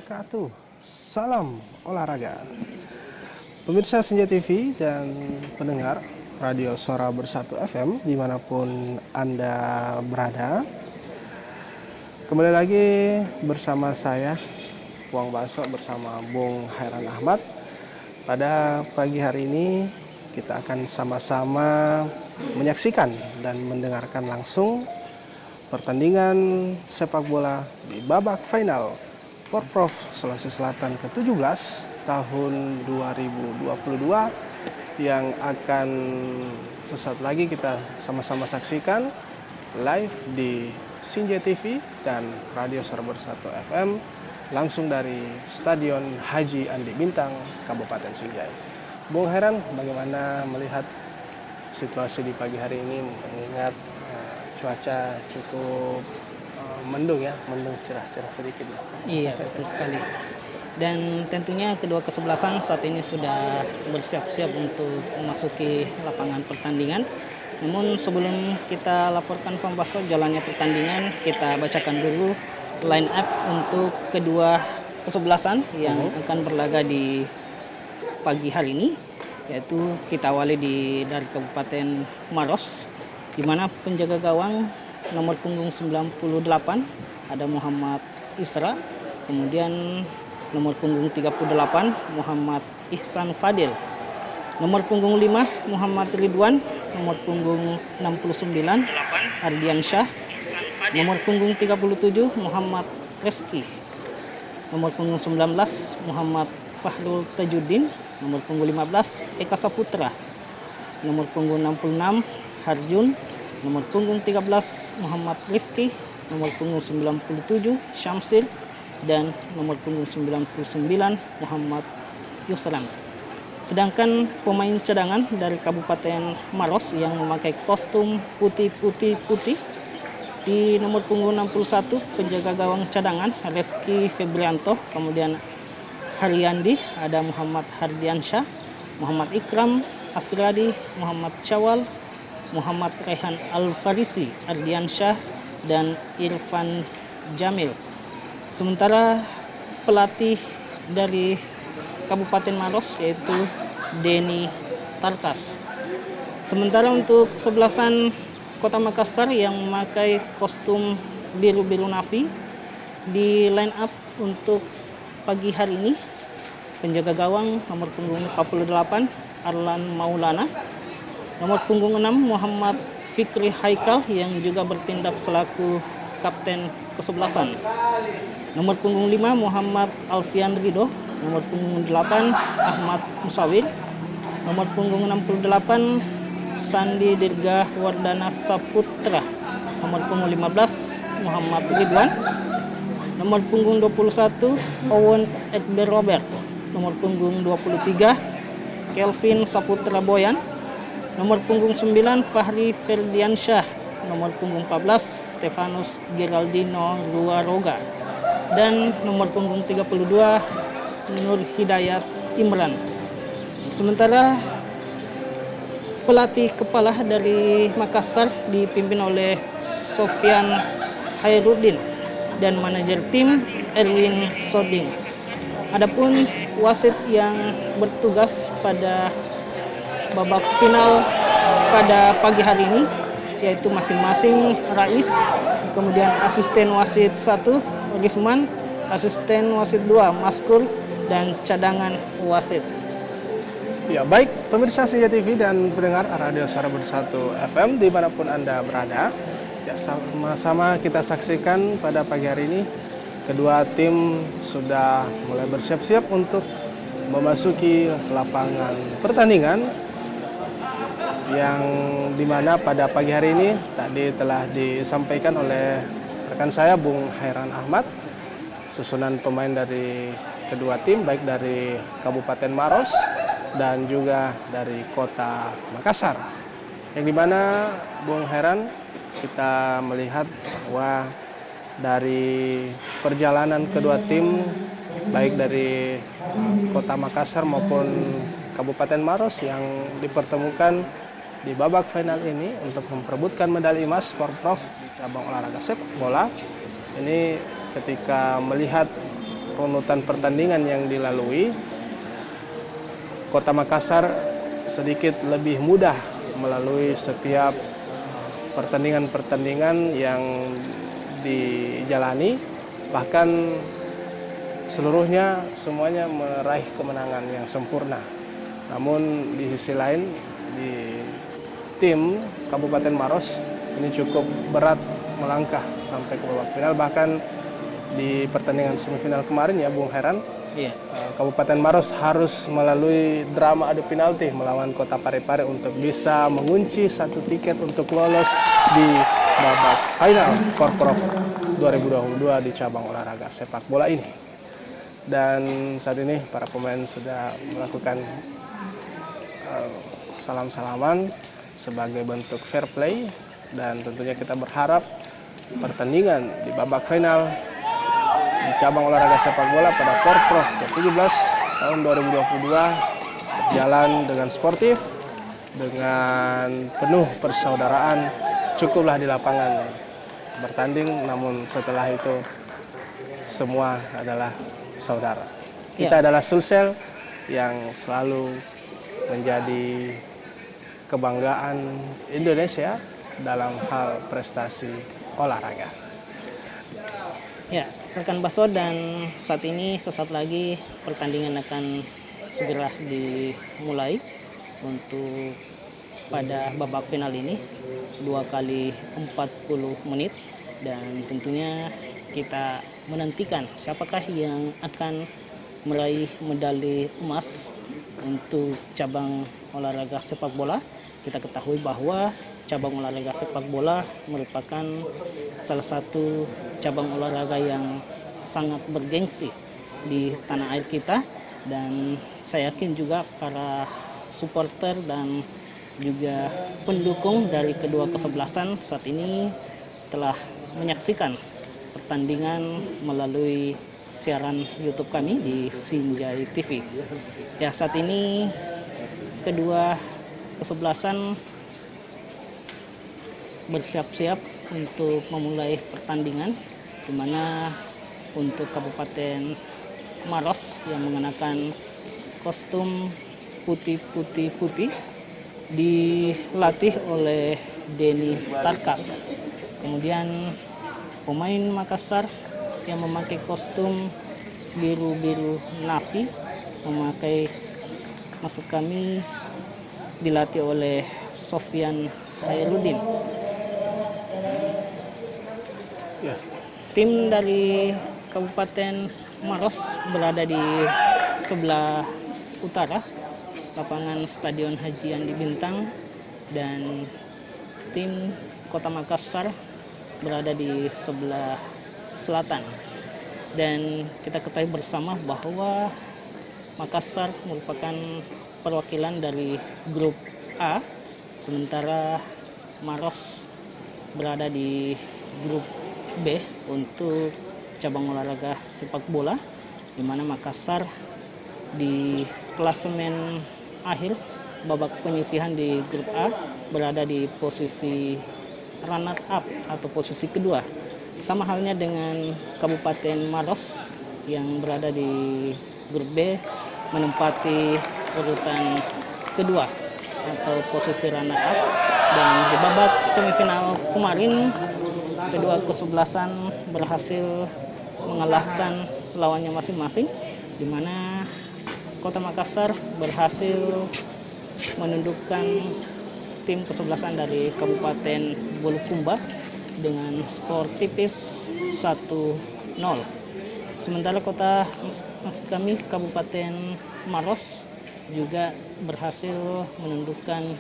wabarakatuh. Salam olahraga. Pemirsa Senja TV dan pendengar Radio Suara Bersatu FM dimanapun Anda berada. Kembali lagi bersama saya, Puang Baso bersama Bung Hairan Ahmad. Pada pagi hari ini kita akan sama-sama menyaksikan dan mendengarkan langsung pertandingan sepak bola di babak final Porprov Sulawesi Selatan ke-17 tahun 2022 yang akan sesaat lagi kita sama-sama saksikan live di Senja TV dan Radio Suara Bersatu FM langsung dari Stadion Haji Andi Bintang, Kabupaten Sinjai. Bung Heran, bagaimana melihat situasi di pagi hari ini mengingat cuaca cukup mendung ya, mendung cerah-cerah sedikit ya. Iya, betul sekali. Dan tentunya kedua kesebelasan saat ini sudah bersiap-siap untuk memasuki lapangan pertandingan. Namun sebelum kita laporkan pembahasan jalannya pertandingan, kita bacakan dulu line up untuk kedua kesebelasan yang akan berlaga di pagi hari ini, yaitu kita awali dari Kabupaten Maros, di mana penjaga gawang nomor punggung 98 ada Muhammad Isra, kemudian nomor punggung 38 Muhammad Ihsan Fadil, nomor punggung 5 Muhammad Ridwan, nomor punggung 69 Ardian Syah, nomor punggung 37 Muhammad Reski, nomor punggung 19 Muhammad Fahrul Tajuddin, nomor punggung 15 Eka Saputra, nomor punggung 66 Harjun, nomor punggung 13 Muhammad Rifki, nomor punggung 97 Syamsil, dan nomor punggung 99 Muhammad Yusran. Sedangkan pemain cadangan dari Kabupaten Maros yang memakai kostum putih di nomor punggung 61 penjaga gawang cadangan Reski Febrianto, kemudian Haryandi ada Muhammad Hardiansyah, Muhammad Ikram Asradi, Muhammad Syawal, Muhammad Rehan Al-Farisi, Ardiansyah, dan Irfan Jamil. Sementara pelatih dari Kabupaten Maros yaitu Denny Tarkas. Sementara untuk kesebelasan Kota Makassar yang memakai kostum biru-biru navi di line up untuk pagi hari ini, penjaga gawang nomor punggung 48 Arlan Maulana, nomor punggung 6 Muhammad Fikri Haikal yang juga bertindak selaku kapten kesebelasan. Nomor punggung 5 Muhammad Alfian Ridho, nomor punggung 8 Ahmad Musawir, nomor punggung 68 Sandi Dirga Wardana Saputra, nomor punggung 15 Muhammad Ridwan, nomor punggung 21 Owen Ekber Robert, nomor punggung 23 Kelvin Saputra Boyan, nomor punggung 9 Fahri Ferdiansyah, nomor punggung 14 Stefanus Geraldino Ruaroga, dan nomor punggung 32 Nur Hidayat Imran. Sementara pelatih kepala dari Makassar dipimpin oleh Sofyan Khairuddin dan manajer tim Erwin Soding. Adapun wasit yang bertugas pada babak final pada pagi hari ini yaitu masing-masing Rais, kemudian asisten wasit 1 Risman, asisten wasit 2 Maskur, dan cadangan wasit. Ya, baik pemirsa Senja TV dan pendengar Radio Suara Bersatu FM dimanapun Anda berada. Ya, sama-sama kita saksikan pada pagi hari ini kedua tim sudah mulai bersiap-siap untuk memasuki lapangan pertandingan yang dimana pada pagi hari ini tadi telah disampaikan oleh rekan saya Bung Hairan Ahmad susunan pemain dari kedua tim baik dari Kabupaten Maros dan juga dari Kota Makassar, yang dimana Bung Hairan kita melihat bahwa dari perjalanan kedua tim baik dari Kota Makassar maupun Kabupaten Maros yang dipertemukan di babak final ini untuk memperebutkan medali emas Porprov di cabang olahraga sepak bola. Ini ketika melihat runutan pertandingan yang dilalui, Kota Makassar sedikit lebih mudah melalui setiap pertandingan-pertandingan yang dijalani, bahkan seluruhnya semuanya meraih kemenangan yang sempurna. Namun di sisi lain, di tim Kabupaten Maros ini cukup berat melangkah sampai ke babak final. Bahkan di pertandingan semifinal kemarin ya Bung Heran, Kabupaten Maros harus melalui drama adu penalti melawan Kota Parepare untuk bisa mengunci satu tiket untuk lolos di babak final Porprov 2022 di cabang olahraga sepak bola ini. Dan saat ini para pemain sudah melakukan salam-salaman sebagai bentuk fair play, dan tentunya kita berharap pertandingan di babak final di cabang olahraga sepak bola pada Porprov ke-17 tahun 2022 berjalan dengan sportif, dengan penuh persaudaraan. Cukuplah di lapangan bertanding, namun setelah itu semua adalah saudara. Kita adalah Sulsel yang selalu menjadi kebanggaan Indonesia dalam hal prestasi olahraga. Ya, rekan Baso, dan saat ini sesaat lagi pertandingan akan segera dimulai untuk pada babak final ini 2 kali 40 menit, dan tentunya kita menantikan siapakah yang akan meraih medali emas untuk cabang olahraga sepak bola. Kita ketahui bahwa cabang olahraga sepak bola merupakan salah satu cabang olahraga yang sangat bergengsi di tanah air kita, dan saya yakin juga para supporter dan juga pendukung dari kedua kesebelasan saat ini telah menyaksikan pertandingan melalui siaran YouTube kami di Sinjai TV. Ya, saat ini kedua kesebelasan bersiap-siap untuk memulai pertandingan, di mana untuk Kabupaten Maros yang mengenakan kostum putih dilatih oleh Denny Tarkas. Kemudian pemain Makassar yang memakai kostum biru-biru nafi dilatih oleh Sofyan Hairudin. Tim dari Kabupaten Maros berada di sebelah utara lapangan Stadion Haji Andi Bintang, dan tim Kota Makassar berada di sebelah selatan. Dan kita ketahui bersama bahwa Makassar merupakan perwakilan dari grup A, sementara Maros berada di grup B untuk cabang olahraga sepak bola, di mana Makassar di klasemen akhir babak penyisihan di grup A berada di posisi runner up atau posisi kedua. Sama halnya dengan Kabupaten Maros yang berada di grup B menempati urutan kedua atau posisi runner up. Dan di babak semifinal kemarin kedua kesebelasan berhasil mengalahkan lawannya masing-masing, di mana Kota Makassar berhasil menundukkan tim kesebelasan dari Kabupaten Bulukumba dengan skor tipis 1-0. Sementara Kabupaten Maros juga berhasil menundukkan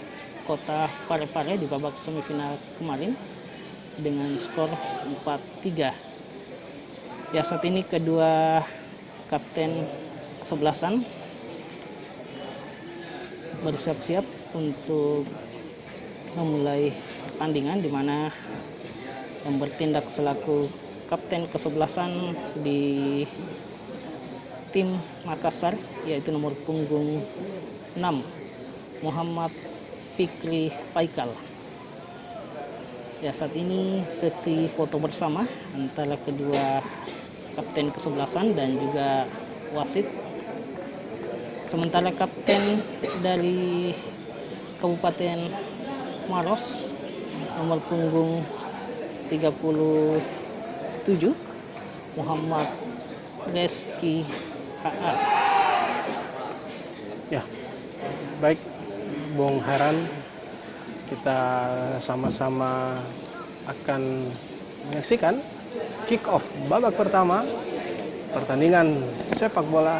Kota Parepare di babak semifinal kemarin dengan skor 4-3. Ya, saat ini kedua kapten kesebelasan bersiap-siap untuk memulai pertandingan, di mana yang bertindak selaku kapten kesebelasan di tim Makassar yaitu nomor punggung 6 Muhammad Fikri Paikal. Ya, saat ini sesi foto bersama antara kedua kapten kesebelasan dan juga wasit. Sementara kapten dari Kabupaten Maros nomor punggung 37 Muhammad Reski HA. Ya, baik Bung Heran, kita sama-sama akan menyaksikan kick off babak pertama pertandingan sepak bola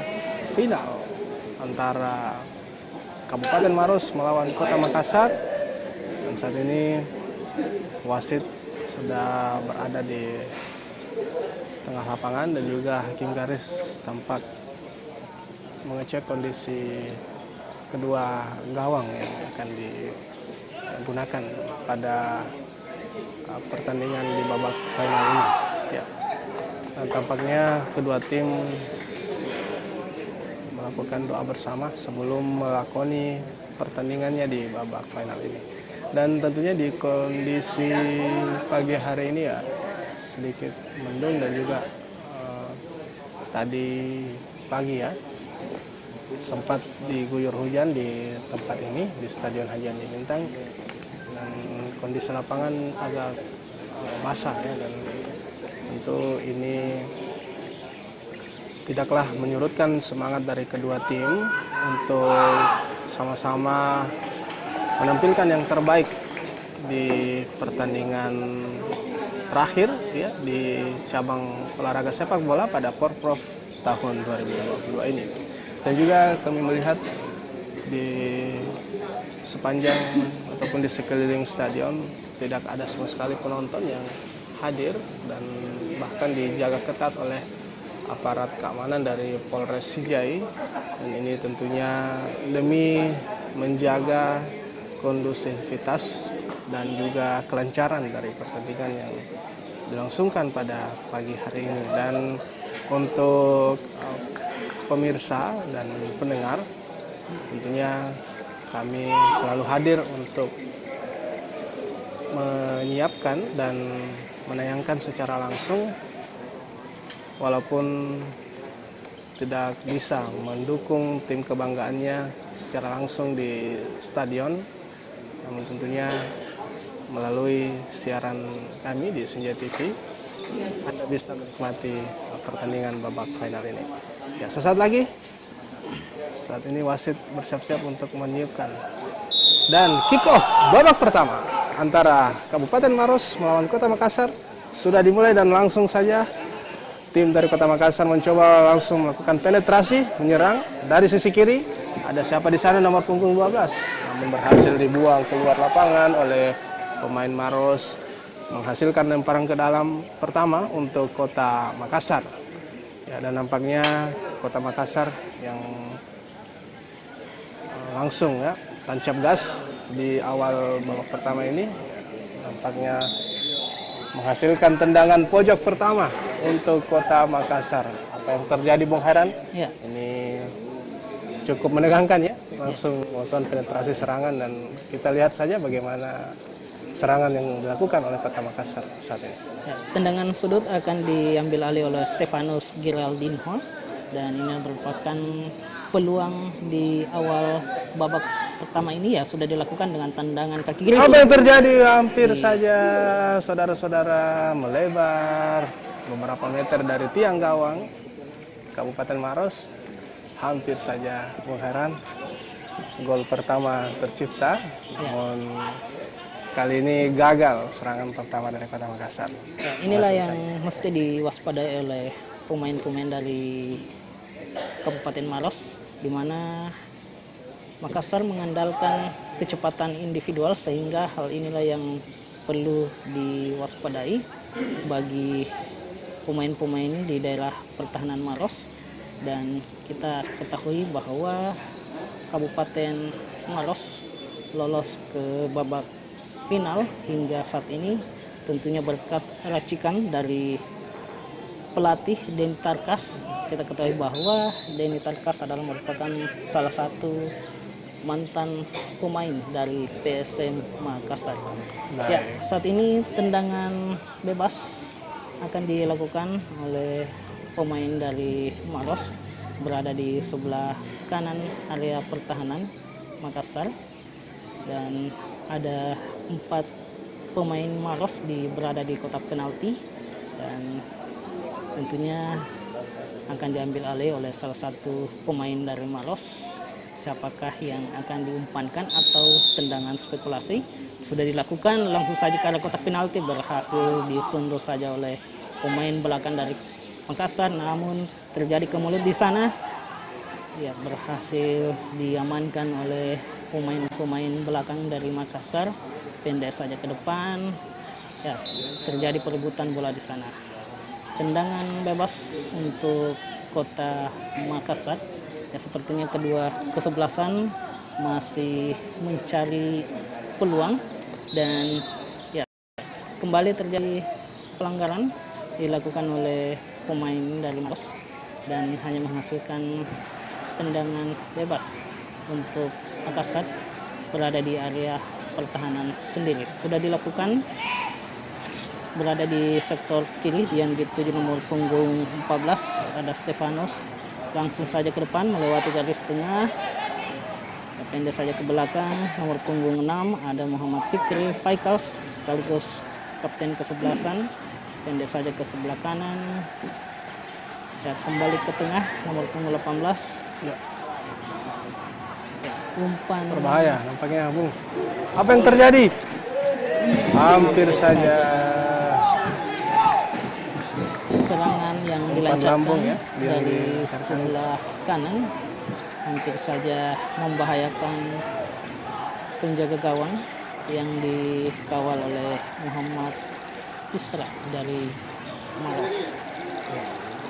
final antara Kabupaten Maros melawan Kota Makassar. Dan saat ini wasit sudah berada di tengah lapangan dan juga hakim garis tampak mengecek kondisi kedua gawang yang akan digunakan pada pertandingan di babak final ini. Ya. Dan tampaknya kedua tim melakukan doa bersama sebelum melakoni pertandingannya di babak final ini. Dan tentunya di kondisi pagi hari ini ya sedikit mendung dan juga tadi pagi ya sempat diguyur hujan di tempat ini di Stadion Haji Andi Bintang, dan kondisi lapangan agak basah ya, dan tentu ini tidaklah menyurutkan semangat dari kedua tim untuk sama-sama menampilkan yang terbaik di pertandingan terakhir ya di cabang olahraga sepak bola pada Porprov tahun 2022 ini. Dan juga kami melihat di sepanjang ataupun di sekeliling stadion tidak ada sama sekali penonton yang hadir, dan bahkan dijaga ketat oleh aparat keamanan dari Polres Sijai. Dan ini tentunya demi menjaga kondusivitas dan juga kelancaran dari pertandingan yang dilangsungkan pada pagi hari ini. Dan untuk pemirsa dan pendengar, tentunya kami selalu hadir untuk menyiapkan dan menayangkan secara langsung, walaupun tidak bisa mendukung tim kebanggaannya secara langsung di stadion, namun tentunya melalui siaran kami di Senja TV Anda bisa menikmati pertandingan babak final ini. Ya, sesaat lagi, saat ini wasit bersiap-siap untuk meniupkan dan kick off babak pertama antara Kabupaten Maros melawan Kota Makassar sudah dimulai, dan langsung saja tim dari Kota Makassar mencoba langsung melakukan penetrasi menyerang dari sisi kiri. Ada siapa di sana, nomor punggung 12, namun berhasil dibuang keluar lapangan oleh pemain Maros, menghasilkan lemparan ke dalam pertama untuk Kota Makassar. Ya, dan nampaknya Kota Makassar yang langsung ya tancap gas di awal babak pertama ini, nampaknya menghasilkan tendangan pojok pertama untuk Kota Makassar. Apa yang terjadi, Bung Heran? Ya. Ini cukup menegangkan ya, langsung melakukan penetrasi serangan, dan kita lihat saja bagaimana serangan yang dilakukan oleh Kota Makassar saat ini. Ya, tendangan sudut akan diambil alih oleh Stefanus Giraldinho, dan ini merupakan peluang di awal babak pertama ini ya sudah dilakukan dengan tendangan kaki kiri. Apa yang terjadi? Hampir saja saudara-saudara melebar beberapa meter dari tiang gawang Kabupaten Maros. Hampir saja, Bung Heran, gol pertama tercipta, namun kali ini gagal serangan pertama dari Kota Makassar. Ya, inilah yang mesti diwaspadai oleh pemain-pemain dari Kabupaten Maros, di mana Makassar mengandalkan kecepatan individual, sehingga hal inilah yang perlu diwaspadai bagi pemain-pemain di daerah pertahanan Maros. Dan kita ketahui bahwa Kabupaten Maros lolos ke babak final hingga saat ini tentunya berkat racikan dari pelatih Denny Tarkas. Kita ketahui bahwa Denny Tarkas adalah merupakan salah satu mantan pemain dari PSM Makassar. Ya, saat ini tendangan bebas akan dilakukan oleh pemain dari Maros berada di sebelah kanan area pertahanan Makassar, dan ada 4 pemain Maros berada di kotak penalti, dan tentunya akan diambil alih oleh salah satu pemain dari Maros. Siapakah yang akan diumpankan atau tendangan spekulasi sudah dilakukan langsung saja ke arah kotak penalti, berhasil disundur saja oleh pemain belakang dari Makassar, namun terjadi kemulut di sana. Ya, berhasil diamankan oleh pemain belakang dari Makassar, pendek saja ke depan. Ya, terjadi perebutan bola di sana. Tendangan bebas untuk Kota Makassar. Ya, sepertinya kedua kesebelasan masih mencari peluang, dan ya, kembali terjadi pelanggaran dilakukan oleh pemain dari Maros dan hanya menghasilkan tendangan bebas untuk Makassar berada di area pertahanan sendiri. Sudah dilakukan berada di sektor kiri yang dituju nomor punggung 14, ada Stefanus, langsung saja ke depan melewati garis tengah, pendek saja ke belakang. Nomor punggung 6 ada Muhammad Fikri Faikals sekaligus kapten kesebelasan, pendek saja ke sebelah kanan. Ya, kembali ke tengah nomor punggung 18. Ya. Umpan Berbahaya nampaknya, Bung. Apa yang terjadi? Hampir saja serangan yang umpan dilancarkan lambung ya, dari sebelah kanan hampir saja membahayakan penjaga gawang yang dikawal oleh Muhammad Isra dari Maros,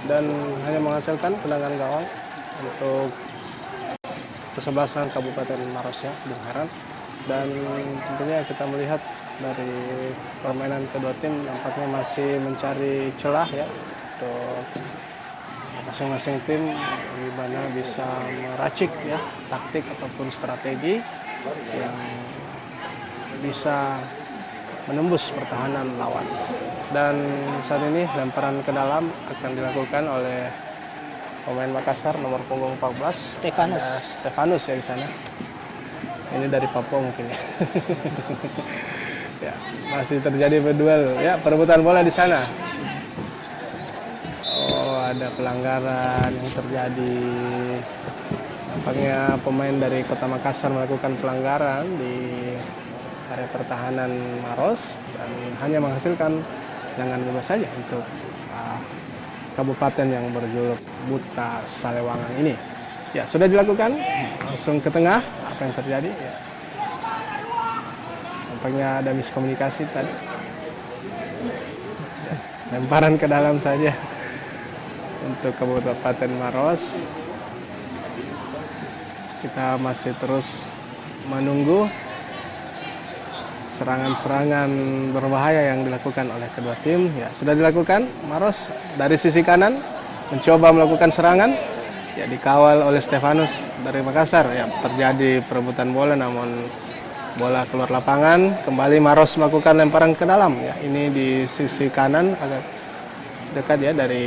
dan hanya menghasilkan tendangan gawang untuk kesebelasan Kabupaten Maros ya, Bung Heran. Dan tentunya kita melihat dari permainan kedua tim nampaknya masih mencari celah ya untuk masing-masing tim di mana bisa meracik ya taktik ataupun strategi yang bisa menembus pertahanan lawan. Dan saat ini lemparan ke dalam akan dilakukan oleh pemain Makassar nomor punggung 14, Stefanus. Ada Stefanus ya di sana. Ini dari Papua mungkin ya. Ya, masih terjadi berduel ya, perebutan bola di sana. Oh, ada pelanggaran yang terjadi. Nampaknya pemain dari Kota Makassar melakukan pelanggaran di area pertahanan Maros dan hanya menghasilkan tendangan bebas saja untuk kabupaten yang berjuluk Buta Salewangan ini. Ya, sudah dilakukan, langsung ke tengah. Apa yang terjadi? Ya. Nampaknya ada miskomunikasi tadi. Ya, lemparan ke dalam saja untuk Kabupaten Maros. Kita masih terus menunggu serangan-serangan berbahaya yang dilakukan oleh kedua tim. Ya, sudah dilakukan. Maros dari sisi kanan mencoba melakukan serangan. Ya, dikawal oleh Stefanus dari Makassar. Ya, terjadi perebutan bola namun bola keluar lapangan. Kembali Maros melakukan lemparan ke dalam. Ya, ini di sisi kanan agak dekat ya dari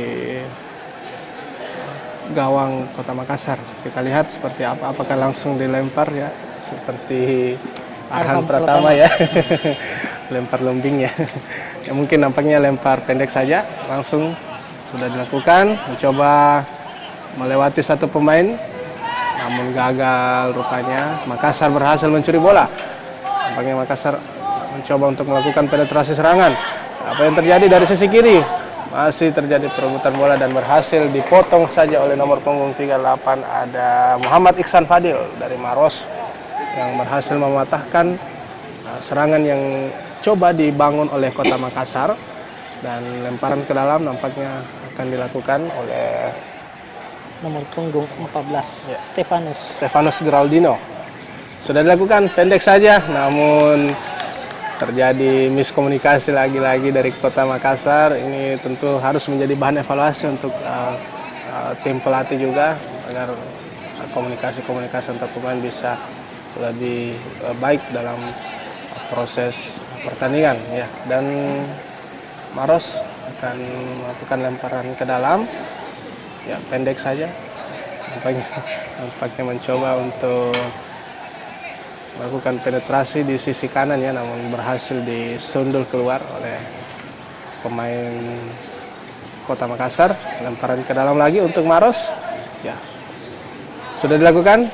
gawang Kota Makassar. Kita lihat seperti apa, apakah langsung dilempar ya seperti Arhan Pratama ya. Lempar lombing ya. Ya, mungkin nampaknya lempar pendek saja, langsung sudah dilakukan, mencoba melewati satu pemain namun gagal rupanya. Makassar berhasil mencuri bola. Nampaknya Makassar mencoba untuk melakukan penetrasi serangan. Apa yang terjadi dari sisi kiri? Masih terjadi perebutan bola dan berhasil dipotong saja oleh nomor punggung 38, ada Muhammad Iksan Fadil dari Maros yang berhasil mematahkan serangan yang coba dibangun oleh Kota Makassar. Dan lemparan ke dalam nampaknya akan dilakukan oleh nomor punggung 14 ya, Stefanus Geraldino. Sudah dilakukan, pendek saja namun terjadi miskomunikasi lagi-lagi dari Kota Makassar. Ini tentu harus menjadi bahan evaluasi untuk tim pelatih juga agar komunikasi-komunikasi antar pemain bisa lebih baik dalam proses pertandingan ya. Dan Maros akan melakukan lemparan ke dalam ya pendek saja. Nampaknya mencoba untuk melakukan penetrasi di sisi kanan ya, namun berhasil disundul keluar oleh pemain Kota Makassar. Lemparan ke dalam lagi untuk Maros. Ya, sudah dilakukan.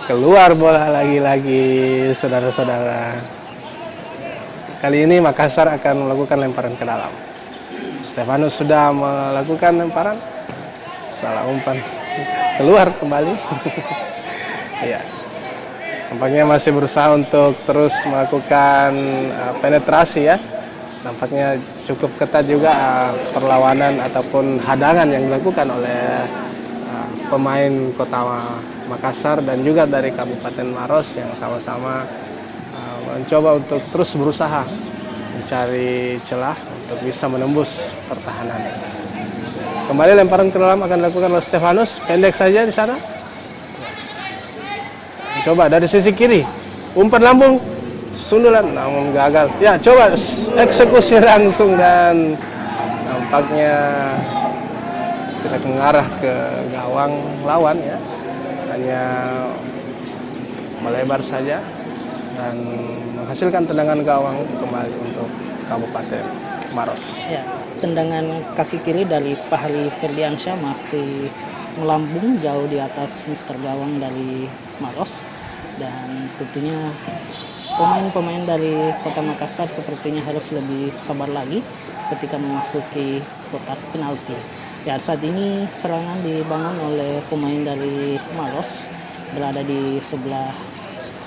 Keluar bola lagi-lagi, saudara-saudara. Kali ini Makassar akan melakukan lemparan ke dalam. Stefanus sudah melakukan lemparan. Salah umpan. Keluar kembali. Ya. Tampaknya masih berusaha untuk terus melakukan penetrasi ya. Nampaknya cukup ketat juga perlawanan ataupun hadangan yang dilakukan oleh pemain Kota Makassar dan juga dari Kabupaten Maros yang sama-sama mencoba untuk terus berusaha mencari celah untuk bisa menembus pertahanan. Kembali lemparan ke dalam akan dilakukan oleh Stefanus, pendek saja di sana. Coba dari sisi kiri, umpan lambung, sundulan, namun gagal. Ya, coba eksekusi langsung dan nampaknya tidak mengarah ke gawang lawan ya, hanya melebar saja dan menghasilkan tendangan gawang kembali untuk Kabupaten Maros. Ya, tendangan kaki kiri dari Fahri Ferdiansyah masih melambung jauh di atas Mister Gawang dari Maros, dan tentunya pemain-pemain dari Kota Makassar sepertinya harus lebih sabar lagi ketika memasuki kotak penalti. Ya, saat ini serangan dibangun oleh pemain dari Maros berada di sebelah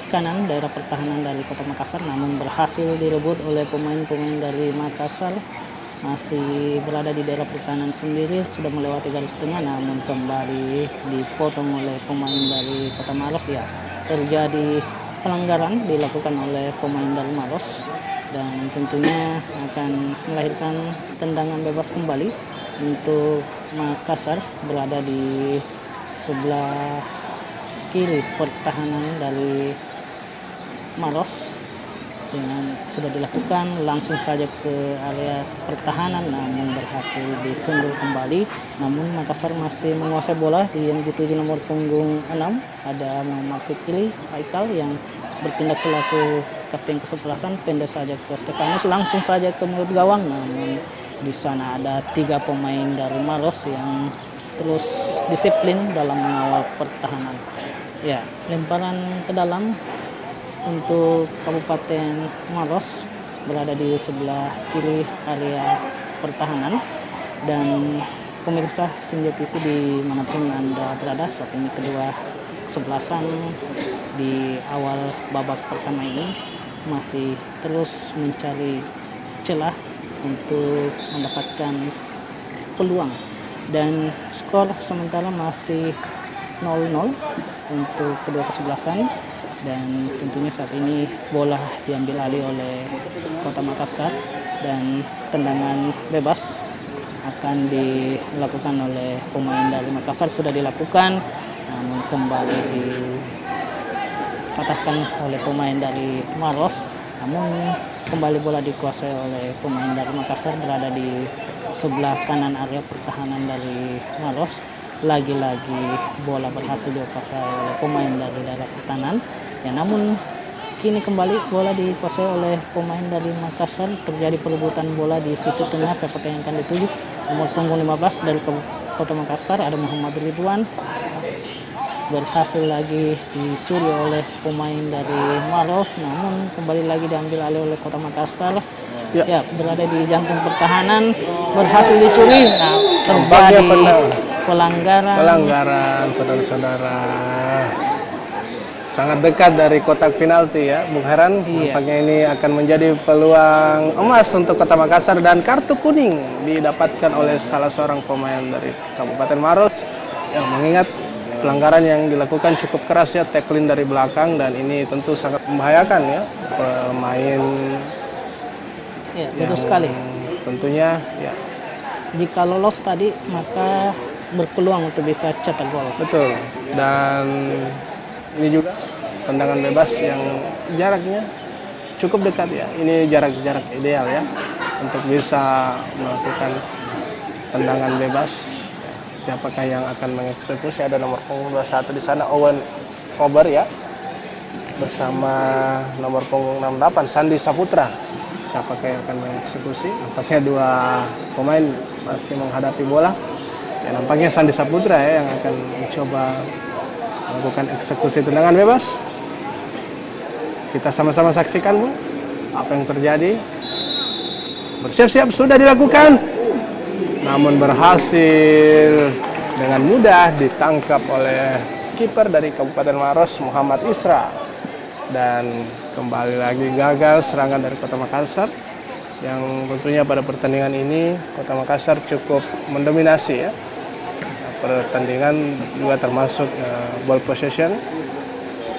kanan daerah pertahanan dari Kota Makassar, namun berhasil direbut oleh pemain-pemain dari Makassar. Masih berada di daerah pertahanan sendiri, sudah melewati garis tengah, namun kembali dipotong oleh pemain dari Kota Maros. Ya, terjadi pelanggaran dilakukan oleh pemain dari Maros dan tentunya akan melahirkan tendangan bebas kembali untuk Makassar berada di sebelah kiri pertahanan dari Maros. Dengan sudah dilakukan langsung saja ke area pertahanan, namun berhasil disundul kembali. Namun Makassar masih menguasai bola. Yang dituju nomor punggung 6 ada Muhammad Fikri Haikal yang bertindak selaku kapten kesebelasan, pendek saja ke Stefanus, langsung saja ke mulut gawang. Namun di sana ada 3 pemain dari Maros yang terus disiplin dalam mengawal pertahanan. Ya, lemparan ke dalam untuk Kabupaten Maros berada di sebelah kiri area pertahanan. Dan pemirsa Senja TV dimanapun Anda berada, saat ini kedua kesebelasan di awal babak pertama ini masih terus mencari celah untuk mendapatkan peluang, dan skor sementara masih 0-0 untuk kedua kesebelasan. Dan tentunya saat ini bola diambil alih oleh Kota Makassar dan tendangan bebas akan dilakukan oleh pemain dari Makassar. Sudah dilakukan, namun kembali dipatahkan oleh pemain dari Maros. Namun kembali bola dikuasai oleh pemain dari Makassar berada di sebelah kanan area pertahanan dari Maros. Lagi-lagi bola berhasil dikuasai oleh pemain dari daerah pertahanan. Ya, namun kini kembali bola dikuasai oleh pemain dari Makassar. Terjadi perebutan bola di sisi tengah seperti yang akan dituju. Nomor punggung 15 dari Kota Makassar ada Muhammad Ridwan. Berhasil lagi dicuri oleh pemain dari Maros, namun kembali lagi diambil alih oleh Kota Makassar. Ya, berada di jantung pertahanan, berhasil dicuri. Nah, terjadi pelanggaran, saudara-saudara. Sangat dekat dari kotak penalti ya, Bung Heran. Nampaknya ini akan menjadi peluang emas untuk Kota Makassar, dan kartu kuning didapatkan oleh salah seorang pemain dari Kabupaten Maros yang mengingat pelanggaran yang dilakukan cukup keras ya, tackling dari belakang, dan ini tentu sangat membahayakan ya pemain. Ya, betul sekali. Tentunya ya, jika lolos tadi maka berpeluang untuk bisa cetak gol. Betul. Dan ini juga tendangan bebas yang jaraknya cukup dekat ya. Ini jarak-jarak ideal ya untuk bisa melakukan tendangan bebas. siapakah yang akan mengeksekusi. Ada nomor punggung 21 di sana, Owen Kober ya, bersama nomor punggung 68 Sandi Saputra. Siapakah yang akan mengeksekusi? Nampaknya dua pemain masih menghadapi bola. Ya, nampaknya Sandi Saputra ya yang akan mencoba melakukan eksekusi tendangan bebas. Kita sama-sama saksikan, Bu, apa yang terjadi. Bersiap-siap sudah dilakukan, namun berhasil dengan mudah ditangkap oleh kiper dari Kabupaten Maros, Muhammad Isra. Dan kembali lagi gagal serangan dari Kota Makassar, yang tentunya pada pertandingan ini Kota Makassar cukup mendominasi ya. Pertandingan juga termasuk ball possession,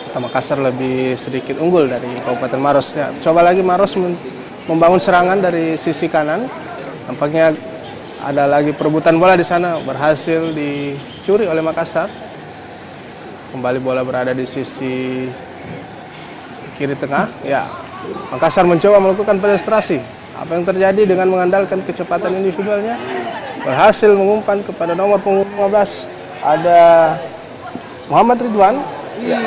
Kota Makassar lebih sedikit unggul dari Kabupaten Maros ya. Coba lagi Maros membangun serangan dari sisi kanan. Nampaknya ada lagi perebutan bola di sana, berhasil dicuri oleh Makassar. Kembali bola berada di sisi kiri tengah. Ya, Makassar mencoba melakukan penetrasi. Apa yang terjadi dengan mengandalkan kecepatan individualnya? Berhasil mengumpan kepada nomor punggung 15. Ada Muhammad Ridwan. Ya.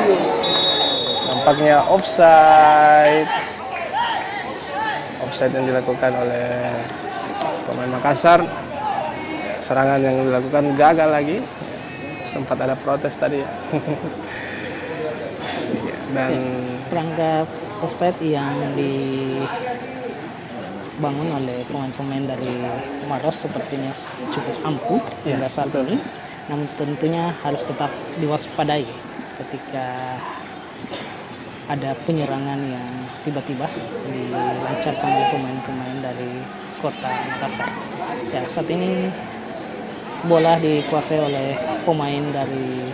Nampaknya offside. Offside yang dilakukan oleh pemain Makassar. Ya, serangan yang dilakukan gagal lagi. Sempat ada protes tadi ya. Dan perangkap offside yang dibangun oleh pemain-pemain dari Maros sepertinya cukup ampuh hingga saat ini. Namun tentunya harus tetap diwaspadai ketika ada penyerangan yang tiba-tiba dilancarkan oleh pemain-pemain dari Kota Makassar. Ya, saat ini bola dikuasai oleh pemain dari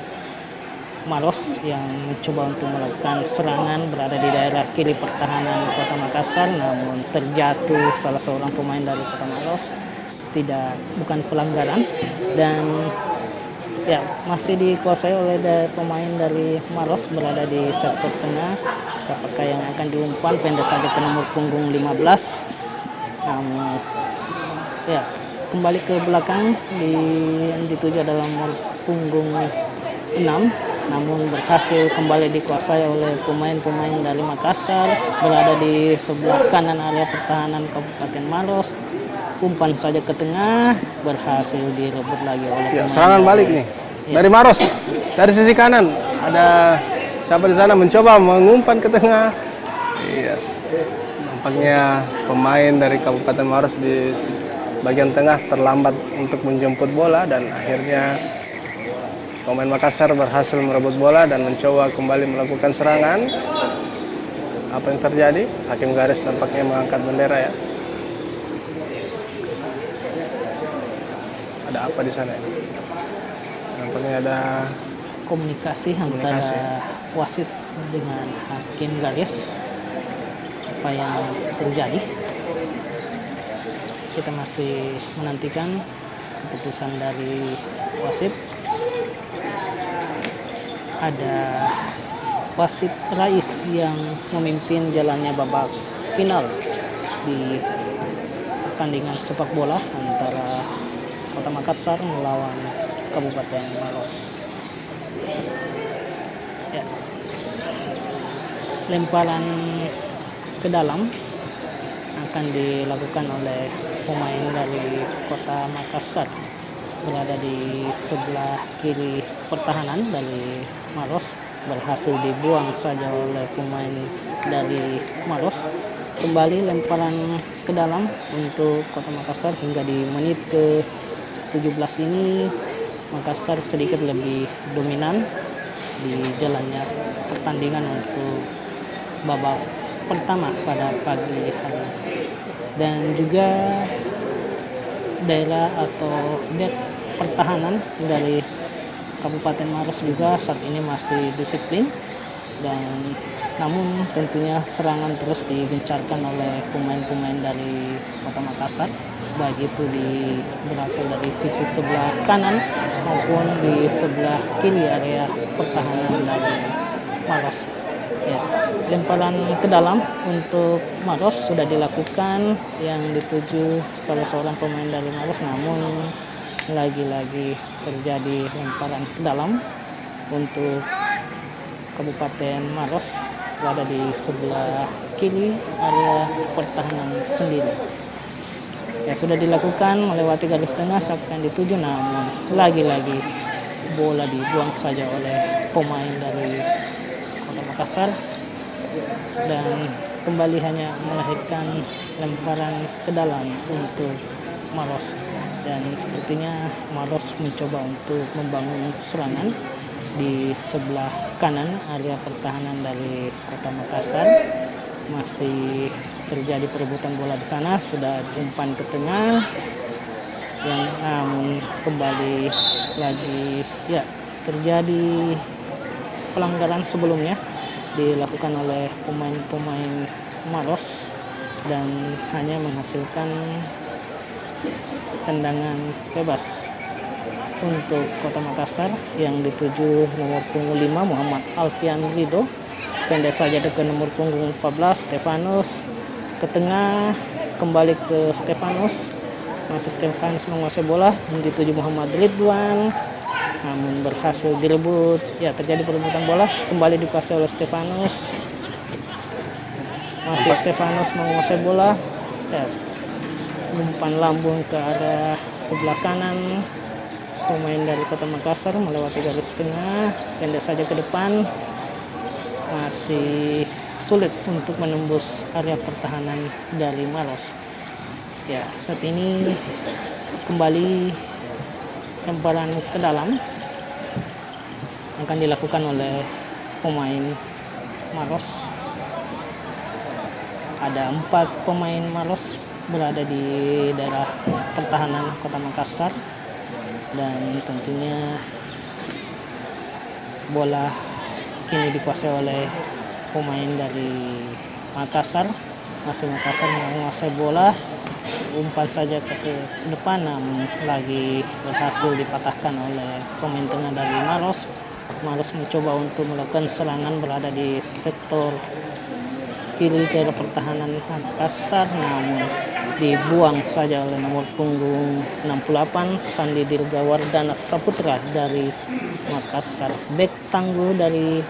Maros yang mencoba untuk melakukan serangan berada di daerah kiri pertahanan Kota Makassar, namun terjatuh salah seorang pemain dari Kota Maros. Bukan pelanggaran, dan ya masih dikuasai oleh pemain dari Maros berada di sektor tengah. Siapakah yang akan diumpan? Pendek saja ke nomor punggung 15. Namun ya kembali ke belakang yang dituju adalah nomor punggung 6. Namun berhasil kembali dikuasai oleh pemain-pemain dari Makassar berada di sebelah kanan area pertahanan Kabupaten Maros. Umpan saja ke tengah, berhasil direbut lagi oleh pemain. Serangan balik nih dari Maros dari sisi kanan. Ada siapa di sana mencoba mengumpan ke tengah. Yes. Nampaknya pemain dari Kabupaten Maros di bagian tengah terlambat untuk menjemput bola, dan akhirnya pemain Makassar berhasil merebut bola dan mencoba kembali melakukan serangan. Apa yang terjadi? Hakim garis nampaknya mengangkat bendera ya. Ada apa di sana ini? Nampaknya ada komunikasi antara wasit dengan hakim garis. Apa yang terjadi? Kita masih menantikan keputusan dari wasit. Ada wasit Rais yang memimpin jalannya babak final di pertandingan sepak bola antara Kota Makassar melawan Kabupaten Maros. Ya. Lemparan ke dalam akan dilakukan oleh pemain dari Kota Makassar berada di sebelah kiri pertahanan dari Maros. Berhasil dibuang saja oleh pemain dari Maros. Kembali lemparan ke dalam untuk Kota Makassar. Hingga di menit ke 17 ini Makassar sedikit lebih dominan di jalannya pertandingan untuk babak pertama pada pagi hari. Dan juga daerah atau dek pertahanan dari Kabupaten Maros juga saat ini masih disiplin, dan namun tentunya serangan terus digencarkan oleh pemain-pemain dari Kota Makassar, baik itu berasal dari sisi sebelah kanan maupun di sebelah kiri area pertahanan dari Maros. Ya, lemparan ke dalam untuk Maros sudah dilakukan yang dituju salah seorang pemain dari Maros, namun lagi-lagi terjadi lemparan ke dalam untuk Kabupaten Maros, berada di sebelah kiri area pertahanan sendiri. Ya, sudah dilakukan melewati garis tengah sampai dituju, namun lagi-lagi bola dibuang saja oleh pemain dari Kota Makassar dan kembali hanya melahirkan lemparan ke dalam untuk Maros, dan sepertinya Maros mencoba untuk membangun serangan di sebelah kanan area pertahanan dari Kota Makassar. Masih terjadi perebutan bola di sana, sudah umpan ke tengah yang namun kembali lagi ya terjadi pelanggaran sebelumnya dilakukan oleh pemain-pemain Maros dan hanya menghasilkan tendangan bebas untuk Kota Makassar yang dituju nomor punggung 5 Muhammad Alfian Rido, pendek saja ke nomor punggung 14 Stefanus, ke tengah kembali ke Stefanus, masih Stefanus menguasai bola, dituju Muhammad Ridwan namun berhasil direbut. Ya, terjadi perebutan bola, kembali dikuasai oleh Stefanus, masih Stefanus menguasai bola, ya, umpan lambung ke arah sebelah kanan pemain dari Kota Makassar melewati garis tengah, pendek saja ke depan, masih sulit untuk menembus area pertahanan dari Maros. Ya, saat ini kembali lemparan ke dalam akan dilakukan oleh pemain Maros. Ada 4 pemain Maros berada di daerah pertahanan Kota Makassar, dan tentunya bola kini dikuasai oleh pemain dari Makassar. Masih Makassar menguasai bola, umpan saja ke depan namun lagi berhasil dipatahkan oleh pemain tengah dari Maros. Maros mencoba untuk melakukan serangan berada di sektor kiri dari pertahanan Makassar, namun dibuang saja oleh nomor punggung 68 Sandi Dirgawardana Saputra dari Makassar. Bek tangguh dari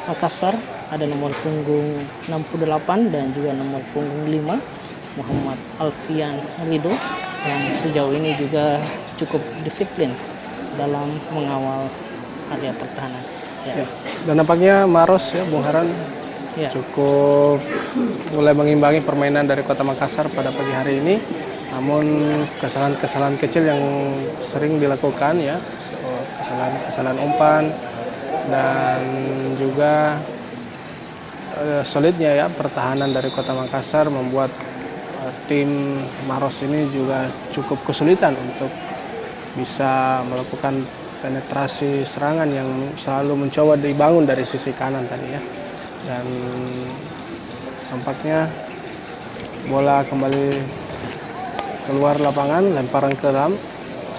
Makassar ada nomor punggung 68 dan juga nomor punggung 5 Muhammad Alfian Rido yang sejauh ini juga cukup disiplin dalam mengawal area pertahanan. Ya. Dan nampaknya Maros ya, Bung Haran, Ya. cukup mulai mengimbangi permainan dari Kota Makassar pada pagi hari ini. Namun kesalahan-kesalahan kecil yang sering dilakukan ya, kesalahan umpan dan juga solidnya ya pertahanan dari Kota Makassar membuat tim Maros ini juga cukup kesulitan untuk bisa melakukan penetrasi serangan yang selalu mencoba dibangun dari sisi kanan tadi ya. Dan tampaknya bola kembali keluar lapangan, lemparan ke dalam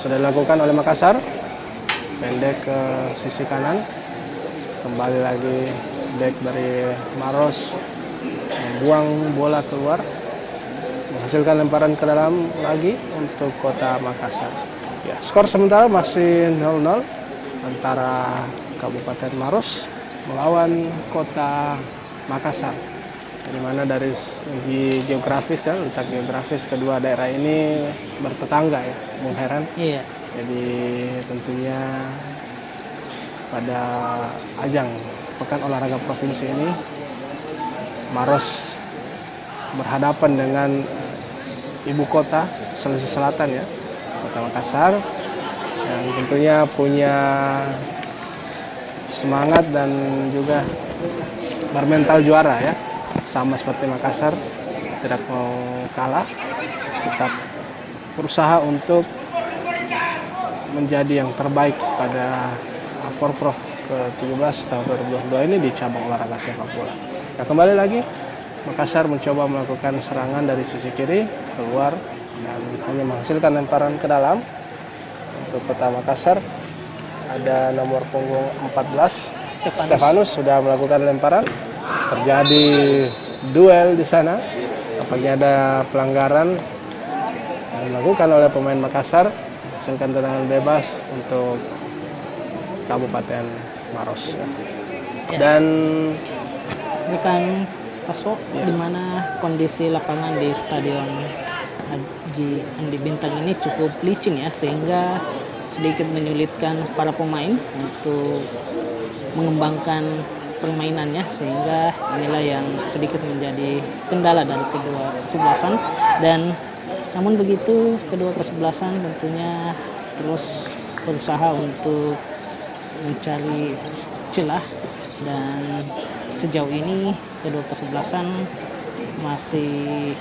sudah dilakukan oleh Makassar, pendek ke sisi kanan, kembali lagi back dari Maros membuang bola keluar, menghasilkan lemparan ke dalam lagi untuk Kota Makassar. Ya, skor sementara masih 0-0 antara Kabupaten Maros melawan Kota Makassar, di mana dari segi geografis ya, letak geografis kedua daerah ini bertetangga ya, Bung Heran. Iya. Jadi tentunya pada ajang Pekan Olahraga Provinsi ini Maros berhadapan dengan ibu kota Sulawesi Selatan ya, Kota Makassar, yang tentunya punya semangat dan juga bermental juara ya, sama seperti Makassar, tidak mau kalah, tetap berusaha untuk menjadi yang terbaik pada Porprov ke-17 tahun 2022 ini di cabang olahraga sepak bola. Nah, kembali lagi Makassar mencoba melakukan serangan dari sisi kiri keluar dan hanya menghasilkan lemparan ke dalam. Untuk Kota Makassar ada nomor punggung 14 Stefanus sudah melakukan lemparan. Terjadi duel di sana. Apakah ada pelanggaran yang dilakukan oleh pemain Makassar menghasilkan tendangan bebas untuk Kabupaten Maros. Ya. Ya. Dan Rekan Paso, di mana kondisi lapangan di Stadion Haji Andi Bintang ini cukup licin ya, sehingga sedikit menyulitkan para pemain untuk mengembangkan permainannya, sehingga inilah yang sedikit menjadi kendala dari kedua kesebelasan. Dan namun begitu, kedua kesebelasan tentunya terus berusaha untuk mencari celah, dan sejauh ini kedua kesebelasan masih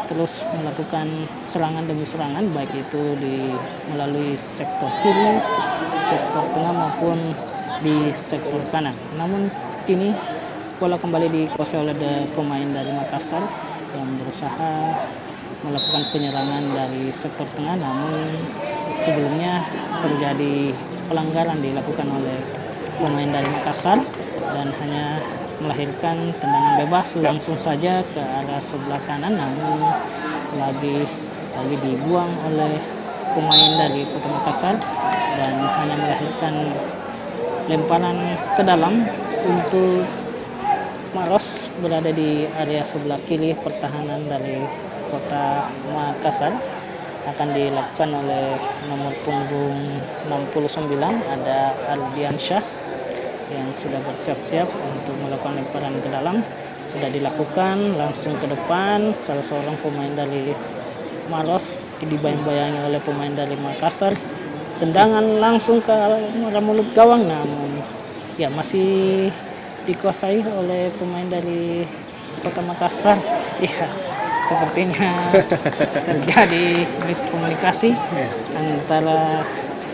terus melakukan serangan demi serangan, baik itu melalui sektor kiri, sektor tengah maupun di sektor kanan. Namun kini bola kembali dikuasai oleh pemain dari Makassar yang berusaha melakukan penyerangan dari sektor tengah, namun sebelumnya terjadi pelanggaran dilakukan oleh pemain dari Makassar dan hanya melahirkan tendangan bebas langsung saja ke arah sebelah kanan, namun lagi dibuang oleh pemain dari Kota Makassar dan hanya melahirkan lemparan ke dalam untuk Maros berada di area sebelah kiri pertahanan dari Kota Makassar. Akan dilakukan oleh nomor punggung 69, ada Aldiansyah yang sudah bersiap-siap untuk melakukan lemparan ke dalam. Sudah dilakukan langsung ke depan, salah seorang pemain dari Maros dibayang-bayangi oleh pemain dari Makassar. Tendangan langsung ke arah mulut gawang, namun ya masih dikuasai oleh pemain dari Kota Makassar. Ya, sepertinya terjadi miskomunikasi antara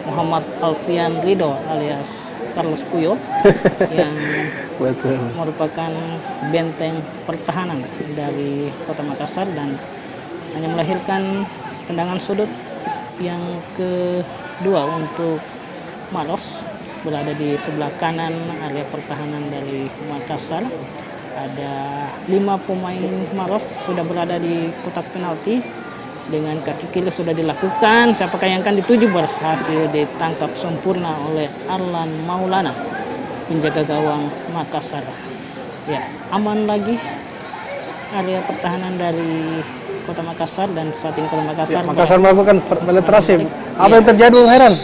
Muhammad Alfian Rido alias Carlos Puyo yang merupakan benteng pertahanan dari Kota Makassar dan hanya melahirkan tendangan sudut yang kedua untuk Maros berada di sebelah kanan area pertahanan dari Makassar. Ada 5 pemain Maros sudah berada di kotak penalti. Dengan kaki kiri sudah dilakukan, siapakah yang akan dituju, berhasil ditangkap sempurna oleh Arlan Maulana, penjaga gawang Makassar. Ya, aman lagi area pertahanan dari Kota Makassar, dan saat ini Kota Makassar, ya, Makassar melakukan penetrasi. Apa yang terjadi, Bung Heran?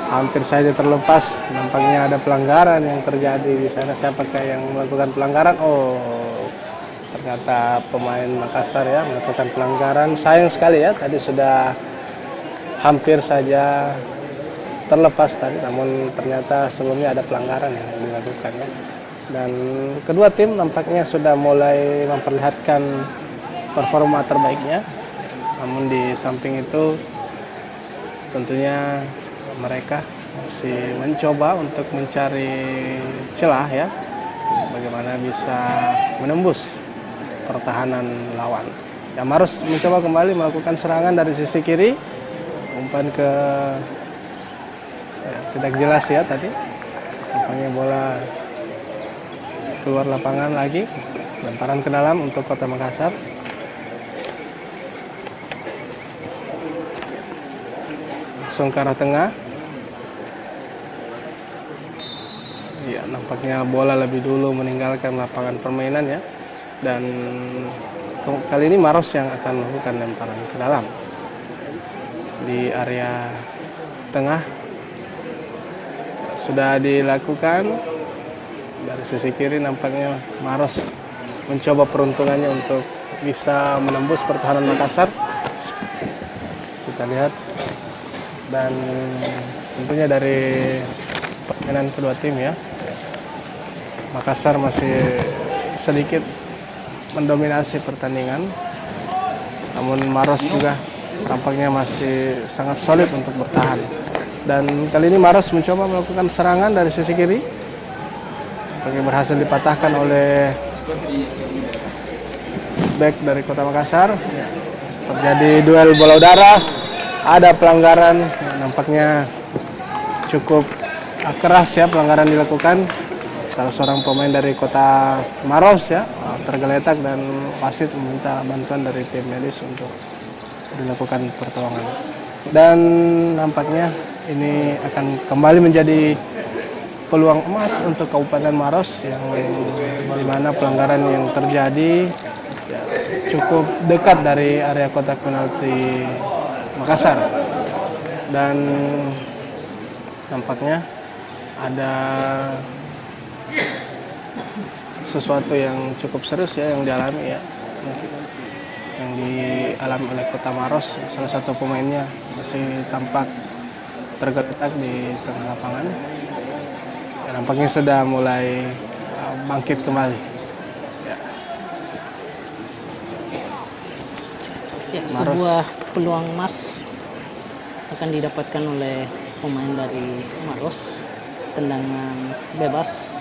Hampir saja terlepas, nampaknya ada pelanggaran yang terjadi di sana. Siapakah yang melakukan pelanggaran? Oh, ternyata pemain Makassar ya melakukan pelanggaran. Sayang sekali ya, tadi sudah hampir saja terlepas tadi, namun ternyata sebelumnya ada pelanggaran yang dilakukan ya. Dan kedua tim nampaknya sudah mulai memperlihatkan performa terbaiknya. Namun di samping itu tentunya mereka masih mencoba untuk mencari celah ya, bagaimana bisa menembus pertahanan lawan. Ya, Maros mencoba kembali melakukan serangan dari sisi kiri, umpan ke tidak jelas ya tadi. Nampaknya bola keluar lapangan lagi, lemparan ke dalam untuk Kota Makassar. Langsung ke arah tengah. Ya, nampaknya bola lebih dulu meninggalkan lapangan permainan ya. Dan kali ini Maros yang akan melakukan lemparan ke dalam di area tengah. Sudah dilakukan dari sisi kiri, nampaknya Maros mencoba peruntungannya untuk bisa menembus pertahanan Makassar. Kita lihat, dan tentunya dari permainan kedua tim ya, Makassar masih sedikit mendominasi pertandingan, namun Maros juga tampaknya masih sangat solid untuk bertahan. Dan kali ini Maros mencoba melakukan serangan dari sisi kiri, tapi berhasil dipatahkan oleh back dari Kota Makassar. Terjadi duel bola udara, ada pelanggaran, nampaknya cukup keras ya pelanggaran dilakukan. Salah seorang pemain dari Kota Maros ya tergeletak, dan wasit meminta bantuan dari tim medis untuk dilakukan pertolongan. Dan nampaknya ini akan kembali menjadi peluang emas untuk Kabupaten Maros yang di mana pelanggaran yang terjadi ya, cukup dekat dari area kotak penalti Makassar. Dan nampaknya ada sesuatu yang cukup serius ya yang dialami ya, yang dialami oleh Kota Maros. Salah satu pemainnya masih tampak tergeletak di tengah lapangan. Ya, nampaknya sudah mulai bangkit kembali. Ya. Ya, sebuah peluang emas akan didapatkan oleh pemain dari Maros. Tendangan bebas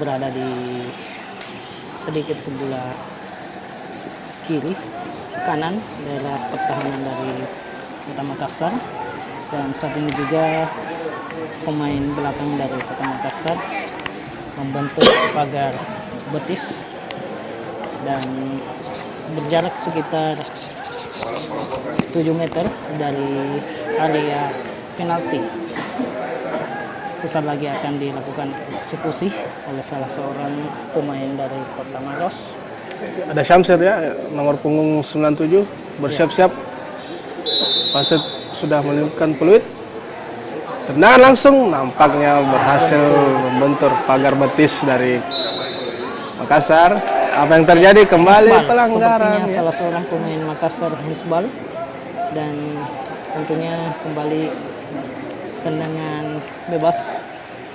berada di sedikit sebelah kiri kanan daerah pertahanan dari Kota Makassar, dan saat ini juga pemain belakang dari Kota Makassar membentuk pagar betis dan berjarak sekitar 7 meter dari area penalti. Sesaat lagi akan dilakukan eksekusi oleh salah seorang pemain dari Kota Maros. Ada Syamsir ya, nomor punggung 97, bersiap-siap. Wasit sudah menunjukkan peluit. Tendangan langsung nampaknya berhasil membentur pagar betis dari Makassar. Apa yang terjadi? Kembali pelanggaran. Sepertinya salah seorang pemain Makassar handsball, dan tentunya kembali tendangan bebas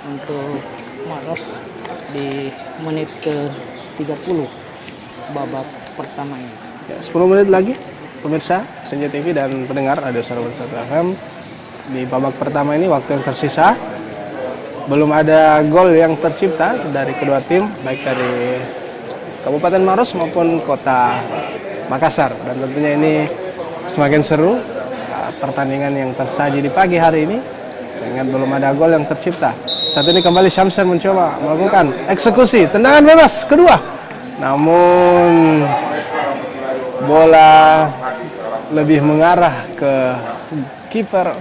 untuk Maros di menit ke-30 babak pertama ini. Ya, 10 menit lagi pemirsa Senja TV dan pendengar Radio Suara Bersatu FM. Di babak pertama ini waktu yang tersisa belum ada gol yang tercipta dari kedua tim, baik dari Kabupaten Maros maupun Kota Makassar. Dan tentunya ini semakin seru pertandingan yang tersaji di pagi hari ini. Ingat belum ada gol yang tercipta. Saat ini kembali Syamsir mencoba melakukan eksekusi tendangan bebas kedua. Namun bola lebih mengarah ke kiper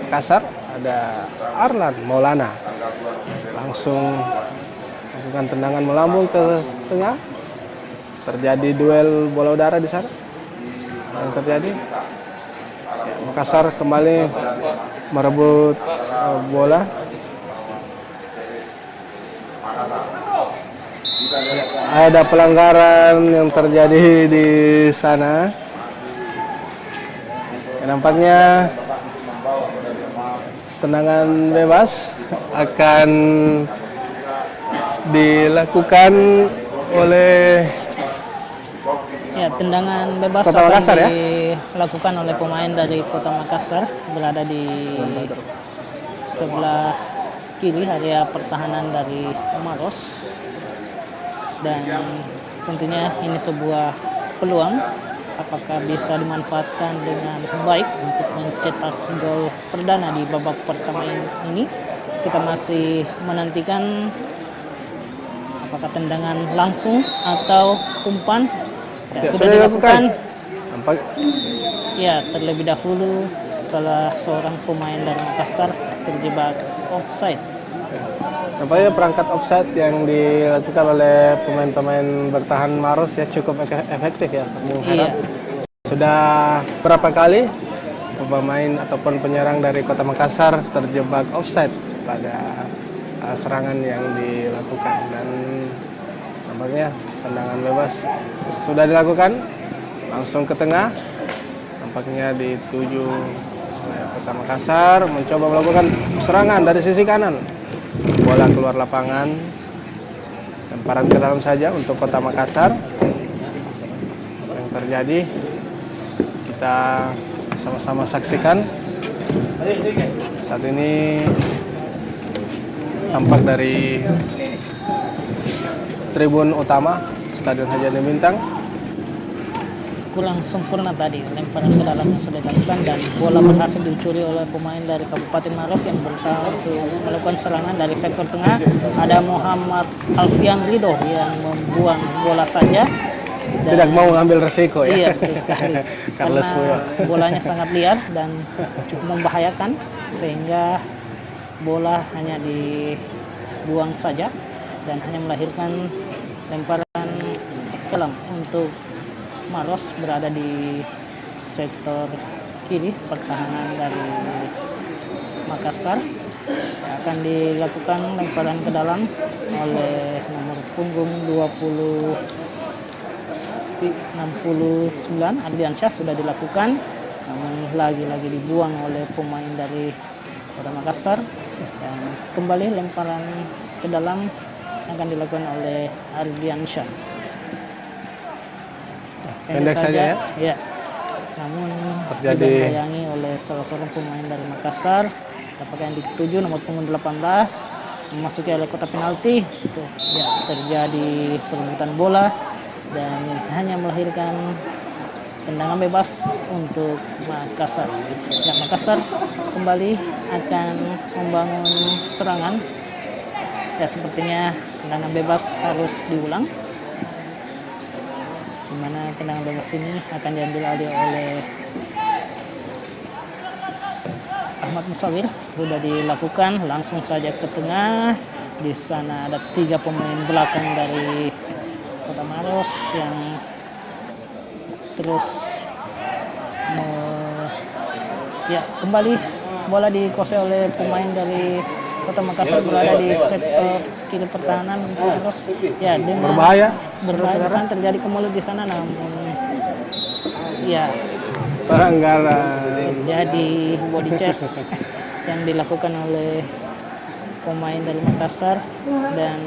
Makassar, ada Arlan Maulana. Langsung melakukan tendangan melambung ke tengah. Terjadi duel bola udara di sana. Yang terjadi ya, Makassar kembali merebut bola. Ya, ada pelanggaran yang terjadi di sana. Ya, nampaknya tendangan bebas akan dilakukan oleh tendangan bebas Kota Makassar, akan dilakukan oleh pemain dari Kota Makassar, berada di sebelah kiri area pertahanan dari Maros. Dan tentunya ini sebuah peluang, apakah bisa dimanfaatkan dengan baik untuk mencetak gol perdana di babak pertama ini. Kita masih menantikan apakah tendangan langsung atau umpan. Ya, sudah dilakukan. Nampak. Ya, terlebih dahulu salah seorang pemain dari Makassar terjebak offside. Nampaknya perangkat offside yang dilakukan oleh pemain-pemain bertahan Maros ya cukup efektif ya, Bung Herat. Sudah berapa kali pemain ataupun penyerang dari Kota Makassar terjebak offside pada serangan yang dilakukan, dan nampaknya tendangan bebas sudah dilakukan langsung ke tengah. Nampaknya dituju oleh Kota Makassar, mencoba melakukan serangan dari sisi kanan. Bola keluar lapangan, lemparan ke dalam saja untuk Kota Makassar. Yang terjadi kita sama-sama saksikan. Saat ini tampak dari tribun utama Stadion Haji Andre Bintang. Kurang sempurna tadi lemparan ke dalam yang sudah dilakukan, dan bola berhasil dicuri oleh pemain dari Kabupaten Maros yang berusaha untuk melakukan serangan dari sektor tengah. Ada Muhammad Alfian Ridho yang membuang bola saja, Tidak mau mengambil resiko ya. Iya, betul sekali. Carlos Karena bolanya sangat liar dan cukup membahayakan, sehingga bola hanya dibuang saja dan hanya melahirkan lemparan kelam untuk Maros berada di sektor kiri pertahanan dari Makassar. Akan dilakukan lemparan ke dalam oleh nomor punggung 69 Ardiansyah, sudah dilakukan, namun lagi-lagi dibuang oleh pemain dari Kota Makassar, dan kembali lemparan ke dalam akan dilakukan oleh Ardiansyah. Pendek saja ya. Ya. Namun Terjadi dibayangi oleh salah seorang pemain dari Makassar, apakah yang dituju nomor punggung 18, memasuki oleh kotak penalti. Itu ya, terjadi perebutan bola dan hanya melahirkan tendangan bebas untuk Makassar. Ya, Makassar kembali akan membangun serangan. Ya, sepertinya tendangan bebas harus diulang, di mana tendangan bebas ini akan diambil alih oleh Ahmad Musawir. Sudah dilakukan, langsung saja ke tengah. Di sana ada 3 pemain belakang dari Kota Maros yang terus kembali bola dikuasai oleh pemain dari Kota Makassar, berada di sektor kiri pertahanan Maros. Ya, dengan berbahaya di sana terjadi kemulut di sana, namun ya pelanggaran. jadi body chest yang dilakukan oleh pemain dari Makassar dan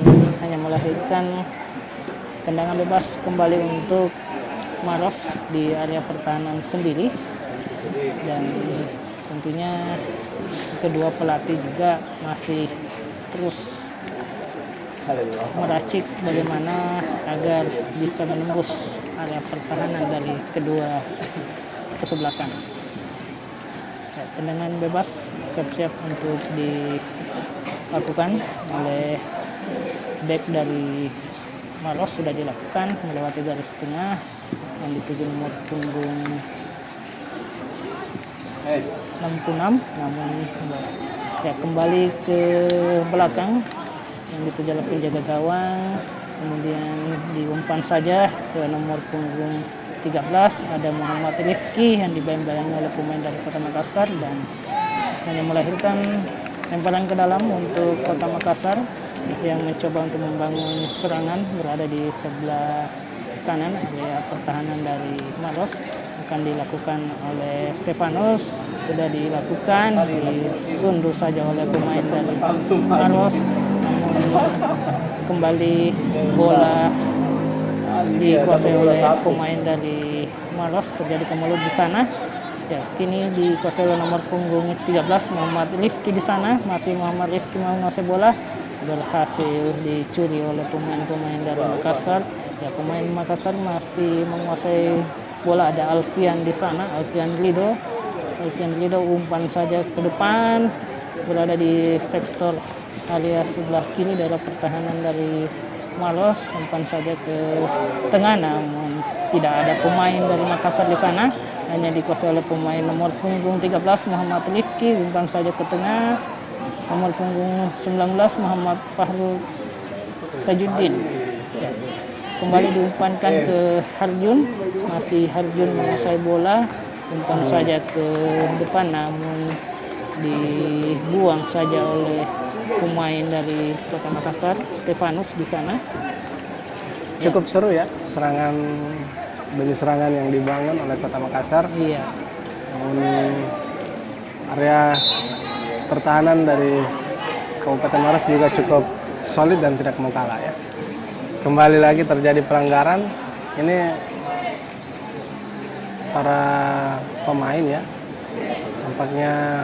hanya melahirkan tendangan bebas kembali untuk Maros di area pertahanan sendiri. Dan tentunya kedua pelatih juga masih terus meracik bagaimana agar bisa menembus area pertahanan dari kedua kesebelasan. Ya, tendangan bebas siap-siap untuk dilakukan oleh back dari Maros, sudah dilakukan melewati garis tengah yang dituju nomor punggung 66, namun ya kembali ke belakang yang dituju oleh penjaga gawang, kemudian diumpan saja ke nomor punggung 13, ada Muhammad Rifki yang dibayang-bayangi oleh pemain dari Kota Makassar, dan hanya melahirkan lemparan ke dalam untuk Kota Makassar yang mencoba untuk membangun serangan berada di sebelah kanan area pertahanan dari Maros. Akan dilakukan oleh Stefanus, sudah dilakukan, disundur saja oleh pemain dari Maros, namun kembali bola dikuasai oleh pemain dari Maros, terjadi kemulut di sana. Ya, kini dikuasai oleh nomor punggung 13 Muhammad Rifki. Di sana masih Muhammad Rifki menguasai bola, berhasil dicuri oleh pemain-pemain dari Makassar. Ya, pemain Makassar masih menguasai bola, ada Alfian di sana, Alfian Lido umpan saja ke depan, berada di sektor area sebelah kiri daerah pertahanan dari Maros, umpan saja ke tengah, namun tidak ada pemain dari Makassar di sana, hanya dikuasai oleh pemain nomor punggung 13 Muhammad Rifki, umpan saja ke tengah, nomor punggung 19 Muhammad Fahrul Tajuddin. Ya, kembali diumpankan ke Harjun, masih Harjun menguasai bola, umpan saja ke depan, namun dibuang saja oleh pemain dari Kota Makassar, Stefanus di sana. Cukup seru ya serangan demi serangan yang dibangun oleh Kota Makassar. Iya. Namun area pertahanan dari Kabupaten Maros juga cukup solid dan tidak mau kalah ya. Kembali lagi terjadi pelanggaran. Ini para pemain ya, tampaknya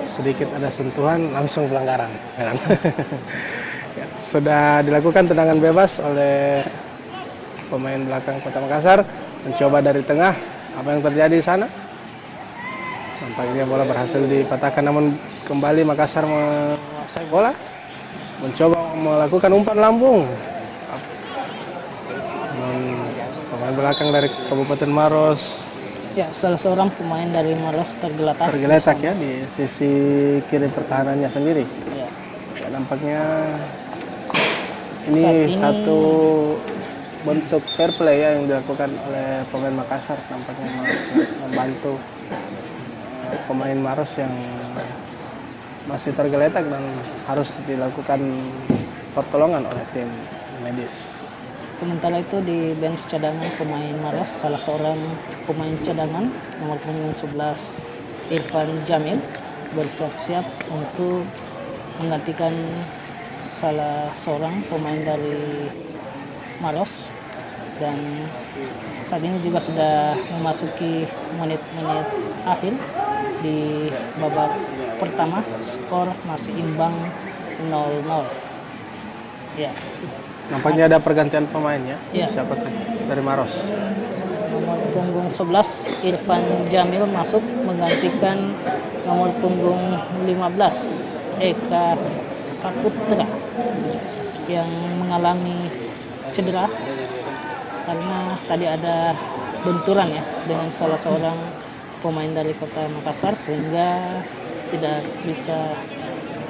sedikit ada sentuhan langsung pelanggaran. Ya, sudah dilakukan tendangan bebas oleh pemain belakang Kota Makassar, mencoba dari tengah. Apa yang terjadi di sana? Tampaknya bola berhasil dipatahkan, namun kembali Makassar menguasai bola, mencoba melakukan umpan lambung. pemain belakang dari Kabupaten Maros Ya, salah seorang pemain dari Maros tergeletak ya di sisi kiri pertahanannya sendiri. Ya. Ya, nampaknya Saat ini ini- satu bentuk fair play ya yang dilakukan oleh pemain Makassar, nampaknya membantu pemain Maros yang masih tergeletak dan harus dilakukan pertolongan oleh tim medis. Sementara itu di bench cadangan pemain Maros, salah seorang pemain cadangan nomor punggung 11 Irfan Jamil bersiap-siap untuk menggantikan salah seorang pemain dari Maros, dan saat ini juga sudah memasuki menit-menit akhir di babak pertama. Skor masih imbang 0-0. Ya. Nampaknya ada pergantian pemain ya. Iya. Siapa tuh? Dari Maros. Nomor punggung 11 Irfan Jamil masuk menggantikan nomor punggung 15 Eka Saputra yang mengalami cedera karena tadi ada benturan ya dengan salah seorang pemain dari Kota Makassar, sehingga tidak bisa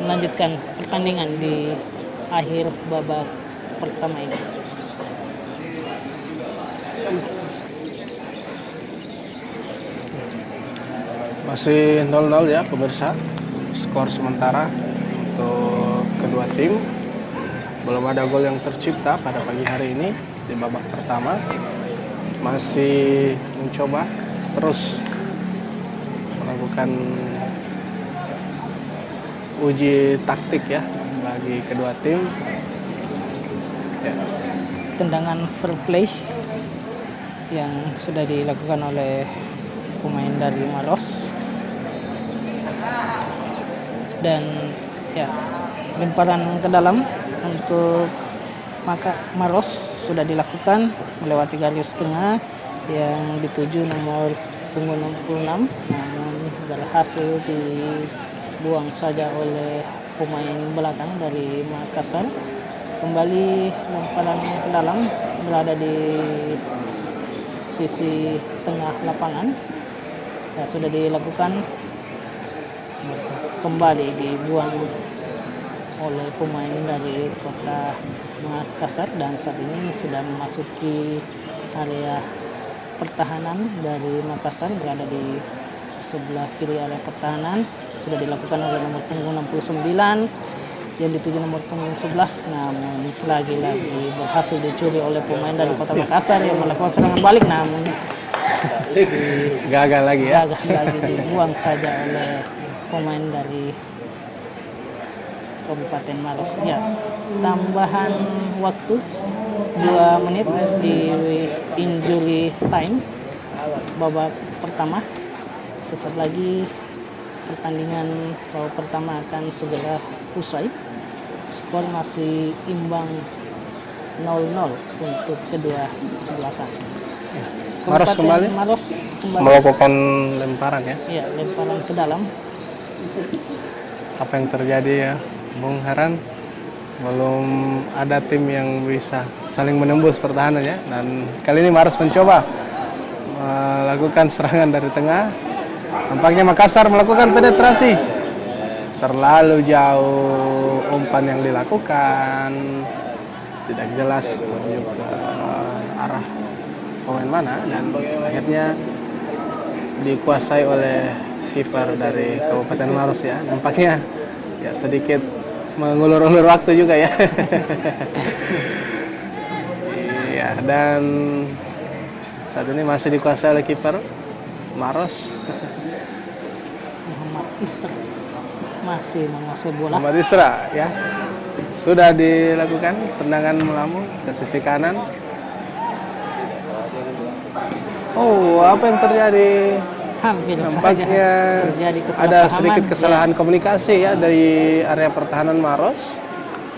melanjutkan pertandingan di akhir babak pertama ini. Masih 0-0 ya pemirsa. Skor sementara untuk kedua tim. Belum ada gol yang tercipta pada pagi hari ini di babak pertama. Masih mencoba terus melakukan uji taktik ya bagi kedua tim. Ya. Tendangan fair play yang sudah dilakukan oleh pemain dari Maros, dan ya, lemparan ke dalam untuk Maros sudah dilakukan melewati garis tengah yang dituju nomor punggung 66, namun berhasil dibuang saja oleh pemain belakang dari Makassar. Kembali lemparan ke dalam berada di sisi tengah lapangan. Ya, sudah dilakukan, kembali dibuang oleh pemain dari Kota Makassar, dan saat ini sudah memasuki area pertahanan dari Makassar, berada di sebelah kiri area pertahanan. Sudah dilakukan oleh nomor punggung 69 yang dituju nomor punggung 11, namun lagi-lagi berhasil dicuri oleh pemain dari Kota Makassar yang melakukan serangan balik, namun Gagal lagi ya. gagal lagi, dibuang saja oleh pemain dari Kabupaten Maros. Ya, tambahan waktu 2 menit di injury time babak pertama. Sesaat lagi pertandingan babak pertama akan segera usai. Skor masih imbang 0-0 untuk kedua kesebelasan. Maros kembali Maros kembali melakukan lemparan ya. ya, lemparan ke dalam. Apa yang terjadi ya, Bung Haran? Belum ada tim yang bisa saling menembus pertahanan ya. Dan kali ini Maros mencoba melakukan serangan dari tengah. Nampaknya Makassar melakukan penetrasi. Terlalu jauh umpan yang dilakukan. Tidak jelas menuju ke arah pemain mana, dan akhirnya dikuasai oleh kiper dari Kabupaten Maros ya. Nampaknya ya sedikit mengulur-ulur waktu juga ya. Iya, dan saat ini masih dikuasai oleh kiper Maros. Muhammad Isra masih menguasai bola. Muhammad Isra ya. Sudah dilakukan tendangan melambung ke sisi kanan. Oh, apa yang terjadi? Hampir Nampaknya saja terjadi ada kesalahpahaman. sedikit kesalahan komunikasi ya dari area pertahanan Maros.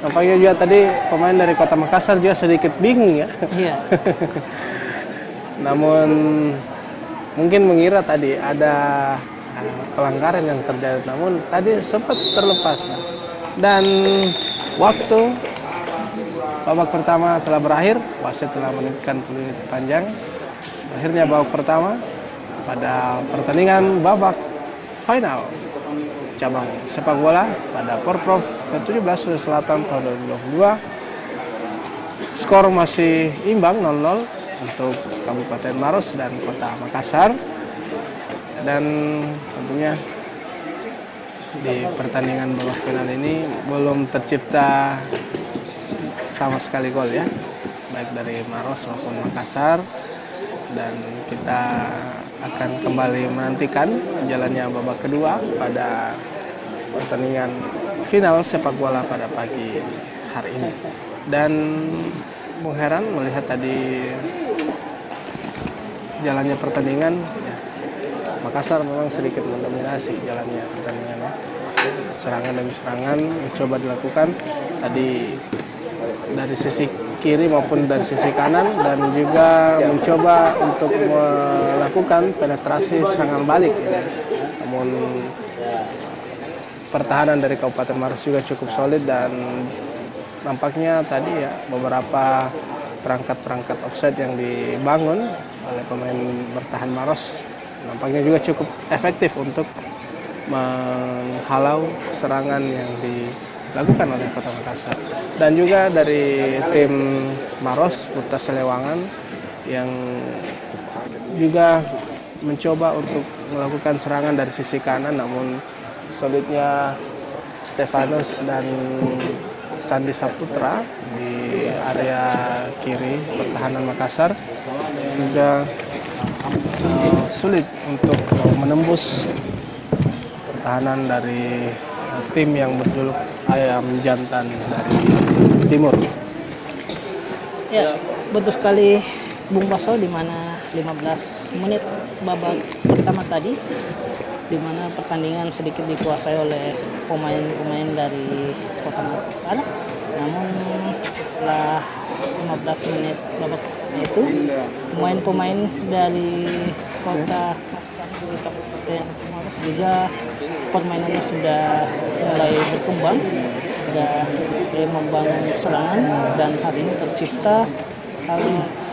Nampaknya juga tadi pemain dari Kota Makassar juga sedikit bingung ya. Iya. Namun mungkin mengira tadi ada pelanggaran yang terjadi, namun tadi sempat terlepas ya. Dan waktu babak pertama telah berakhir, wasit telah menitipkan peluit panjang. Akhirnya babak pertama pada pertandingan babak final cabang sepak bola pada Porprov ke-17 Sulawesi Selatan tahun 2022. Skor masih imbang 0-0 untuk Kabupaten Maros dan Kota Makassar. Dan tentunya di pertandingan babak final ini belum tercipta sama sekali gol ya, baik dari Maros maupun Makassar. Dan kita akan kembali menantikan jalannya babak kedua pada pertandingan final sepak bola pada pagi hari ini. Dan mengheran melihat tadi jalannya pertandingan ya, Makassar memang sedikit mendominasi jalannya pertandingannya. Serangan demi serangan mencoba dilakukan tadi dari sisi kiri maupun dari sisi kanan, dan juga mencoba untuk melakukan penetrasi serangan balik ya. Namun pertahanan dari Kabupaten Maros juga cukup solid, dan nampaknya tadi ya beberapa perangkat offside yang dibangun oleh pemain bertahan Maros nampaknya juga cukup efektif untuk menghalau serangan yang dilakukan oleh Kota Makassar. Dan juga dari tim Maros, Putra Selewangan yang juga mencoba untuk melakukan serangan dari sisi kanan, namun solidnya Stefanus dan Sandi Saputra di area kiri pertahanan Makassar juga sulit untuk menembus pertahanan dari tim yang berjuluk Ayam Jantan dari Timur. Ya, betul sekali Bung Baso, di mana 15 menit babak pertama tadi, di mana pertandingan sedikit dikuasai oleh pemain-pemain dari Kota Makassar. Namun setelah 15 menit babak itu, pemain-pemain dari Kota Kabupaten Maros juga permainannya sudah mulai berkembang, sudah mulai membangun serangan, dan hari ini tercipta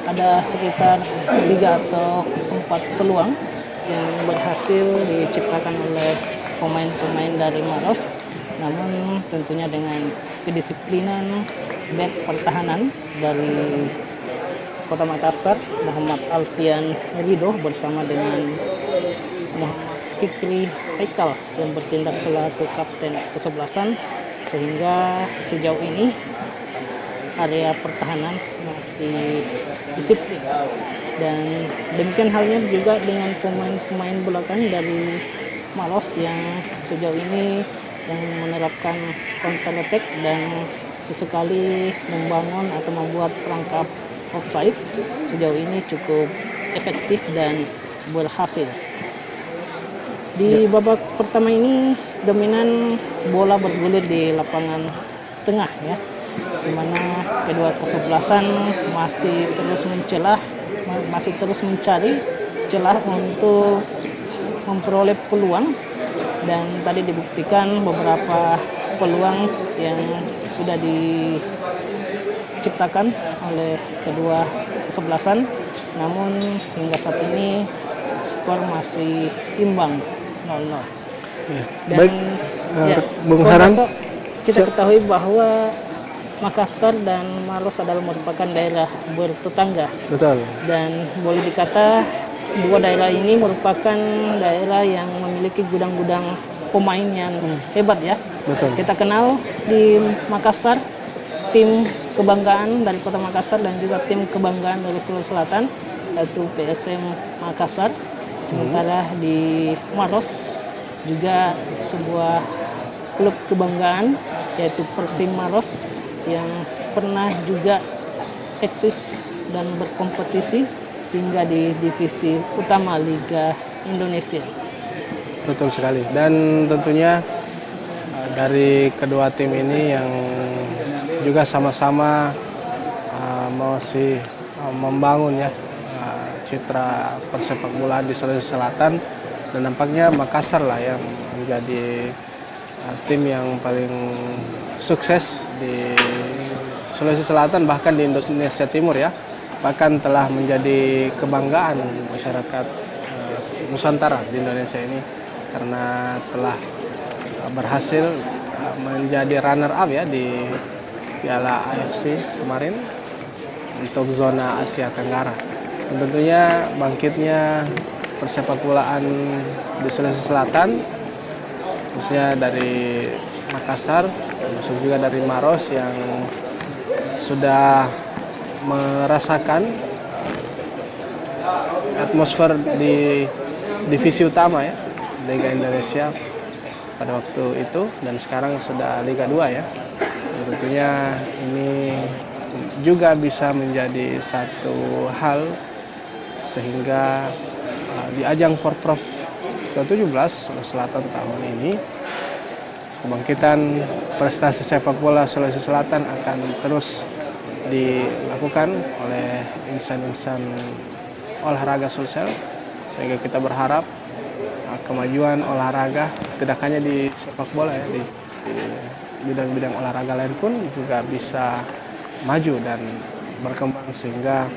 ada sekitar 3 atau 4 peluang yang berhasil diciptakan oleh pemain-pemain dari Maros. Namun tentunya dengan kedisiplinan back pertahanan dari Kota Makassar, Muhammad Alfian Rido bersama dengan Muhammad Fikri Haikal yang bertindak selaku kapten kesebelasan, sehingga sejauh ini area pertahanan masih disiplin. Dan demikian halnya juga dengan pemain-pemain belakang dari Maros yang sejauh ini yang menerapkan counter attack dan sesekali membangun atau membuat perangkap offside, sejauh ini cukup efektif dan berhasil. Di babak pertama ini dominan bola bergulir di lapangan tengah ya, di mana kedua kesebelasan masih terus mencari celah untuk memperoleh peluang, dan tadi dibuktikan beberapa peluang yang sudah diciptakan oleh kedua kesebelasan. Namun hingga saat ini skor masih imbang 0-0. Ya, Dan baik, Bung Haran, kita ketahui bahwa Makassar dan Maros adalah merupakan daerah bertetangga. betul. Dan boleh dikata dua daerah ini merupakan daerah yang memiliki gudang-gudang pemain yang hebat ya. Betul. Kita kenal di Makassar tim kebanggaan dari Kota Makassar dan juga tim kebanggaan dari Sulawesi Selatan, yaitu PSM Makassar. Sementara di Maros juga sebuah klub kebanggaan, yaitu Persim Maros, yang pernah juga eksis dan berkompetisi hingga di divisi utama Liga Indonesia. Betul sekali. Dan tentunya dari kedua tim ini yang juga sama-sama masih membangun ya citra persepak bolaan di Sulawesi Selatan, dan nampaknya Makassar lah yang menjadi tim yang paling sukses di Sulawesi Selatan bahkan di Indonesia Timur ya, bahkan telah menjadi kebanggaan masyarakat Nusantara di Indonesia ini karena telah berhasil menjadi runner up ya di Piala AFC kemarin untuk zona Asia Tenggara. Dan tentunya bangkitnya persepakbolaan di Sulawesi Selatan, khususnya dari Makassar, termasuk juga dari Maros yang sudah merasakan atmosfer di divisi utama ya, Liga Indonesia pada waktu itu, dan sekarang sudah Liga 2 ya. Dan tentunya ini juga bisa menjadi satu hal sehingga di ajang Porprov ke-17 Sulawesi Selatan tahun ini, kebangkitan prestasi sepak bola Sulawesi Selatan akan terus dilakukan oleh insan-insan olahraga Sulsel, sehingga kita berharap kemajuan olahraga tidak hanya di sepak bola ya, di bidang-bidang olahraga lain pun juga bisa maju dan berkembang sehingga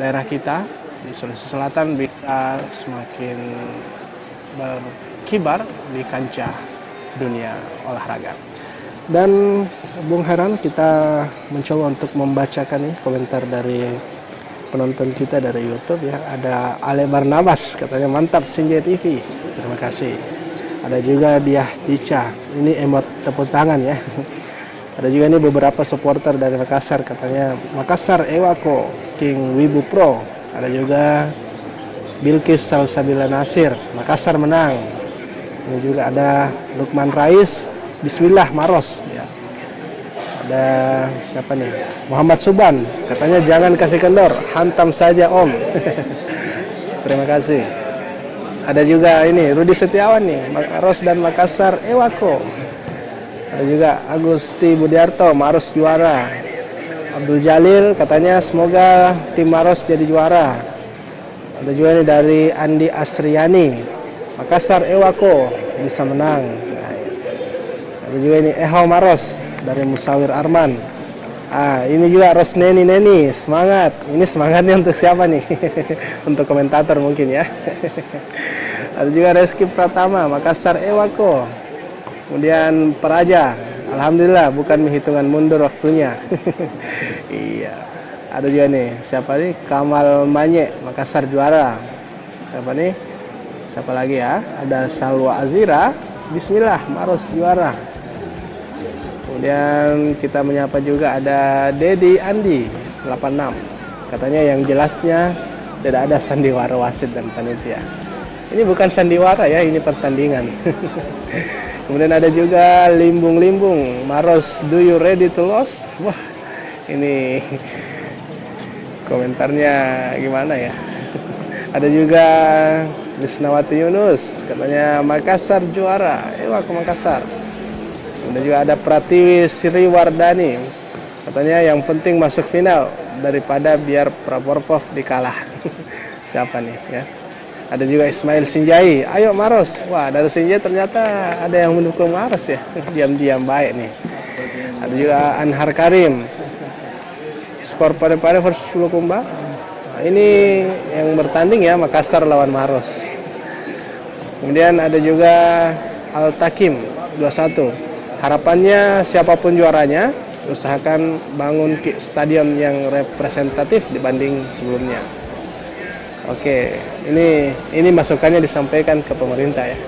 daerah kita di Sulawesi Selatan bisa semakin berkibar di kancah dunia olahraga. Dan Bung Heran, kita mencoba untuk membacakan nih komentar dari penonton kita dari YouTube ya. Ada Ale Barnabas, katanya mantap Sinjai TV. Terima kasih. Ada juga Diah Dica, ini emot tepuk tangan ya. Ada juga ini beberapa supporter dari Makassar, katanya Makassar Ewako King Wibu Pro. Ada juga Bilkis Salsabila Nasir, Makassar menang. Ini juga ada Lukman Rais, Bismillah Maros ya. Ada siapa nih? Muhammad Suban, katanya jangan kasih kendor, hantam saja Om. Terima kasih. Ada juga ini Rudi Setiawan nih, Maros dan Makassar Ewako. Ada juga Agusti Budiarto, Maros juara. Abdul Jalil, katanya semoga tim Maros jadi juara. Ada juga nih dari Andi Asriani, Makassar Ewako bisa menang. Nah, ada juga ini Ehau Maros dari Musawir Arman. Ini juga Rosneni Neni, semangat. Ini semangatnya untuk siapa nih? Untuk komentator mungkin ya. Ada juga Reski Pratama, Makassar Ewako. Kemudian Peraja, alhamdulillah bukan hitungan mundur waktunya. Iya. Ada juga nih, siapa nih? Kamal Manye, Makassar juara. Siapa nih? Siapa lagi ya? Ada Salwa Azira, Bismillah, Maros juara. Kemudian kita menyapa juga ada Dedi Andi 86. Katanya yang jelasnya tidak ada sandiwara wasit dan panitia. Ini bukan sandiwara ya, ini pertandingan. Kemudian ada juga Limbung-Limbung, Maros, do you ready to lose? Wah, ini komentarnya gimana ya? Ada juga Lisnawati Yunus, katanya Makassar juara. Ke Makassar. Kemudian juga ada Pratiwi Sriwardani, katanya yang penting masuk final daripada biar Praporpov dikalah. Siapa nih ya? Ada juga Ismail Sinjai, ayo Maros. Wah, dari Sinjai ternyata ada yang mendukung Maros ya. Diam-diam baik nih. Ada juga Anhar Karim, skor pada versus Bulukumba. Nah, ini yang bertanding ya, Makassar lawan Maros. Kemudian ada juga Al Takim 21. Harapannya siapapun juaranya, usahakan bangun stadion yang representatif dibanding sebelumnya. Oke, ini masukannya disampaikan ke pemerintah ya.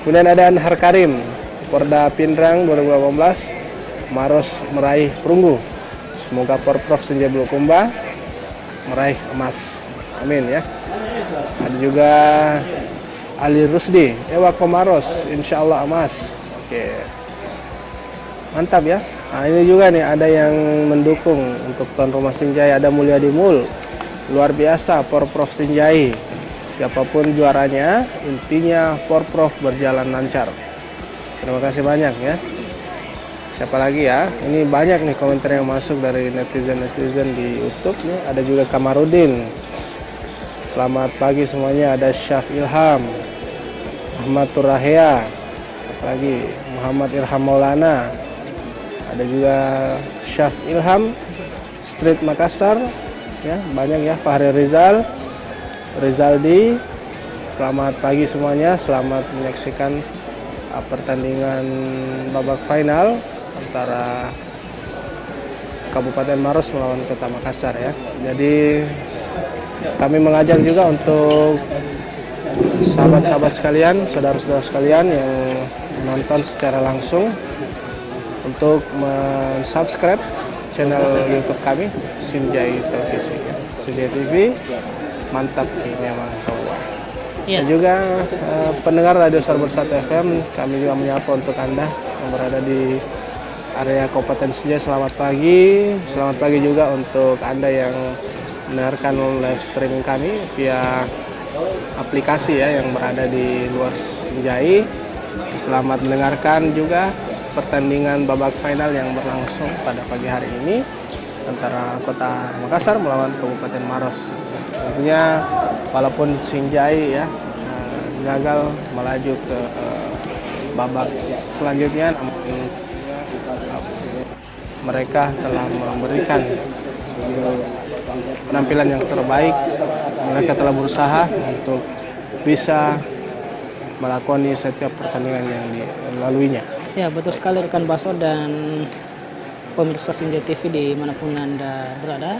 Kemudian ada Anhar Karim, Porda Pindrang 2018, Maros meraih perunggu. Semoga Porprov Sinjai Bulukumba meraih emas. Amin ya. Ada juga Ali Rusdi, Ewako Maros, insya Allah emas. Oke, mantap ya. Nah, ini juga nih ada yang mendukung untuk tuan rumah Sinjai, ada Mulyadi Mul. Luar biasa Porprov Sinjai. Siapapun juaranya, intinya Porprov berjalan lancar. Terima kasih banyak ya. Siapa lagi ya? Ini banyak nih komentar yang masuk dari netizen di YouTube nih. Ada juga Kamarudin. Selamat pagi semuanya. Ada Syaf Ilham, Ahmad Turahya. Siapa lagi? Muhammad Irham Maulana. ada juga Syaf Ilham, Street Makassar, ya banyak ya, Fahri Rizal, Rizaldi. Selamat pagi semuanya, selamat menyaksikan pertandingan babak final antara Kabupaten Maros melawan Kota Makassar ya. Jadi kami mengajak juga untuk sahabat-sahabat sekalian, saudara-saudara sekalian yang menonton secara langsung untuk subscribe channel YouTube kami Sinjai Televisi ya. Sinjai TV mantap nih memang kawan. Dan juga pendengar Radio Suara Bersatu FM, kami juga menyapa untuk Anda yang berada di area Kabupaten Sinjai. Selamat pagi juga untuk Anda yang mendengarkan live streaming kami via aplikasi ya yang berada di luar Sinjai. Selamat mendengarkan juga pertandingan babak final yang berlangsung pada pagi hari ini antara Kota Makassar melawan Kabupaten Maros. Tentunya walaupun Sinjai ya gagal melaju ke babak selanjutnya, namun mereka telah memberikan penampilan yang terbaik. Mereka telah berusaha untuk bisa melakoni setiap pertandingan yang dilaluinya. Ya, betul sekali rekan Baso dan pemirsa Sinjai TV dimanapun Anda berada.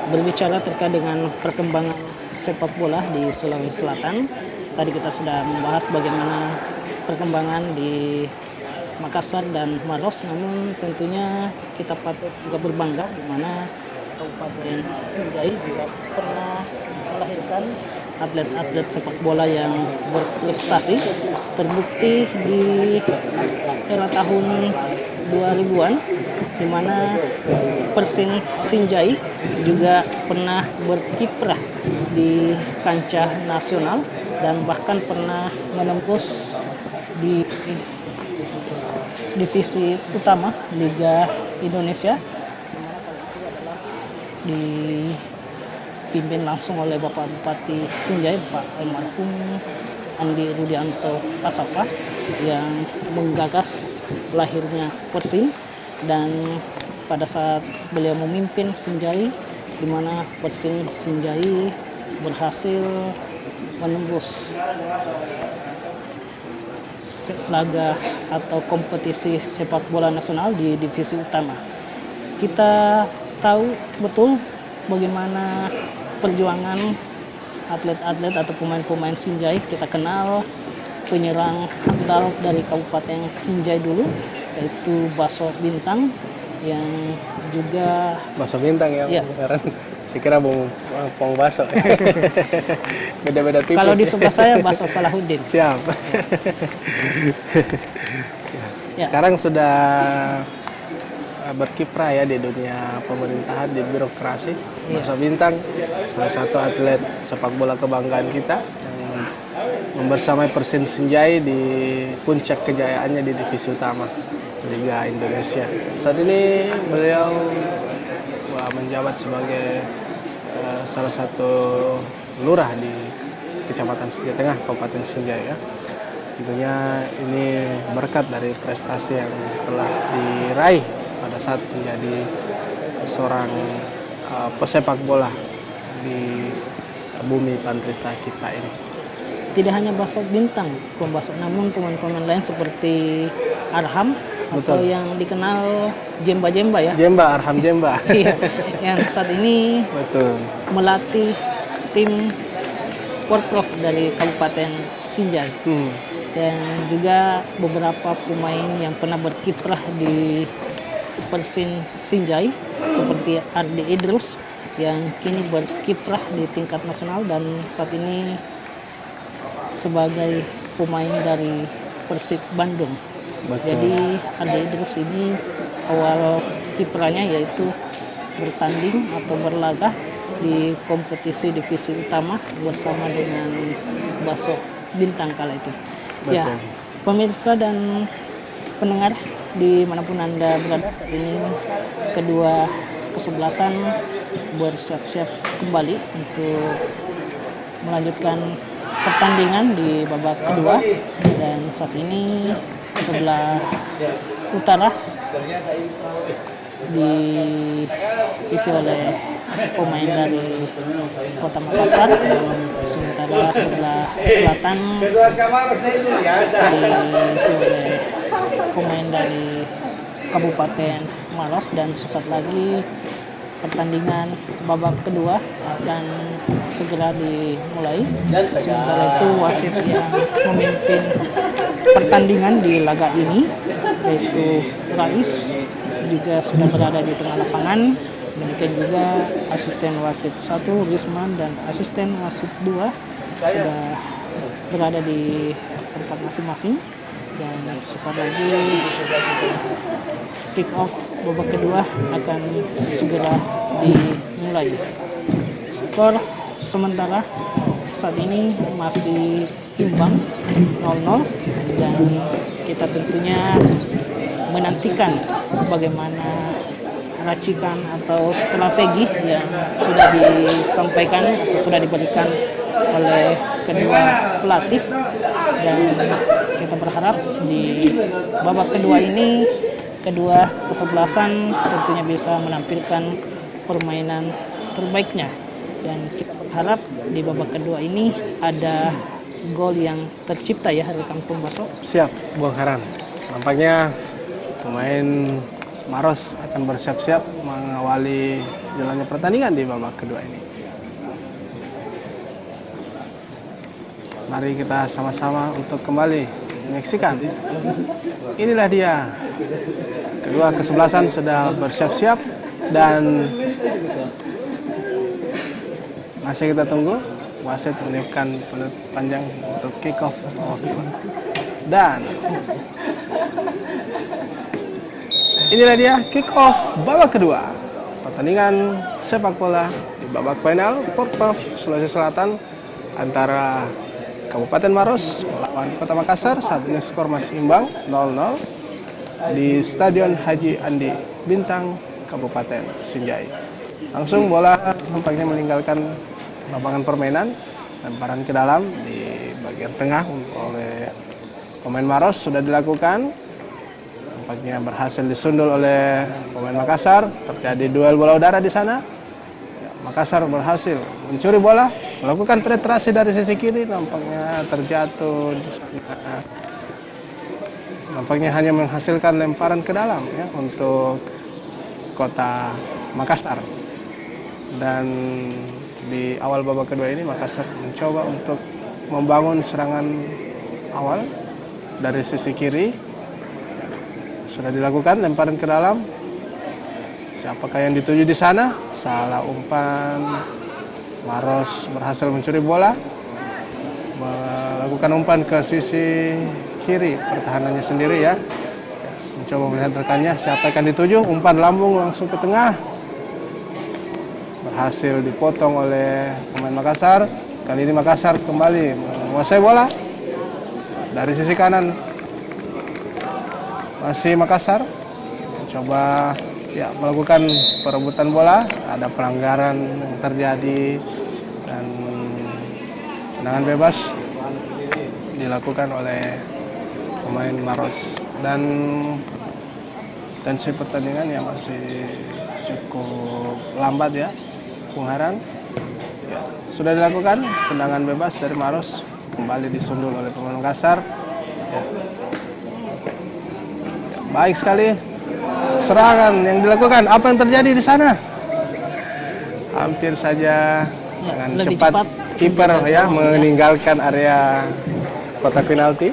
Berbicara terkait dengan perkembangan sepak bola di Sulawesi Selatan. Tadi kita sudah membahas bagaimana perkembangan di Makassar dan Maros, namun tentunya kita patut juga berbangga di mana Kabupaten Sinjai juga pernah melahirkan atlet-atlet sepak bola yang berprestasi. Terbukti di era tahun 2000-an di mana Persin Sinjai juga pernah berkiprah di kancah nasional dan bahkan pernah menembus di divisi utama Liga Indonesia, dipimpin langsung oleh Bapak Bupati Sinjai, Pak almarhum Andi Rudianto Kasapa, yang menggagas lahirnya Persin. Dan pada saat beliau memimpin Sinjai, di mana Persin Sinjai berhasil menembus laga atau kompetisi sepak bola nasional di divisi utama. Kita tahu betul bagaimana perjuangan atlet-atlet atau pemain-pemain Sinjai. Kita kenal penyerang handal dari Kabupaten Sinjai dulu, yaitu Baso Bintang, yang juga Baso Bintang ya, ya. Saya kira Pong Baso. Beda-beda tipis. Kalau di sebelah saya Baso Salahuddin. Siap. Ya. Sekarang sudah berkiprah ya di dunia pemerintahan, di birokrasi. Baso Bintang salah satu atlet sepak bola kebanggaan kita yang membersamai Persin Sinjai di puncak kejayaannya di divisi utama Liga Indonesia. Saat ini beliau menjabat sebagai salah satu lurah di Kecamatan Sinjai Tengah, Kabupaten Sinjai ya. Tentunya ini berkat dari prestasi yang telah diraih pada saat menjadi seorang pesepak bola di bumi Pandrita kita ini. Tidak hanya Baso Bintang, namun pemain-pemain lain seperti Arham. Betul. Atau yang dikenal Jemba ya. Arham Jemba. Iya, yang saat ini betul melatih tim Porprov dari Kabupaten Sinjai. Dan juga beberapa pemain yang pernah berkiprah di Persin Sinjai seperti Ardi Idrus yang kini berkiprah di tingkat nasional dan saat ini sebagai pemain dari Persib Bandung. Betul. Jadi Ardi Idrus ini awal kiprahnya yaitu bertanding atau berlaga di kompetisi divisi utama bersama dengan Baso Bintang kala itu. Betul. Ya, pemirsa dan pendengar dimanapun Anda berada, saat ini kedua kesebelasan bersiap-siap kembali untuk melanjutkan pertandingan di babak kedua. Dan saat ini sebelah utara diisi oleh pemain dari Kota Makassar, sementara sebelah selatan diisi oleh pemain dari Kabupaten Maros, dan sesaat lagi pertandingan babak kedua akan segera dimulai. Sementara itu wasit yang memimpin pertandingan di laga ini yaitu Rais juga sudah berada di tengah lapangan. Demikian juga asisten wasit 1 Risman dan asisten wasit 2 sudah berada di tempat masing-masing, dan sesaat lagi kick off babak kedua akan segera dimulai. Skor sementara saat ini masih imbang 0-0, dan kita tentunya menantikan bagaimana racikan atau strategi yang sudah disampaikan atau sudah diberikan oleh kedua pelatih, dan kita berharap di babak kedua ini kedua kesebelasan tentunya bisa menampilkan permainan terbaiknya, dan kita berharap di babak kedua ini ada gol yang tercipta ya rekan Pembaso. Siap, Bung Haran. Nampaknya pemain Maros akan bersiap-siap mengawali jalannya pertandingan di babak kedua ini. Mari kita sama-sama untuk kembali menyaksikan. Inilah dia. Kedua kesebelasan sudah bersiap-siap, dan masih kita tunggu wasit meniupkan peluit panjang untuk kick off babak kedua. Dan inilah dia kick off babak kedua pertandingan sepak bola di babak final Porprov Sulawesi Selatan antara Kabupaten Maros melawan Kota Makassar. Saat ini skor masih imbang 0-0 di Stadion Haji Andi Bintang Kabupaten Sinjai. Langsung bola nampaknya meninggalkan lapangan permainan, lemparan ke dalam di bagian tengah oleh pemain Maros sudah dilakukan. Nampaknya berhasil disundul oleh pemain Makassar. Terjadi duel bola udara di sana. Makassar berhasil mencuri bola, melakukan penetrasi dari sisi kiri, nampaknya terjatuh di sana. Nampaknya hanya menghasilkan lemparan ke dalam ya untuk Kota Makassar. Dan di awal babak kedua ini Makassar mencoba untuk membangun serangan awal dari sisi kiri. Sudah dilakukan lemparan ke dalam. Siapakah yang dituju di sana? Salah umpan. Maros berhasil mencuri bola, melakukan umpan ke sisi kiri pertahanannya sendiri ya. Mencoba melihat rekannya siapa yang akan dituju. Umpan lambung langsung ke tengah. Berhasil dipotong oleh pemain Makassar. Kali ini Makassar kembali menguasai bola dari sisi kanan. Masih Makassar mencoba ya melakukan perebutan bola, ada pelanggaran yang terjadi dan tendangan bebas dilakukan oleh pemain Maros, dan tensi pertandingan yang masih cukup lambat ya, Bung Haran. Ya, sudah dilakukan tendangan bebas dari Maros, kembali disundul oleh pemain Makassar. Ya. Ya, baik sekali serangan yang dilakukan. Apa yang terjadi di sana? Hampir saja dengan cepat kiper ya meninggalkan area kotak penalti.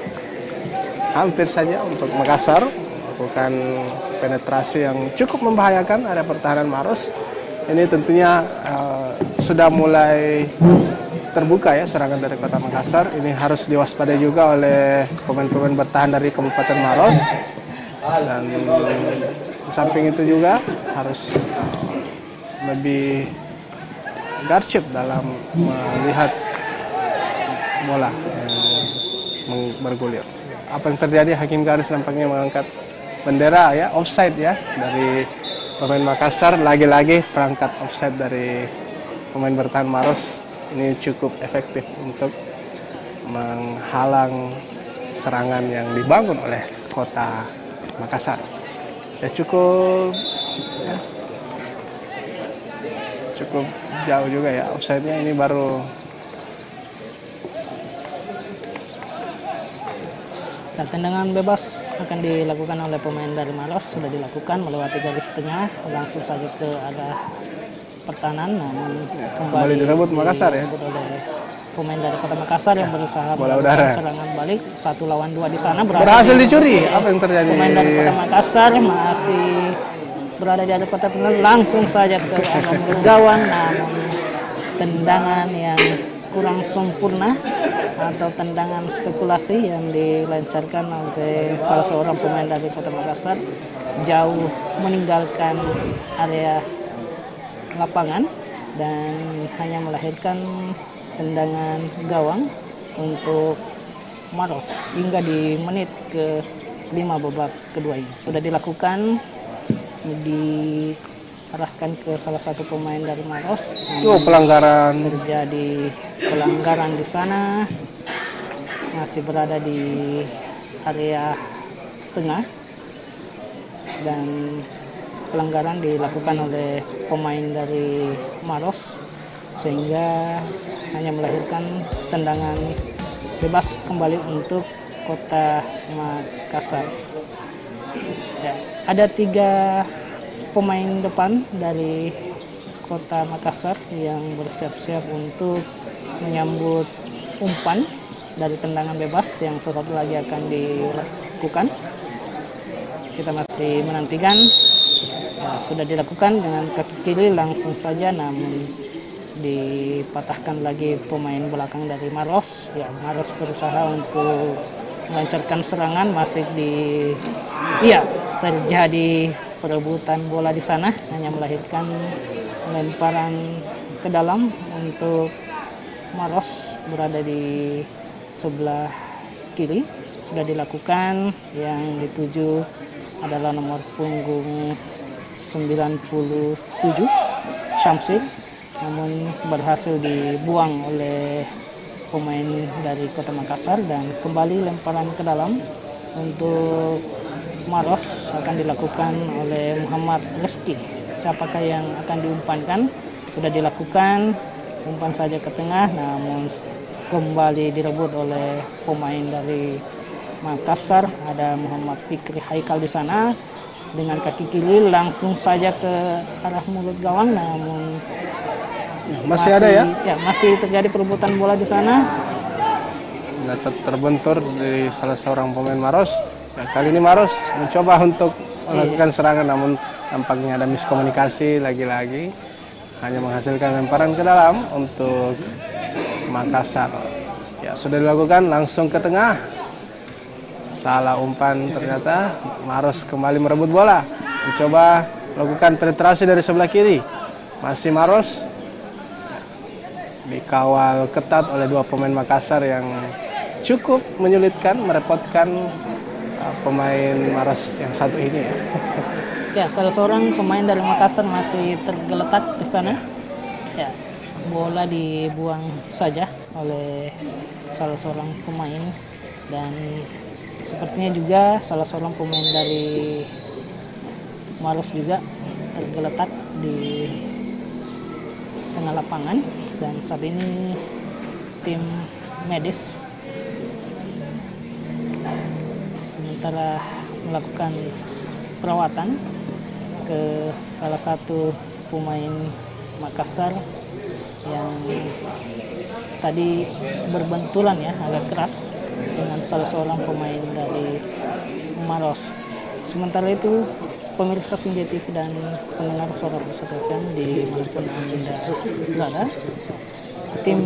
Hampir saja untuk Makassar melakukan penetrasi yang cukup membahayakan area pertahanan Maros. Ini tentunya sudah mulai terbuka ya serangan dari Kota Makassar. Ini harus diwaspadai juga oleh pemain-pemain bertahan dari Kabupaten Maros. Dan di samping itu juga harus lebih garcep dalam melihat bola yang bergulir. Apa yang terjadi? Hakim garis nampaknya mengangkat bendera ya, offside ya dari pemain Makassar. Lagi-lagi perangkat offside dari pemain bertahan Maros ini cukup efektif untuk menghalang serangan yang dibangun oleh Kota Makassar. ya cukup ya, cukup jauh juga ya offside-nya. Ini baru tendangan bebas akan dilakukan oleh pemain dari Maros, sudah dilakukan melewati garis tengah langsung saja ke arah pertahanan, namun ya, kembali direbut Makassar ya. direbut oleh pemain dari Kota Makassar yang berusaha bola melakukan udara. serangan balik 1 lawan 2 di sana Berhasil dicuri. Apa yang terjadi? Pemain dari Kota Makassar masih berada di area kota penalti, langsung saja ke arah mulut gawang, namun tendangan yang kurang sempurna atau tendangan spekulasi yang dilancarkan oleh salah seorang pemain dari Kota Makassar jauh meninggalkan area lapangan dan hanya melahirkan tendangan gawang untuk Maros hingga di menit ke-5 babak kedua ini. Sudah dilakukan, diarahkan ke salah satu pemain dari Maros. Pelanggaran. Terjadi pelanggaran di sana, masih berada di area tengah dan pelanggaran dilakukan oleh pemain dari Maros sehingga hanya melahirkan tendangan bebas kembali untuk Kota Makassar. Ya, ada 3 pemain depan dari Kota Makassar yang bersiap-siap untuk menyambut umpan dari tendangan bebas yang sesuatu lagi akan dilakukan. Kita masih menantikan. Ya, sudah dilakukan dengan kaki kiri langsung saja, namun dipatahkan lagi pemain belakang dari Maros. Ya, Maros berusaha untuk melancarkan serangan, masih terjadi perebutan bola di sana, hanya melahirkan lemparan ke dalam untuk Maros berada di sebelah kiri. Sudah dilakukan, yang dituju adalah nomor punggung 97 Syamsil, namun berhasil dibuang oleh pemain dari Kota Makassar dan kembali lemparan ke dalam untuk Maros akan dilakukan oleh Muhammad Reski. Siapakah yang akan diumpankan? Sudah dilakukan, umpan saja ke tengah, namun kembali direbut oleh pemain dari Makassar. Ada Muhammad Fikri Haikal di sana dengan kaki kiri langsung saja ke arah mulut gawang, namun masih ada ya? Ya, masih terjadi perebutan bola di sana. Terbentur dari salah seorang pemain Maros. Ya, kali ini Maros mencoba untuk melakukan serangan, namun nampaknya ada miskomunikasi lagi-lagi. Hanya menghasilkan lemparan ke dalam untuk Makassar. Ya, sudah dilakukan langsung ke tengah. Salah umpan ternyata. Maros kembali merebut bola. Mencoba melakukan penetrasi dari sebelah kiri. Masih Maros. Dikawal ketat oleh 2 pemain Makassar yang cukup menyulitkan, merepotkan pemain Maros yang satu ini ya. Ya, salah seorang pemain dari Makassar masih tergeletak di sana. Ya, bola dibuang saja oleh salah seorang pemain dan sepertinya juga salah seorang pemain dari Maros juga tergeletak di tengah lapangan dan saat ini tim medis sementara melakukan perawatan ke salah satu pemain Makassar yang tadi berbenturan ya agak keras dengan salah seorang pemain dari Maros. Sementara itu pemirsa Senja TV dan pendengar Suara Bersatu FM di manapun Anda berada, tim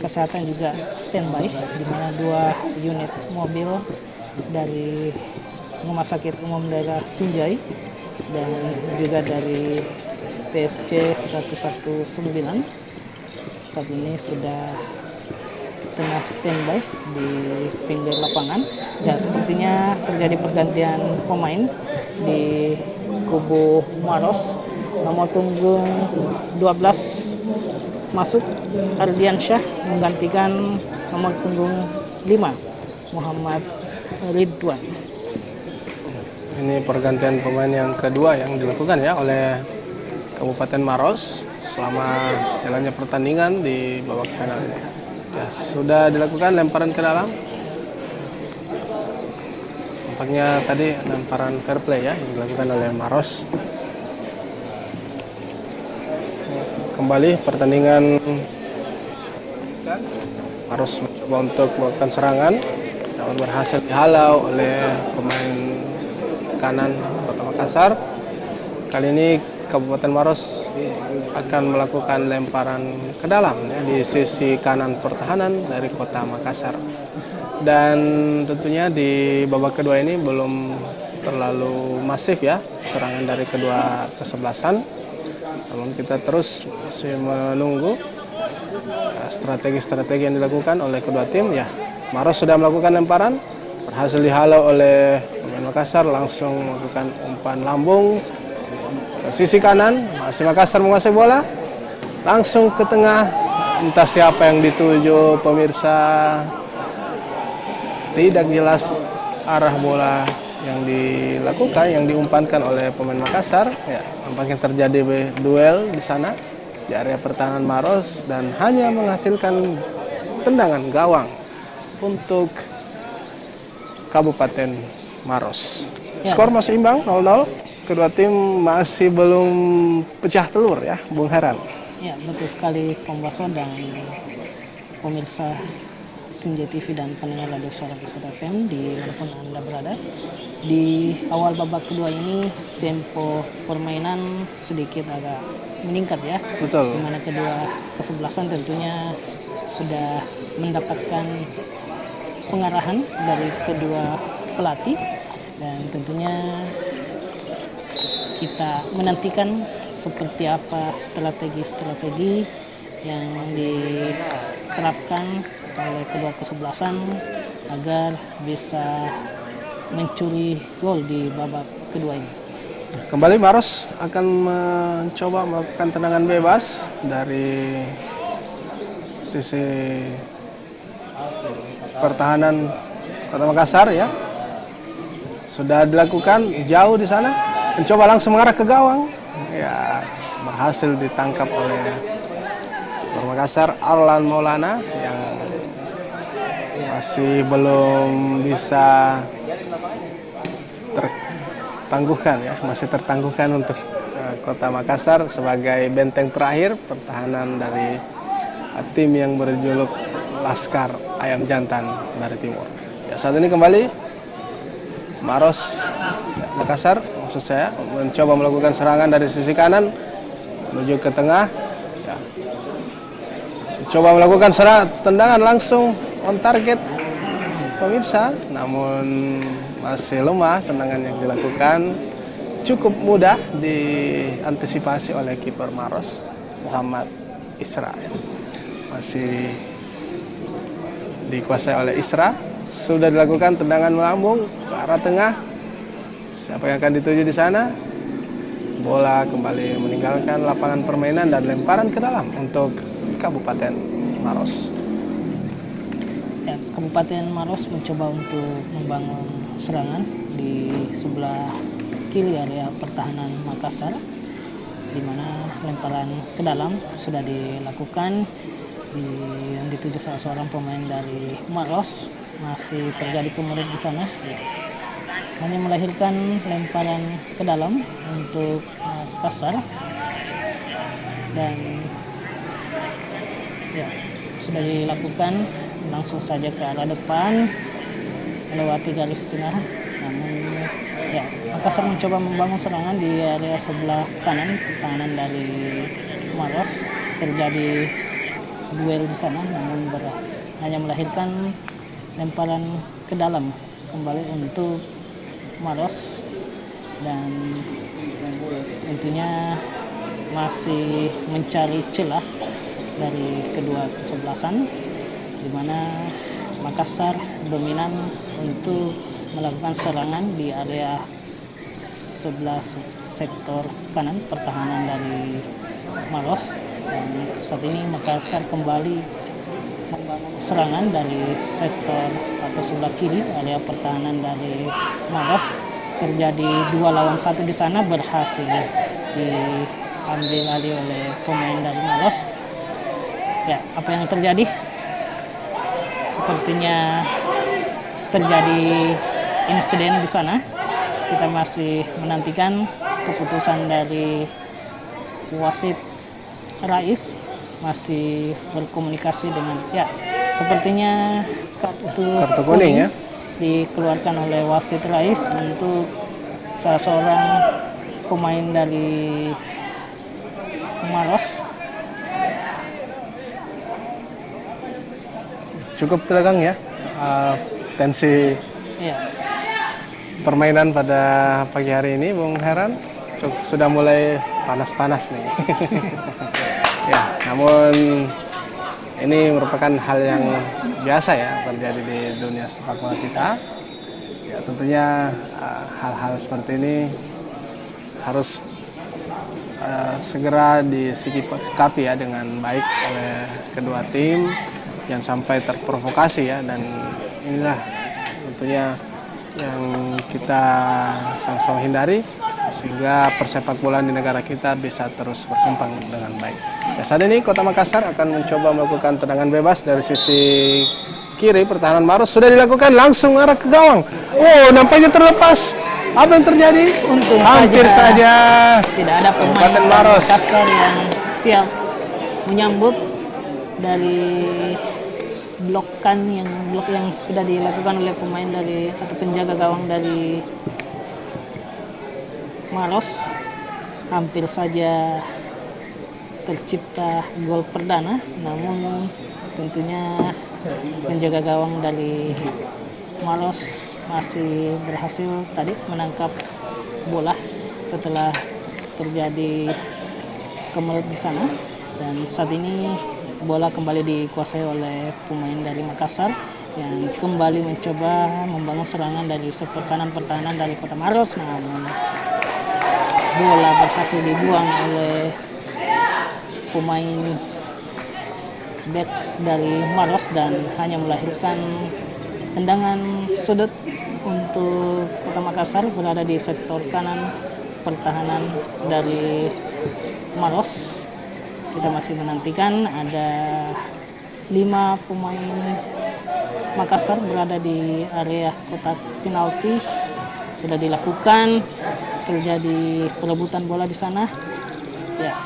kesehatan juga standby di mana 2 unit mobil dari Rumah Sakit Umum Daerah Sinjai dan juga dari PSC 119 saat ini sudah tengah standby di pinggir lapangan. Ya, sepertinya terjadi pergantian pemain di kubu Maros. Nomor punggung 12 masuk Ardiansyah menggantikan nomor punggung 5 Muhammad Ridwan. Ini pergantian pemain yang kedua yang dilakukan ya oleh Kabupaten Maros selama jalannya pertandingan di babak final ini. Ya, sudah dilakukan lemparan ke dalam. Nampaknya tadi lemparan fair play ya yang dilakukan oleh Maros. Kembali pertandingan, Maros mencoba untuk melakukan serangan, namun berhasil dihalau oleh pemain kanan Kota Makassar. Kali ini Kabupaten Maros akan melakukan lemparan ke dalam ya, di sisi kanan pertahanan dari Kota Makassar. Dan tentunya di babak kedua ini belum terlalu masif ya serangan dari kedua kesebelasan. Namun kita terus masih menunggu strategi-strategi yang dilakukan oleh kedua tim ya. Maros sudah melakukan lemparan, berhasil dihalau oleh pemain Makassar, langsung melakukan umpan lambung ke sisi kanan. Masih Makassar menguasai bola, langsung ke tengah. Entah siapa yang dituju pemirsa, tidak jelas arah bola yang dilakukan, yang diumpankan oleh pemain Makassar. Ya, nampaknya terjadi duel di sana di area pertahanan Maros dan hanya menghasilkan tendangan gawang untuk Kabupaten Maros. Ya. Skor masih imbang 0-0. Kedua tim masih belum pecah telur ya, Bung Heran. Ya, betul sekali Kombaso dan pemirsa Senja TV dan pendengar Radio Suara Bersatu FM di manapun Anda berada. Di awal babak kedua ini tempo permainan sedikit agak meningkat ya. Betul. Di mana kedua kesebelasan tentunya sudah mendapatkan pengarahan dari kedua pelatih dan tentunya kita menantikan seperti apa strategi-strategi yang diterapkan oleh kedua kesebelasan agar bisa mencuri gol di babak kedua ini. Kembali Maros akan mencoba melakukan tendangan bebas dari sisi pertahanan Kota Makassar ya. Sudah dilakukan jauh di sana, mencoba langsung mengarah ke gawang. Ya, berhasil ditangkap oleh Kota Makassar Arlan Maulana yang masih belum bisa tertangguhkan ya, masih tertangguhkan untuk Kota Makassar sebagai benteng terakhir pertahanan dari tim yang berjuluk Laskar Ayam Jantan dari Timur. Ya, saat ini kembali Maros Makassar maksud saya mencoba melakukan serangan dari sisi kanan menuju ke tengah. Ya. Coba melakukan tendangan langsung on target pemirsa, namun masih lemah tendangan yang dilakukan. Cukup mudah diantisipasi oleh kiper Maros Muhammad Isra. Masih dikuasai oleh Isra. Sudah dilakukan tendangan melambung ke arah tengah. Siapa yang akan dituju di sana? Bola kembali meninggalkan lapangan permainan dan lemparan ke dalam untuk Kabupaten Maros. Ya, Kabupaten Maros mencoba untuk membangun serangan di sebelah kiri area pertahanan Makassar, di mana lemparan ke dalam sudah dilakukan yang dituju salah seorang pemain dari Maros. Masih terjadi kemudian di sana. Ya. Hanya melahirkan lemparan ke dalam untuk Makassar dan ya sudah dilakukan langsung saja ke arah depan melewati garis tengah. Namun ya Makassar mencoba membangun serangan di area sebelah kanan pertahanan dari Maros. Terjadi duel di sana, namun hanya melahirkan lemparan ke dalam kembali untuk Maros dan tentunya masih mencari celah dari kedua kesebelasan, di mana Makassar dominan untuk melakukan serangan di area sebelah sektor kanan pertahanan dari Maros. Dan saat ini Makassar kembali membangun serangan dari sektor atau sebelah kiri area pertahanan dari Maros terjadi 2 lawan 1 di sana, berhasil diambil alih oleh pemain dari Maros. Ya, apa yang terjadi? Sepertinya terjadi insiden di sana. Kita masih menantikan keputusan dari wasit Rais, masih berkomunikasi dengan sepertinya kartu kuning ya dikeluarkan oleh wasit Rais untuk salah seorang pemain dari Maros. Cukup tegang ya tensi permainan pada pagi hari ini, Bung Heran. Sudah mulai panas-panas nih. Ya, namun ini merupakan hal yang biasa ya terjadi di dunia sepak bola kita. Ya, tentunya hal-hal seperti ini harus segera disikapi ya dengan baik oleh kedua tim, jangan sampai terprovokasi ya, dan inilah tentunya yang kita sama-sama hindari sehingga persepak bolaan di negara kita bisa terus berkembang dengan baik. Ya, saat ini Kota Makassar akan mencoba melakukan tendangan bebas dari sisi kiri. Pertahanan Maros sudah dilakukan, langsung arah ke gawang. Oh, nampaknya terlepas. Apa yang terjadi? Untung hampir saja tidak ada pemain Maros Makassar yang siap menyambut dari blok yang sudah dilakukan oleh pemain dari atau penjaga gawang dari Maros. Hampir saja tercipta gol perdana, namun tentunya penjaga gawang dari Maros masih berhasil tadi menangkap bola setelah terjadi kemelut di sana, dan saat ini bola kembali dikuasai oleh pemain dari Makassar yang kembali mencoba membangun serangan dari sektor kanan pertahanan dari Kota Maros, namun bola berhasil dibuang oleh pemain back dari Maros dan hanya melahirkan tendangan sudut untuk Kota Makassar berada di sektor kanan pertahanan dari Maros. Kita masih menantikan ada 5 pemain Makassar berada di area kotak penalti. Sudah dilakukan, terjadi perebutan bola di sana. Ya,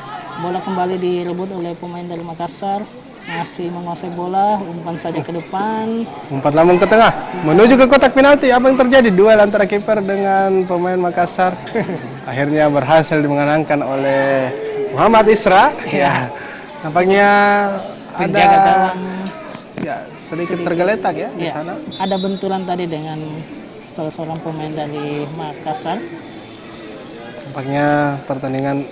bola kembali direbut oleh pemain dari Makassar. Masih menguasai bola, umpan saja ke depan. Umpan lambung ke tengah, menuju ke kotak penalti. Apa yang terjadi? Duel antara kiper dengan pemain Makassar. Akhirnya berhasil dimenangkan oleh Muhammad Isra. Ya, nampaknya Penjaga gawang sedikit tergeletak ya di sana. Ada benturan tadi dengan salah seorang pemain dari Makassar. Nampaknya pertandingan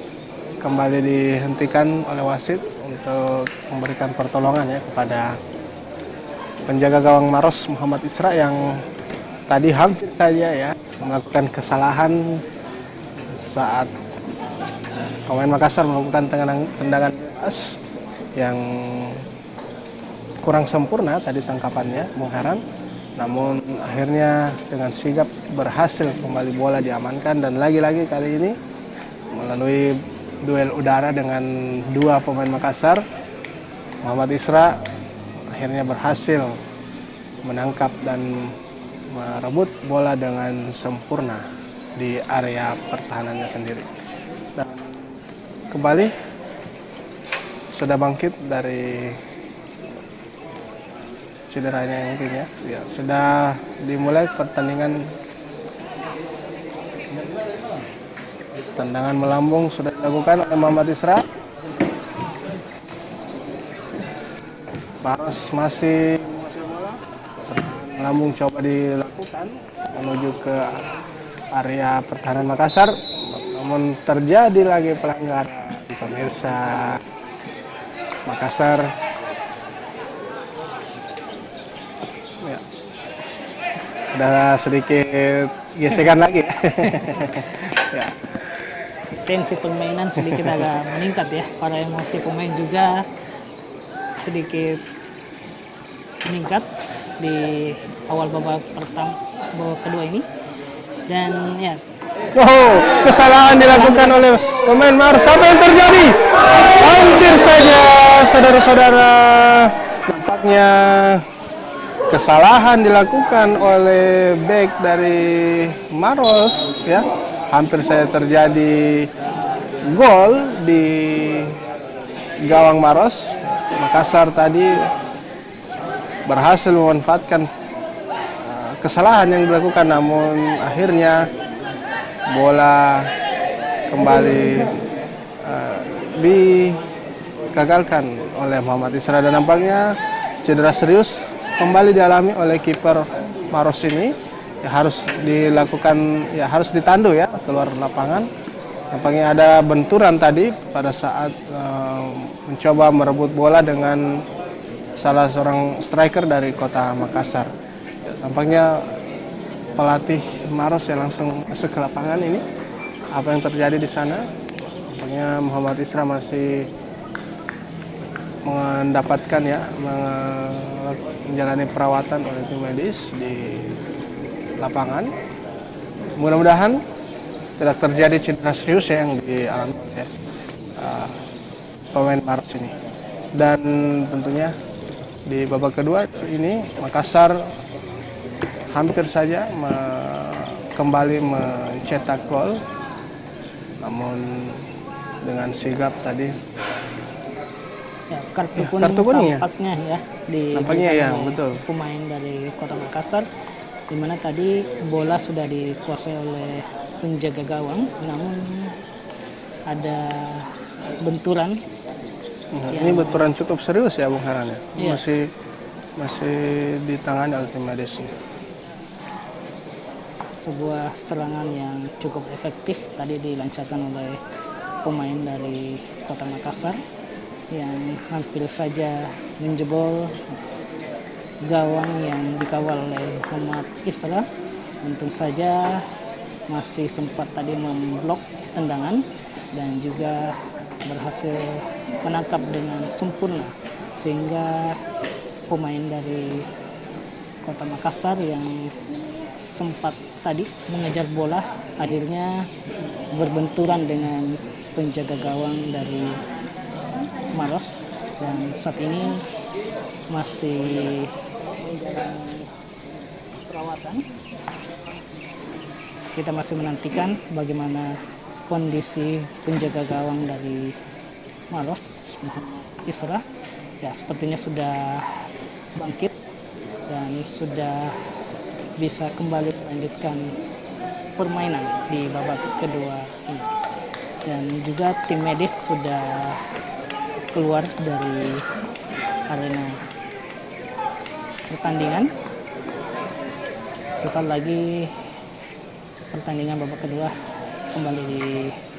kembali dihentikan oleh wasit untuk memberikan pertolongan ya kepada penjaga gawang Maros Muhammad Isra yang tadi hampir saja ya melakukan kesalahan saat pemain Makassar melakukan tendangan bebas yang kurang sempurna tadi tangkapannya, Bung Heran. Namun akhirnya dengan sigap berhasil kembali bola diamankan, dan lagi-lagi kali ini melalui duel udara dengan 2 pemain Makassar, Muhammad Isra akhirnya berhasil menangkap dan merebut bola dengan sempurna di area pertahanannya sendiri. Dan kembali sudah bangkit dari cederanya mungkin ya. Sudah dimulai pertandingan. Tendangan melambung sudah dilakukan oleh Muhammad Isra. Maros masih menguasai bola. Tendangan melambung coba dilakukan menuju ke area pertahanan Makassar, namun terjadi lagi pelanggaran. Pemirsa Makassar ya, ada sedikit gesekan lagi. Ya. Tensi permainan sedikit agak meningkat ya. Para emosi pemain juga sedikit meningkat di awal babak kedua ini. Dan ya, Oh, kesalahan dilakukan oleh pemain Maros. Apa yang terjadi? Hampir saja, saudara-saudara. Nampaknya kesalahan dilakukan oleh bek dari Maros, ya. Hampir saja terjadi gol di gawang Maros. Makassar tadi berhasil memanfaatkan kesalahan yang dilakukan, namun akhirnya bola kembali digagalkan oleh Muhammad Isra, dan nampaknya cedera serius kembali dialami oleh kiper Maros ini. Ya, harus dilakukan, ya harus ditandu ya keluar lapangan. Nampaknya ada benturan tadi pada saat mencoba merebut bola dengan salah seorang striker dari Kota Makassar. Tampaknya pelatih Maros yang langsung masuk ke lapangan ini. Apa yang terjadi di sana? Tampaknya Muhammad Isra masih mendapatkan ya menjalani perawatan oleh tim medis di lapangan. Mudah-mudahan tidak terjadi cedera serius ya yang dialami oleh pemain Maros ini. Dan tentunya di babak kedua ini Makassar hampir saja kembali mencetak gol, namun dengan sigap tadi ya, kartu kuning tampaknya ya nampaknya ya betul pemain dari Kota Makassar, di mana tadi bola sudah dikuasai oleh penjaga gawang, namun ada benturan. Ini benturan cukup serius ya Bung Haran ya. Iya. Masih ditangani oleh tim medis. Sebuah serangan yang cukup efektif tadi dilancarkan oleh pemain dari Kota Makassar yang hampir saja menjebol gawang yang dikawal oleh Muhammad Isra. Untung saja masih sempat tadi memblok tendangan dan juga berhasil menangkap dengan sempurna, sehingga pemain dari Kota Makassar yang sempat tadi mengejar bola akhirnya berbenturan dengan penjaga gawang dari Maros, dan saat ini masih menjalani perawatan. Kita masih menantikan bagaimana kondisi penjaga gawang dari Maros, Muhammad Isra. Ya, sepertinya sudah bangkit dan sudah bisa kembali melanjutkan permainan di babak kedua ini. Dan juga tim medis sudah keluar dari arena pertandingan. Sesaat lagi pertandingan babak kedua kembali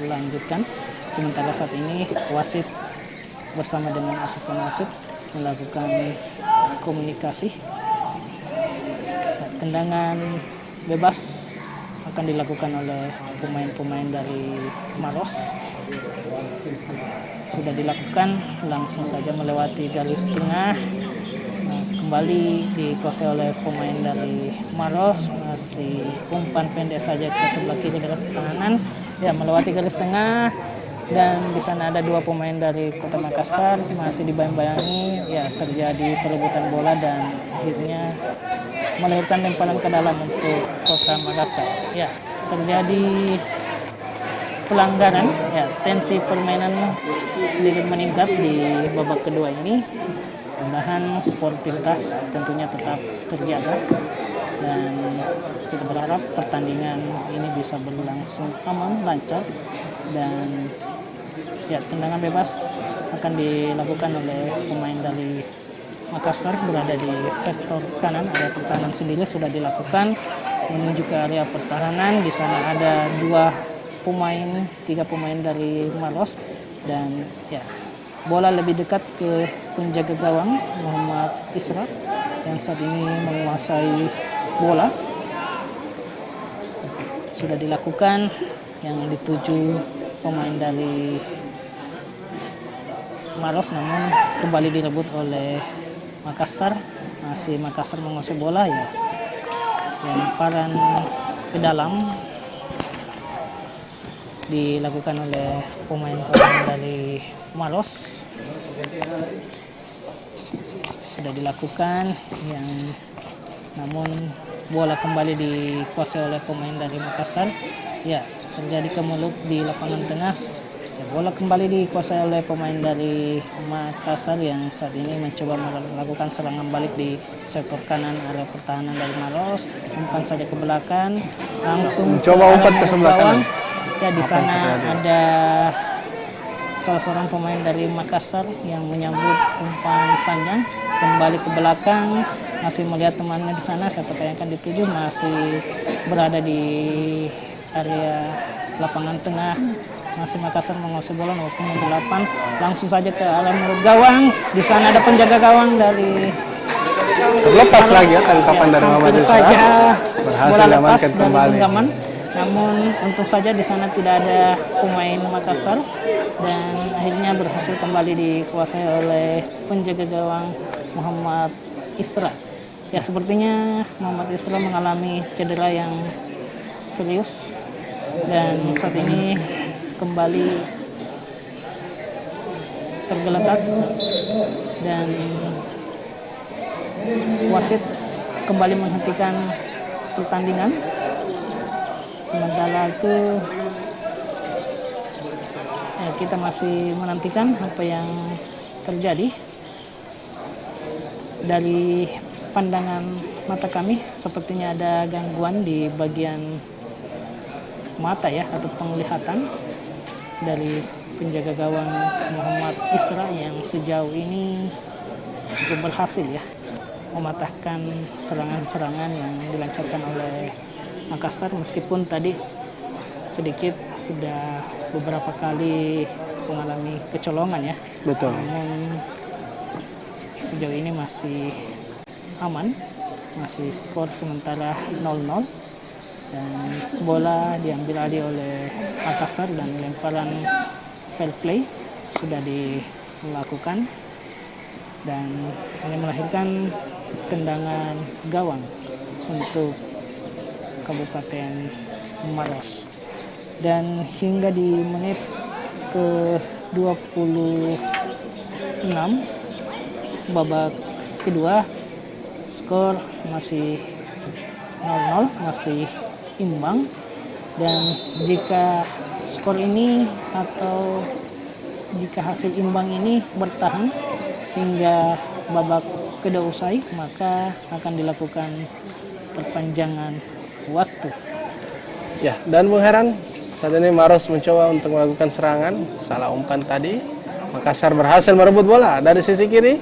dilanjutkan. Sementara saat ini wasit bersama dengan asisten wasit melakukan komunikasi. Tendangan bebas akan dilakukan oleh pemain-pemain dari Maros. Sudah dilakukan, langsung saja melewati garis tengah. Kembali dikuasai oleh pemain dari Maros, masih umpan pendek saja ke sebelah kiri dari pertahanan, ya melewati garis tengah, dan di sana ada dua pemain dari Kota Makassar masih dibayang-bayangi, ya terjadi perebutan bola dan akhirnya melahirkan lemparan ke dalam untuk Kota Makassar. Ya, terjadi pelanggaran, ya tensi permainan sedikit meningkat di babak kedua ini. Mudah-mudahan sportivitas tentunya tetap terjaga dan kita berharap pertandingan ini bisa berlangsung aman, lancar, dan ya tendangan bebas akan dilakukan oleh pemain dari Makassar berada di sektor kanan. Area pertahanan sendiri sudah dilakukan menuju ke area pertahanan. Di sana ada tiga pemain dari Maros, dan ya bola lebih dekat ke penjaga gawang Muhammad Isra yang saat ini menguasai bola. Sudah dilakukan yang dituju pemain dari Maros, namun kembali direbut oleh Makassar. Masih Makassar menguasai bola, ya lemparan ke dalam dilakukan oleh pemain-pemain dari Maros. Sudah dilakukan, namun bola kembali dikuasai oleh pemain dari Makassar. Ya, terjadi kemelut di lapangan tengah. Ya, bola kembali dikuasai oleh pemain dari Makassar yang saat ini mencoba melakukan serangan balik di sektor kanan area pertahanan dari Maros. Umpan saja ke belakang, langsung mencoba umpat ke sebelah kanan. Ya, di sana ada salah seorang pemain dari Makassar yang menyambut umpan panjang, kembali ke belakang, masih melihat temannya di sana. Siapa yang akan dituju, masih berada di area lapangan tengah. Masih Makassar menguasai bola nomor 8, langsung saja ke area mulut gawang. Di sana ada penjaga gawang dari terlepas lagi ya tangkapan dari Muhammad Isra, berhasil diamankan kembali. Namun untung saja di sana tidak ada pemain Makassar dan akhirnya berhasil kembali dikuasai oleh penjaga gawang Muhammad Isra. Ya, sepertinya Muhammad Isra mengalami cedera yang serius dan saat ini kembali tergeletak dan wasit kembali menghentikan pertandingan. Sementara itu kita masih menantikan apa yang terjadi. Dari pandangan mata kami sepertinya ada gangguan di bagian mata ya, atau penglihatan dari penjaga gawang Muhammad Isra yang sejauh ini cukup berhasil ya mematahkan serangan-serangan yang dilancarkan oleh Makassar, meskipun tadi sedikit sudah beberapa kali mengalami kecolongan ya. Betul. Namun sejauh ini masih aman, masih skor sementara 0-0 dan bola diambil alih oleh Makassar dan lemparan fair play sudah dilakukan dan ini melahirkan tendangan gawang untuk Kabupaten Maros. Dan hingga di menit ke 26 babak kedua, skor masih 0-0, masih imbang. Dan jika skor ini atau jika hasil imbang ini bertahan hingga babak kedua usai, maka akan dilakukan perpanjangan waktu. Ya, dan Bung Heran, saat ini Maros mencoba untuk melakukan serangan, salah umpan tadi. Makassar berhasil merebut bola dari sisi kiri.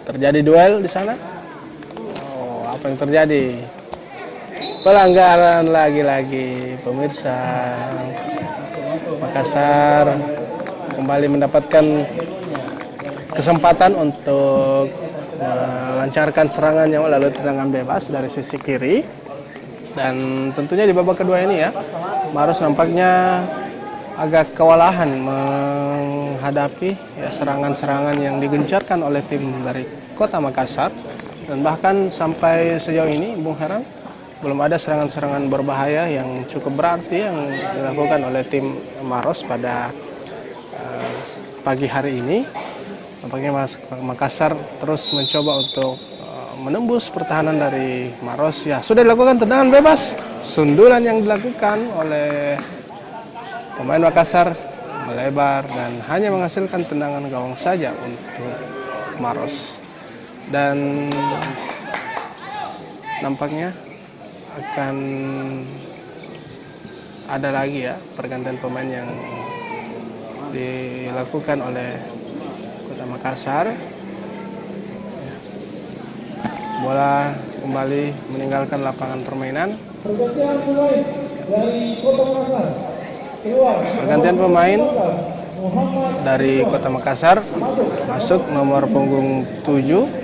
Terjadi duel di sana. Oh, apa yang terjadi? Pelanggaran lagi-lagi, pemirsa. Makassar kembali mendapatkan kesempatan untuk melancarkan serangannya melalui tendangan bebas dari sisi kiri. Dan tentunya di babak kedua ini ya, Maros nampaknya agak kewalahan menghadapi ya serangan-serangan yang digencarkan oleh tim dari Kota Makassar. Dan bahkan sampai sejauh ini, Bung Heran, belum ada serangan-serangan berbahaya yang cukup berarti yang dilakukan oleh tim Maros pada pagi hari ini. Nampaknya Makassar terus mencoba untuk menembus pertahanan dari Maros. Ya, sudah dilakukan tendangan bebas. Sundulan yang dilakukan oleh pemain Makassar melebar dan hanya menghasilkan tendangan gawang saja untuk Maros. Dan nampaknya akan ada lagi ya pergantian pemain yang dilakukan oleh Kota Makassar. Bola kembali meninggalkan lapangan permainan. Pergantian pemain dari Kota Makassar. Pergantian pemain dari Kota Makassar masuk nomor punggung 7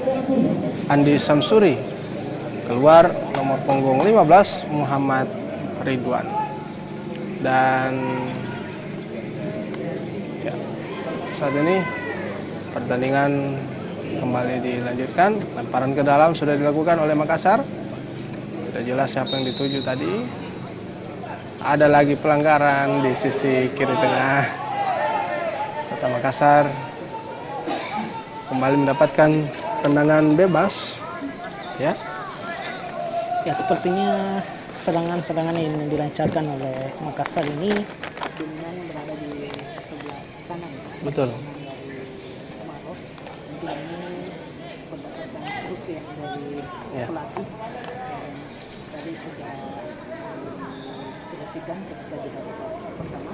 Andi Samsuri, keluar nomor punggung 15 Muhammad Ridwan. Dan ya, saat ini pertandingan kembali dilanjutkan. Lemparan ke dalam sudah dilakukan oleh Makassar. Sudah jelas siapa yang dituju tadi. ada lagi pelanggaran di sisi kiri tengah. Kota Makassar kembali mendapatkan tendangan bebas. Ya. Ya, sepertinya serangan-serangan yang dilancarkan oleh Makassar ini dengan berada di sebelah kanan. Betul. Dari Maros. Mungkin ini berdasarkan instruksi yang dari pelatih. Tadi sudah diinstruksikan ketika di babak pertama.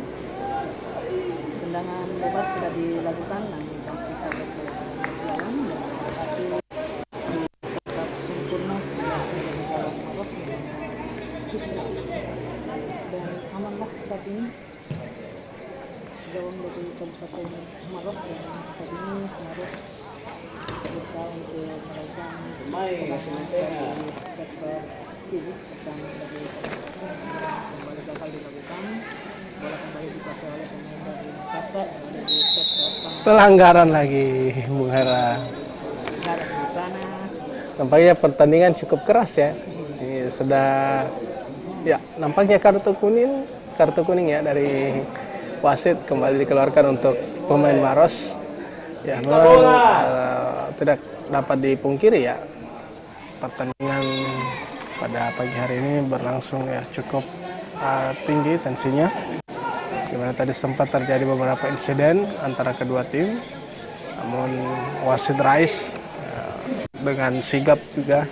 Tendangan bebas sudah dilakukan dan sisa berjalan dan berhasil tetap sempurna Maros dan amanlah saat ini gawang dari Kabupaten Maros, dan saat ini Maros berusaha untuk melakukan serangan dari sektor kiri dan dari kembali gagal dilakukan. Bola kembali dikuasai oleh pemain dari Makassar yang ada di sektor kanan. Pelanggaran lagi, Bung Hera. Ada di sana. Nampaknya pertandingan cukup keras ya. Ini sudah ya nampaknya kartu kuning ya dari wasit kembali dikeluarkan untuk pemain Maros. Ya memang tidak dapat dipungkiri ya, pertandingan pada pagi hari ini berlangsung ya cukup tinggi tensinya, dimana tadi sempat terjadi beberapa insiden antara kedua tim, namun wasit Rais dengan sigap juga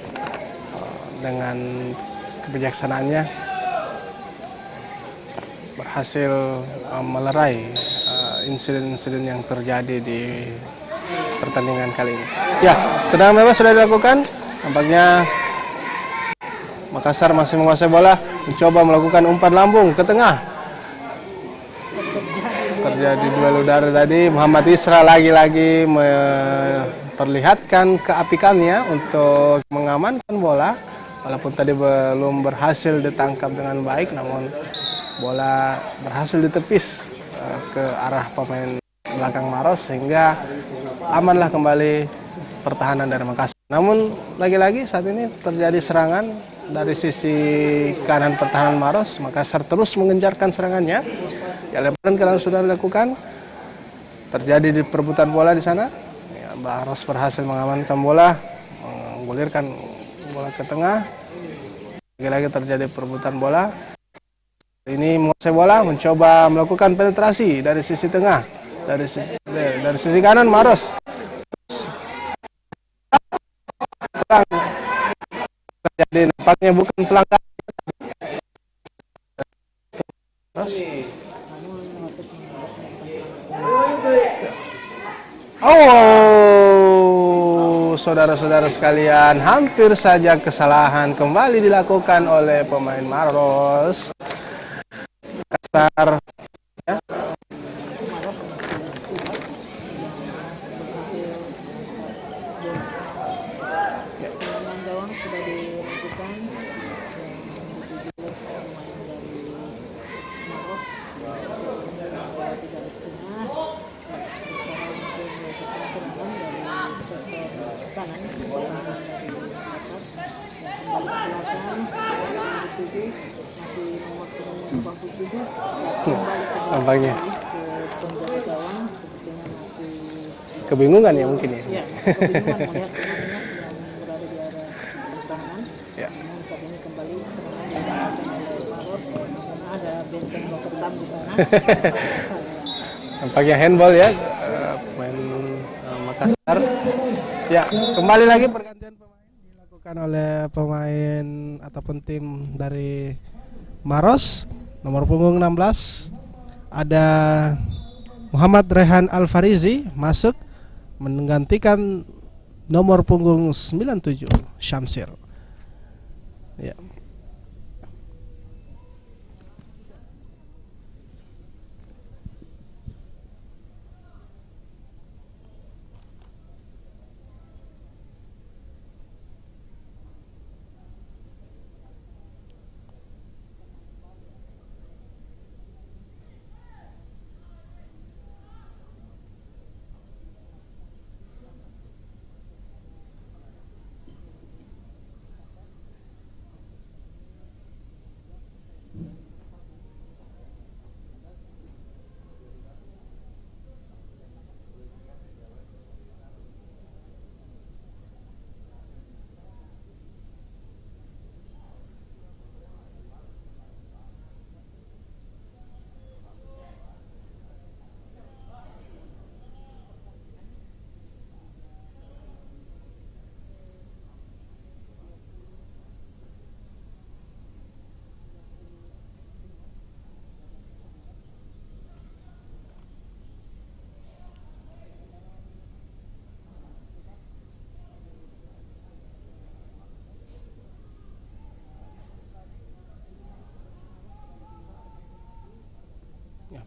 dengan kebijaksanaannya berhasil melerai insiden-insiden yang terjadi di pertandingan kali ini. Ya, tendangan bebas sudah dilakukan. Nampaknya Makassar masih menguasai bola, mencoba melakukan umpan lambung ke tengah. Terjadi duel udara tadi. Muhammad Isra lagi-lagi memperlihatkan keapikannya untuk mengamankan bola. Walaupun tadi belum berhasil ditangkap dengan baik, namun bola berhasil ditepis ke arah pemain belakang Maros sehingga amanlah kembali pertahanan dari Makassar. Namun lagi-lagi saat ini terjadi serangan dari sisi kanan pertahanan Maros. Makassar terus mengencarkan serangannya. Ya, lemparan ke dalam sudah dilakukan. Terjadi di perebutan bola di sana. Ya, Maros berhasil mengamankan bola, menggulirkan bola ke tengah. Lagi-lagi terjadi perebutan bola. Ini menguasai bola, mencoba melakukan penetrasi dari sisi tengah, dari sisi kanan Maros. Terjadi nampaknya bukan pelanggaran. Oh, saudara-saudara sekalian, hampir saja kesalahan kembali dilakukan oleh pemain Maros. Makassar ya. Nampaknya kebingungan ya mungkin ya. Ya, kebingungan melihat pemainnya yang berada di arah pertahanan. Ya. Namun saat ini kembali serangan dilakukan oleh Maros karena ada benteng Rotterdam di sana. Nampaknya handball ya, pemain Makassar. Ya, kembali lagi pergantian pemain dilakukan oleh pemain ataupun tim dari Maros. Nomor punggung 16 ada Muhammad Rehan Al-Farizi masuk menggantikan nomor punggung 97 Syamsir. Ya.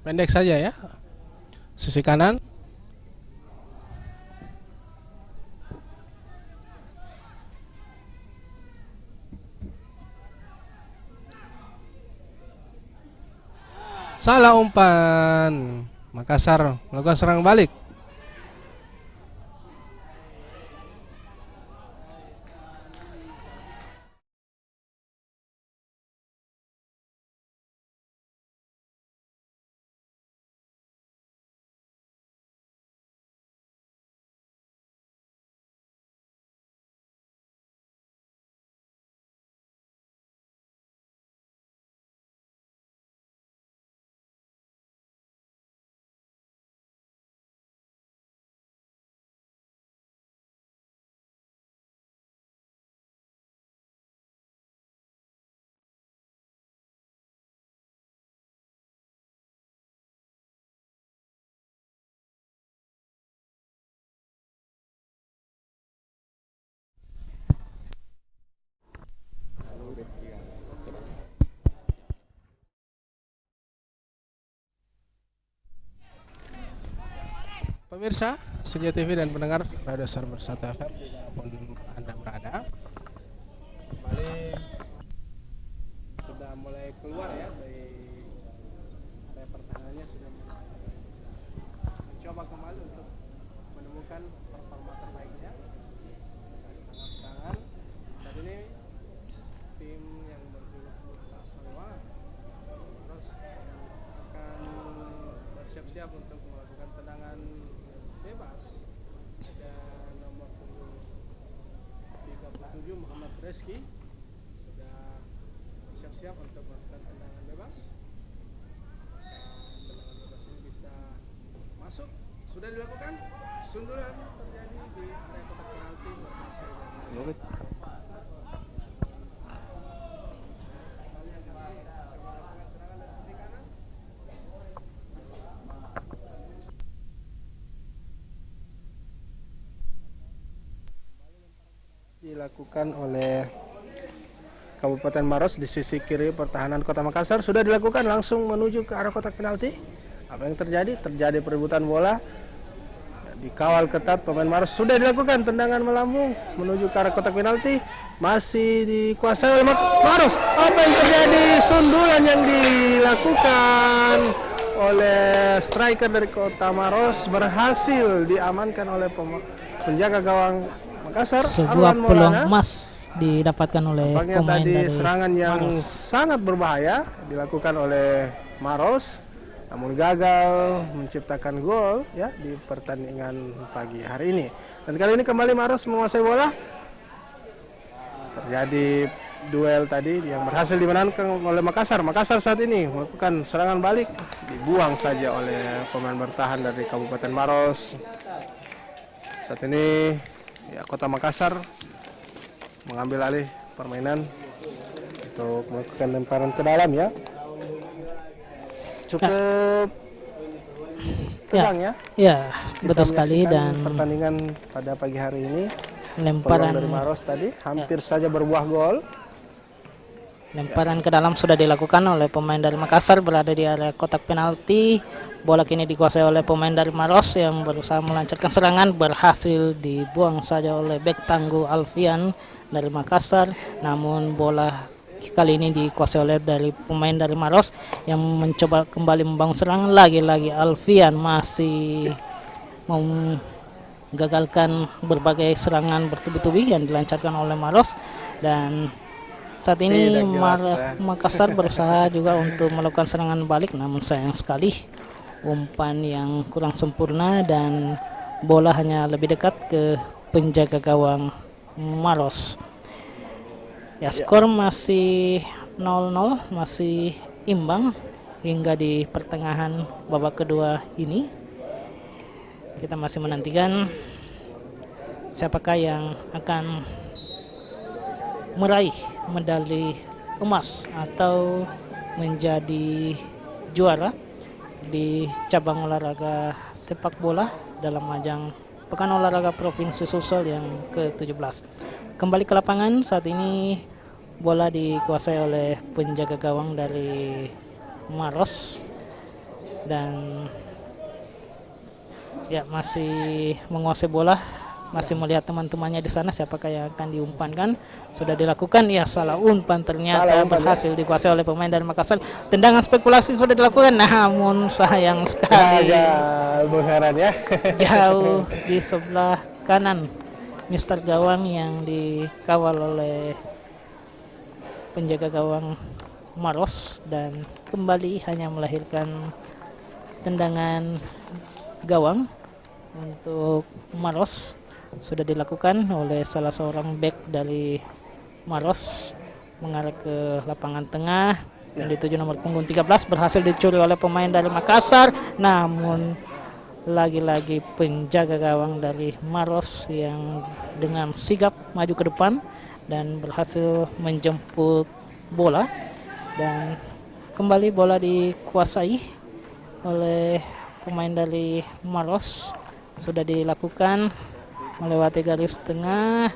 Pendek saja ya. Sisi kanan. Salah umpan. Makassar melakukan serangan balik. Pemirsa Senja TV dan pendengar Radio Suara Bersatu FM dimanapun Anda berada, kembali sudah mulai keluar ya dari area pertahanannya, sudah mulai mencoba kembali untuk menemukan performa terbaiknya. Serangan-serangan saat ini tim yang berjuluk Salwa terus akan bersiap-siap untuk melakukan tendangan bebas. Ada nomor 37 Muhammad Reski sudah siap-siap untuk melakukan tendangan bebas. Tendangan bebas ini bisa masuk. Sudah dilakukan. Sundulan terjadi di area kotak penalti berhasil. Dilakukan oleh Kabupaten Maros di sisi kiri pertahanan Kota Makassar, sudah dilakukan langsung menuju ke arah kotak penalti. Apa yang terjadi? Terjadi perebutan bola, dikawal ketat pemain Maros. Sudah dilakukan tendangan melambung menuju ke arah kotak penalti, masih dikuasai oleh Maros. Apa yang terjadi? Sundulan yang dilakukan oleh striker dari Kota Maros berhasil diamankan oleh penjaga gawang Makassar. Sebuah peluang emas didapatkan oleh pemain tadi dari serangan yang Maros. sangat berbahaya dilakukan oleh Maros, namun gagal menciptakan gol ya di pertandingan pagi hari ini. Dan kali ini kembali Maros menguasai bola. Terjadi duel tadi yang berhasil dimenangkan oleh Makassar. Makassar saat ini melakukan serangan balik, dibuang saja oleh pemain bertahan dari Kabupaten Maros. Saat ini ya, Kota Makassar mengambil alih permainan untuk melakukan lemparan ke dalam ya. Cukup tegang ya. Ya, Kita betul sekali. menyaksikan Dan pertandingan pada pagi hari ini. lemparan Peluang dari Maros tadi hampir saja berbuah gol. Lemparan ke dalam sudah dilakukan oleh pemain dari Makassar berada di area kotak penalti. Bola kini dikuasai oleh pemain dari Maros yang berusaha melancarkan serangan, berhasil dibuang saja oleh bek tangguh Alfian dari Makassar. Namun bola kali ini dikuasai oleh dari pemain dari Maros yang mencoba kembali membangun serangan. Lagi-lagi Alfian masih menggagalkan berbagai serangan bertubi-tubi yang dilancarkan oleh Maros. Dan saat ini Makassar berusaha juga untuk melakukan serangan balik, namun sayang sekali umpan yang kurang sempurna dan bola hanya lebih dekat ke penjaga gawang Maros. Ya, skor masih 0-0, masih imbang hingga di pertengahan babak kedua ini. Kita masih menantikan siapakah yang akan meraih medali emas atau menjadi juara di cabang olahraga sepak bola dalam ajang Pekan Olahraga Provinsi Sulsel yang ke-17. Kembali ke lapangan, saat ini bola dikuasai oleh penjaga gawang dari Maros. dan ya masih menguasai bola, masih melihat teman-temannya di sana siapakah yang akan diumpankan. Sudah dilakukan, ya salah umpan ternyata berhasil dikuasai oleh pemain dari Makassar. Tendangan spekulasi sudah dilakukan, namun sayang sekali Bung Heran ya. jauh di sebelah kanan Mister Gawang yang dikawal oleh penjaga gawang Maros, dan kembali hanya melahirkan tendangan gawang untuk Maros. Sudah dilakukan oleh salah seorang bek dari Maros mengarah ke lapangan tengah yang dituju nomor punggung 13, berhasil dicuri oleh pemain dari Makassar, namun lagi-lagi penjaga gawang dari Maros yang dengan sigap maju ke depan dan berhasil menjemput bola, dan kembali bola dikuasai oleh pemain dari Maros. Sudah dilakukan melewati garis tengah,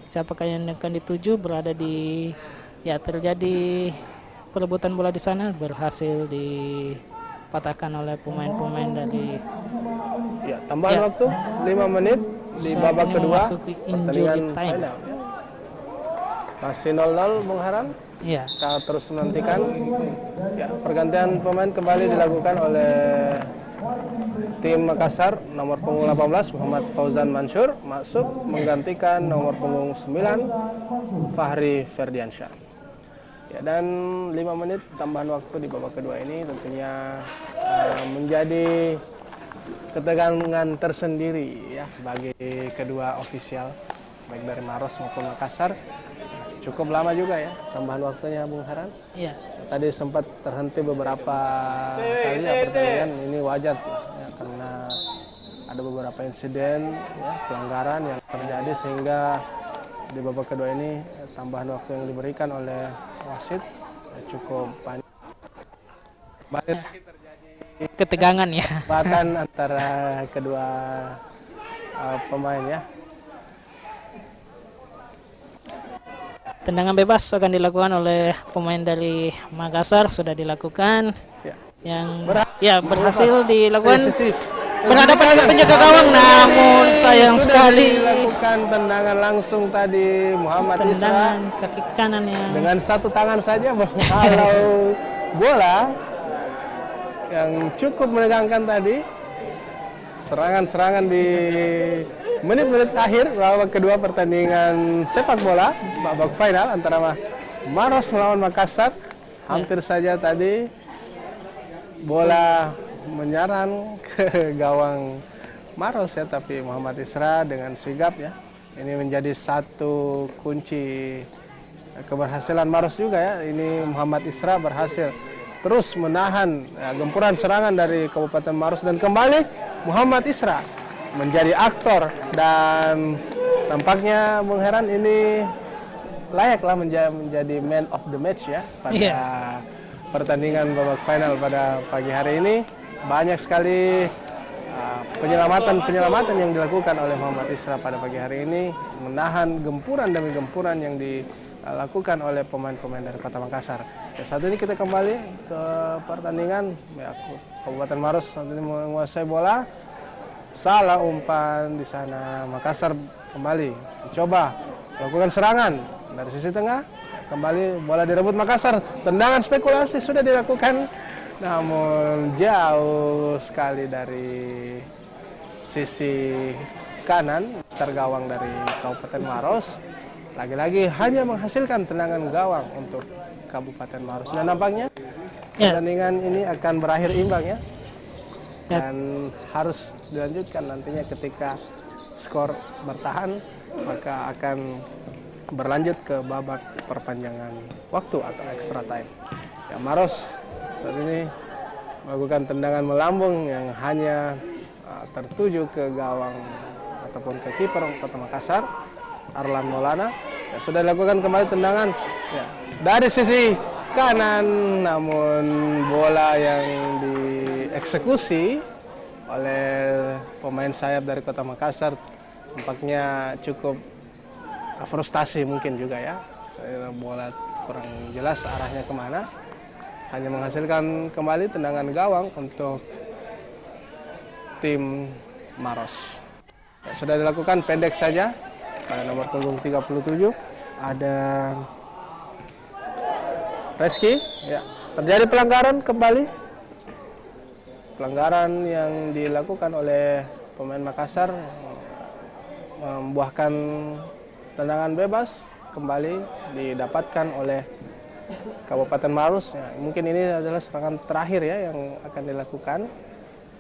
siapakah yang akan dituju, berada di terjadi perebutan bola di sana, berhasil dipatahkan oleh pemain-pemain dari Tambahan waktu 5 menit di babak kedua injury time. final. Masih 0-0 Bung Heran. Ya. Kita terus menantikan pergantian pemain kembali dilakukan oleh tim Makassar. Nomor punggung 18 Muhammad Fauzan Mansur masuk menggantikan nomor punggung 9 Fahri Ferdiansyah. Dan 5 menit tambahan waktu di babak kedua ini tentunya menjadi ketegangan tersendiri ya bagi kedua ofisial baik dari Maros maupun Makassar. Cukup lama juga ya tambahan waktunya Bung Heran. Iya. Tadi sempat terhenti beberapa kali pertandingan, ini wajar ya, karena ada beberapa insiden pelanggaran yang terjadi sehingga di babak kedua ini tambahan waktu yang diberikan oleh wasit cukup banyak. Banyak ketegangan ya. Bahkan antara kedua pemain ya. Tendangan bebas akan dilakukan oleh pemain dari Makassar, sudah dilakukan. Yang berhasil dilakukan berhadapan dengan penjaga gawang, namun sayang sekali Dilakukan tendangan langsung tadi Muhammad Isra tendangan kaki kanan yang dengan satu tangan saja menghalau bola yang cukup menegangkan tadi. Serangan-serangan di menit-menit akhir babak kedua pertandingan sepak bola babak final antara Maros melawan Makassar. Hampir saja tadi bola menyerang ke gawang Maros ya, tapi Muhammad Isra dengan sigap ya. Ini menjadi satu kunci keberhasilan Maros juga ya. Ini Muhammad Isra berhasil terus menahan gempuran serangan dari Kabupaten Maros, dan kembali Muhammad Isra menjadi aktor, dan tampaknya Bung Heran ini layaklah menjadi man of the match ya pada pertandingan babak final pada pagi hari ini. Banyak sekali penyelamatan yang dilakukan oleh Muhammad Isra pada pagi hari ini, menahan gempuran demi gempuran yang dilakukan oleh pemain-pemain dari Kota Makassar. Saat ini kita kembali ke pertandingan. Kabupaten Maros saat ini menguasai bola. Salah umpan di sana. Makassar kembali mencoba melakukan serangan dari sisi tengah. Kembali bola direbut Makassar. Tendangan spekulasi sudah dilakukan, namun jauh sekali dari sisi kanan mister gawang dari Kabupaten Maros. Lagi-lagi hanya menghasilkan tendangan gawang untuk Kabupaten Maros, dan nampaknya pertandingan ini akan berakhir imbang ya, dan harus dilanjutkan nantinya. Ketika skor bertahan maka akan berlanjut ke babak perpanjangan waktu atau extra time. Maros saat ini melakukan tendangan melambung yang hanya tertuju ke gawang ataupun ke kiper Kota Makassar, Arlan Maulana. Sudah dilakukan kembali tendangan dari sisi kanan, namun bola yang dieksekusi oleh pemain sayap dari Kota Makassar tampaknya cukup frustasi mungkin juga ya. Bola kurang jelas arahnya kemana, hanya menghasilkan kembali tendangan gawang untuk tim Maros. Ya, sudah dilakukan pendek saja. Pada nomor punggung 37 ada Reski. Ya, terjadi pelanggaran kembali. Pelanggaran yang dilakukan oleh pemain Makassar membuahkan tendangan bebas kembali didapatkan oleh Kabupaten Maros. Ya, mungkin ini adalah serangan terakhir ya yang akan dilakukan.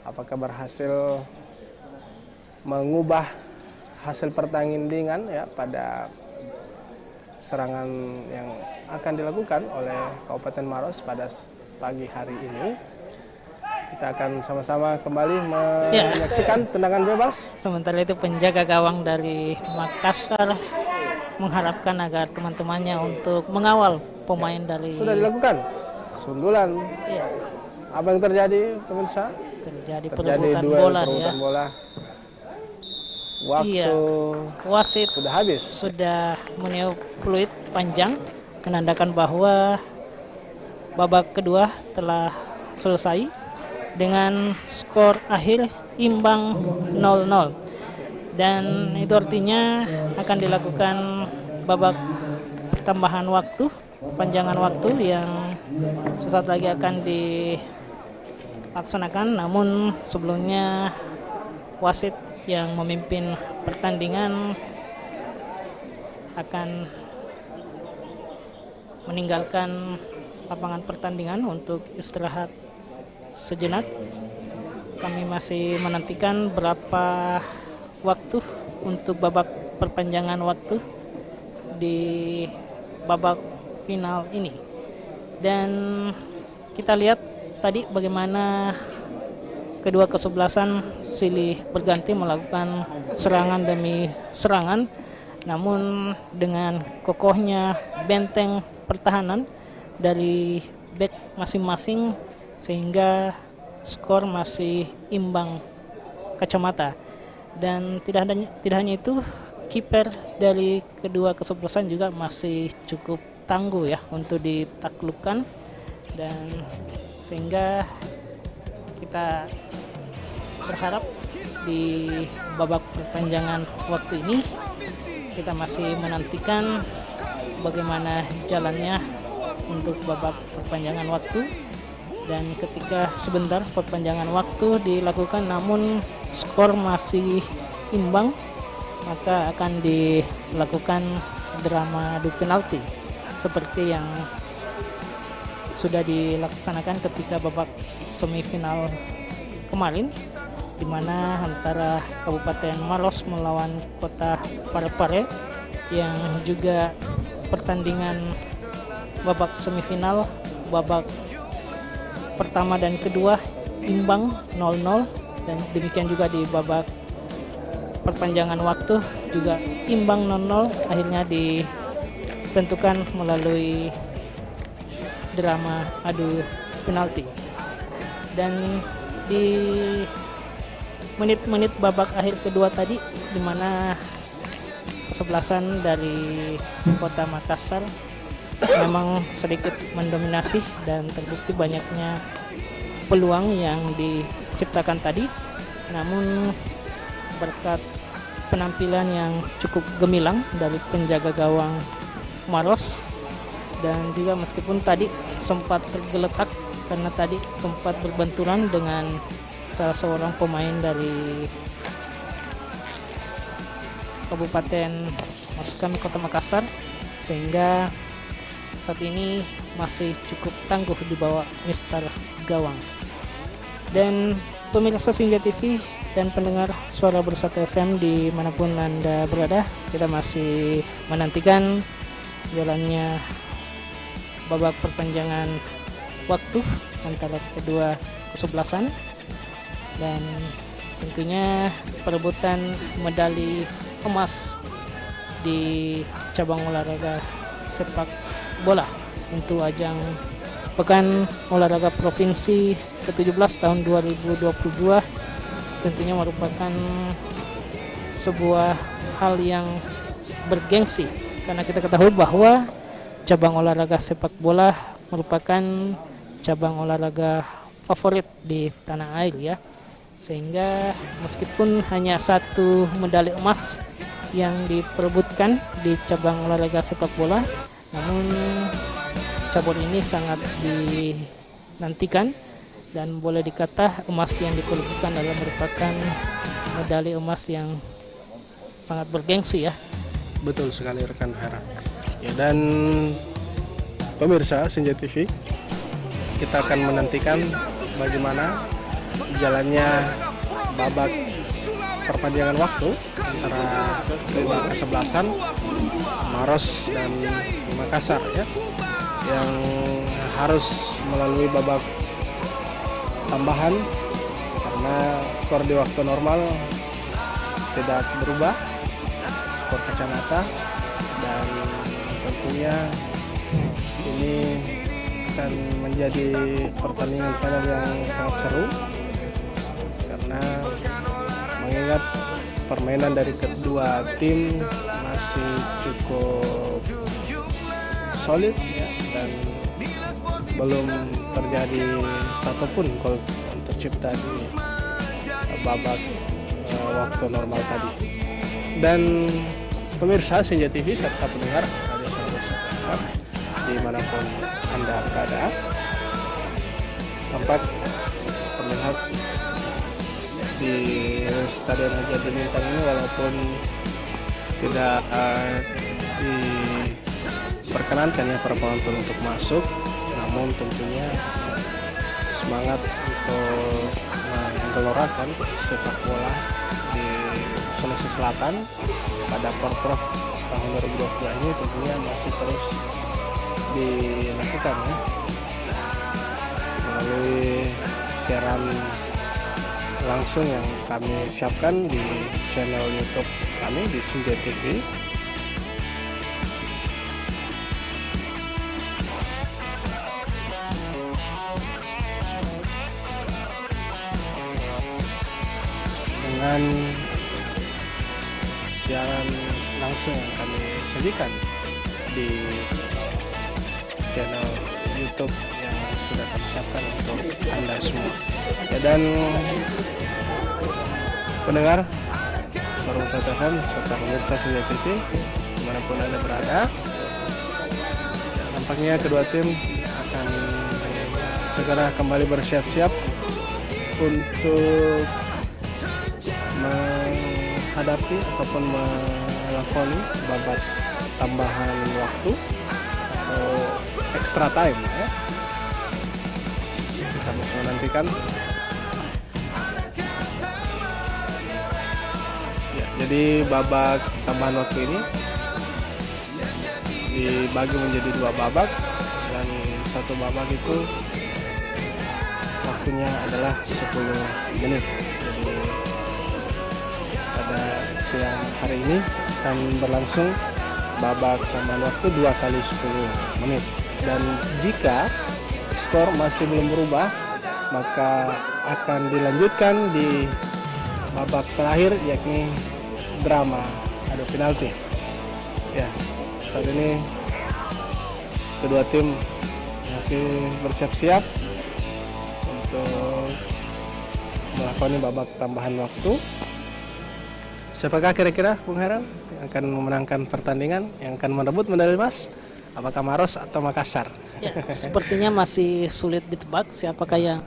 Apakah berhasil mengubah hasil pertandingan ya pada serangan yang akan dilakukan oleh Kabupaten Maros pada pagi hari ini. Kita akan sama-sama kembali menyaksikan tendangan bebas. Sementara itu penjaga gawang dari Makassar mengharapkan agar teman-temannya untuk mengawal pemain dari... Sudah dilakukan sundulan. Ya, Apa yang terjadi pemirsa? terjadi Terjadi perebutan duel bola ya. perebutan bola. Waktu Iya. Wasit sudah habis. sudah meniup fluid panjang menandakan bahwa babak kedua telah selesai dengan skor akhir imbang 0-0. Dan itu artinya akan dilakukan babak pertambahan waktu, panjangan waktu yang sesaat lagi akan dilaksanakan. Namun sebelumnya wasit yang memimpin pertandingan akan meninggalkan lapangan pertandingan untuk istirahat sejenak. Kami masih menantikan berapa waktu untuk babak perpanjangan waktu di babak final ini. Dan kita lihat tadi bagaimana kedua kesebelasan silih berganti melakukan serangan demi serangan, namun dengan kokohnya benteng pertahanan dari bek masing-masing sehingga skor masih imbang kacamata. Dan tidak hanya itu, kiper dari kedua kesebelasan juga masih cukup tangguh ya untuk ditaklukkan, dan sehingga kita berharap di babak perpanjangan waktu ini kita masih menantikan bagaimana jalannya untuk babak perpanjangan waktu. Dan ketika sebentar perpanjangan waktu dilakukan namun skor masih imbang, maka akan dilakukan drama adu penalti seperti yang sudah dilaksanakan ketika babak semifinal kemarin, di mana antara Kabupaten Maros melawan Kota Parepare yang juga pertandingan babak semifinal, babak pertama dan kedua imbang 0-0, dan demikian juga di babak perpanjangan waktu juga imbang 0-0, akhirnya ditentukan melalui drama adu penalti. Dan di menit-menit babak akhir kedua tadi, di mana kesebelasan dari Kota Makassar memang sedikit mendominasi dan terbukti banyaknya peluang yang diciptakan tadi, namun berkat penampilan yang cukup gemilang dari penjaga gawang Maros, dan juga meskipun tadi sempat tergeletak karena tadi sempat berbenturan dengan salah seorang pemain dari Kabupaten Kota Makassar, sehingga saat ini masih cukup tangguh di bawah Mister Gawang. Dan pemirsa Senja TV dan pendengar Suara Bersatu FM dimanapun Anda berada, kita masih menantikan jalannya babak perpanjangan waktu antara kedua kesebelasan, dan tentunya perebutan medali emas di cabang olahraga sepak bola untuk ajang Pekan Olahraga Provinsi ke-17 tahun 2022 tentunya merupakan sebuah hal yang bergengsi, karena kita ketahui bahwa cabang olahraga sepak bola merupakan cabang olahraga favorit di tanah air ya, Sehingga meskipun hanya satu medali emas yang diperebutkan di cabang olahraga sepak bola, namun cabur ini sangat dinantikan dan boleh dikata emas yang diperebutkan adalah merupakan medali emas yang sangat bergengsi ya. Betul sekali rekan Hera. Ya, dan pemirsa Senja TV, kita akan menantikan bagaimana jalannya babak perpanjangan waktu antara kedua kesebelasan Maros dan Makassar ya, yang harus melalui babak tambahan karena skor di waktu normal tidak berubah, skor kacamata, dan tentunya ini akan menjadi pertandingan final yang sangat seru karena mengingat permainan dari kedua tim masih cukup solid ya, dan belum terjadi satupun gol yang tercipta di babak waktu normal tadi. Dan pemirsa Senja TV serta pendengar Radio Sora Bersatu FM dimanapun Anda berada, tempat terlihat di Stadion Haji Adi Bintang ini walaupun tidak diperkenankan ya para penonton untuk masuk, namun tentunya semangat untuk menggelorakan sepak bola di Sulawesi Selatan pada Porprov tahun 2022 ini tentunya masih terus dilakukan ya, melalui siaran langsung yang kami siapkan di channel YouTube kami di Senja TV. Dengan siaran langsung yang kami sajikan di channel YouTube yang sudah kami siapkan untuk Anda semua. Ya, dan pendengar Sora Bersatu FM serta pemirsa Senja TV dimanapun Anda berada, nampaknya kedua tim akan segera kembali bersiap-siap untuk menghadapi ataupun melakoni babak tambahan waktu atau extra time ya. Kita masih menantikan ya, jadi babak tambahan waktu ini dibagi menjadi dua babak, dan satu babak itu waktunya adalah 10 menit. Jadi pada siang hari ini akan berlangsung babak tambahan waktu 2 kali 10 menit, dan jika skor masih belum berubah maka akan dilanjutkan di babak terakhir, yakni drama adu penalti ya. Saat ini kedua tim masih bersiap-siap untuk melakoni babak tambahan waktu. Siapakah kira-kira Bung Heran yang akan memenangkan pertandingan, yang akan merebut medali emas? Apakah Maros atau Makassar? Ya, sepertinya masih sulit ditebak siapakah yang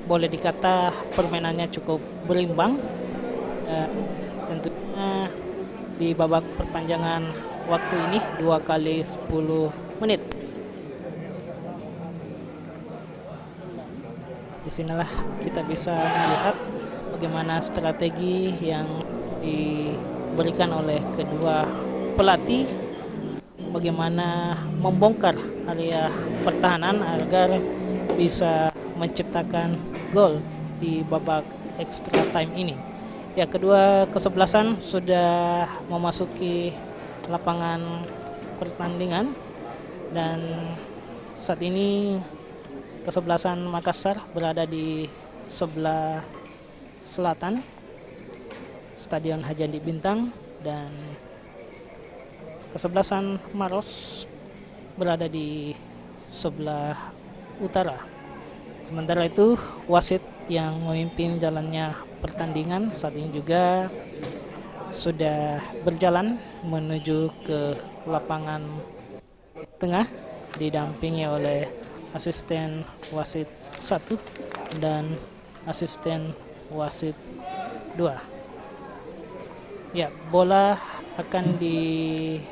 boleh dikata permainannya cukup berimbang. Tentunya di babak perpanjangan waktu ini 2 kali 10 menit. Disinilah kita bisa melihat bagaimana strategi yang diberikan oleh kedua pelatih, bagaimana membongkar area pertahanan agar bisa menciptakan gol di babak extra time ini. Ya, kedua kesebelasan sudah memasuki lapangan pertandingan, dan saat ini kesebelasan Makassar berada di sebelah selatan Stadion Haji Andi Bintang, dan kesebelasan Maros berada di sebelah utara. Sementara itu wasit yang memimpin jalannya pertandingan saat ini juga sudah berjalan menuju ke lapangan tengah didampingi oleh asisten wasit 1 dan asisten wasit 2. Ya, bola akan dikuasai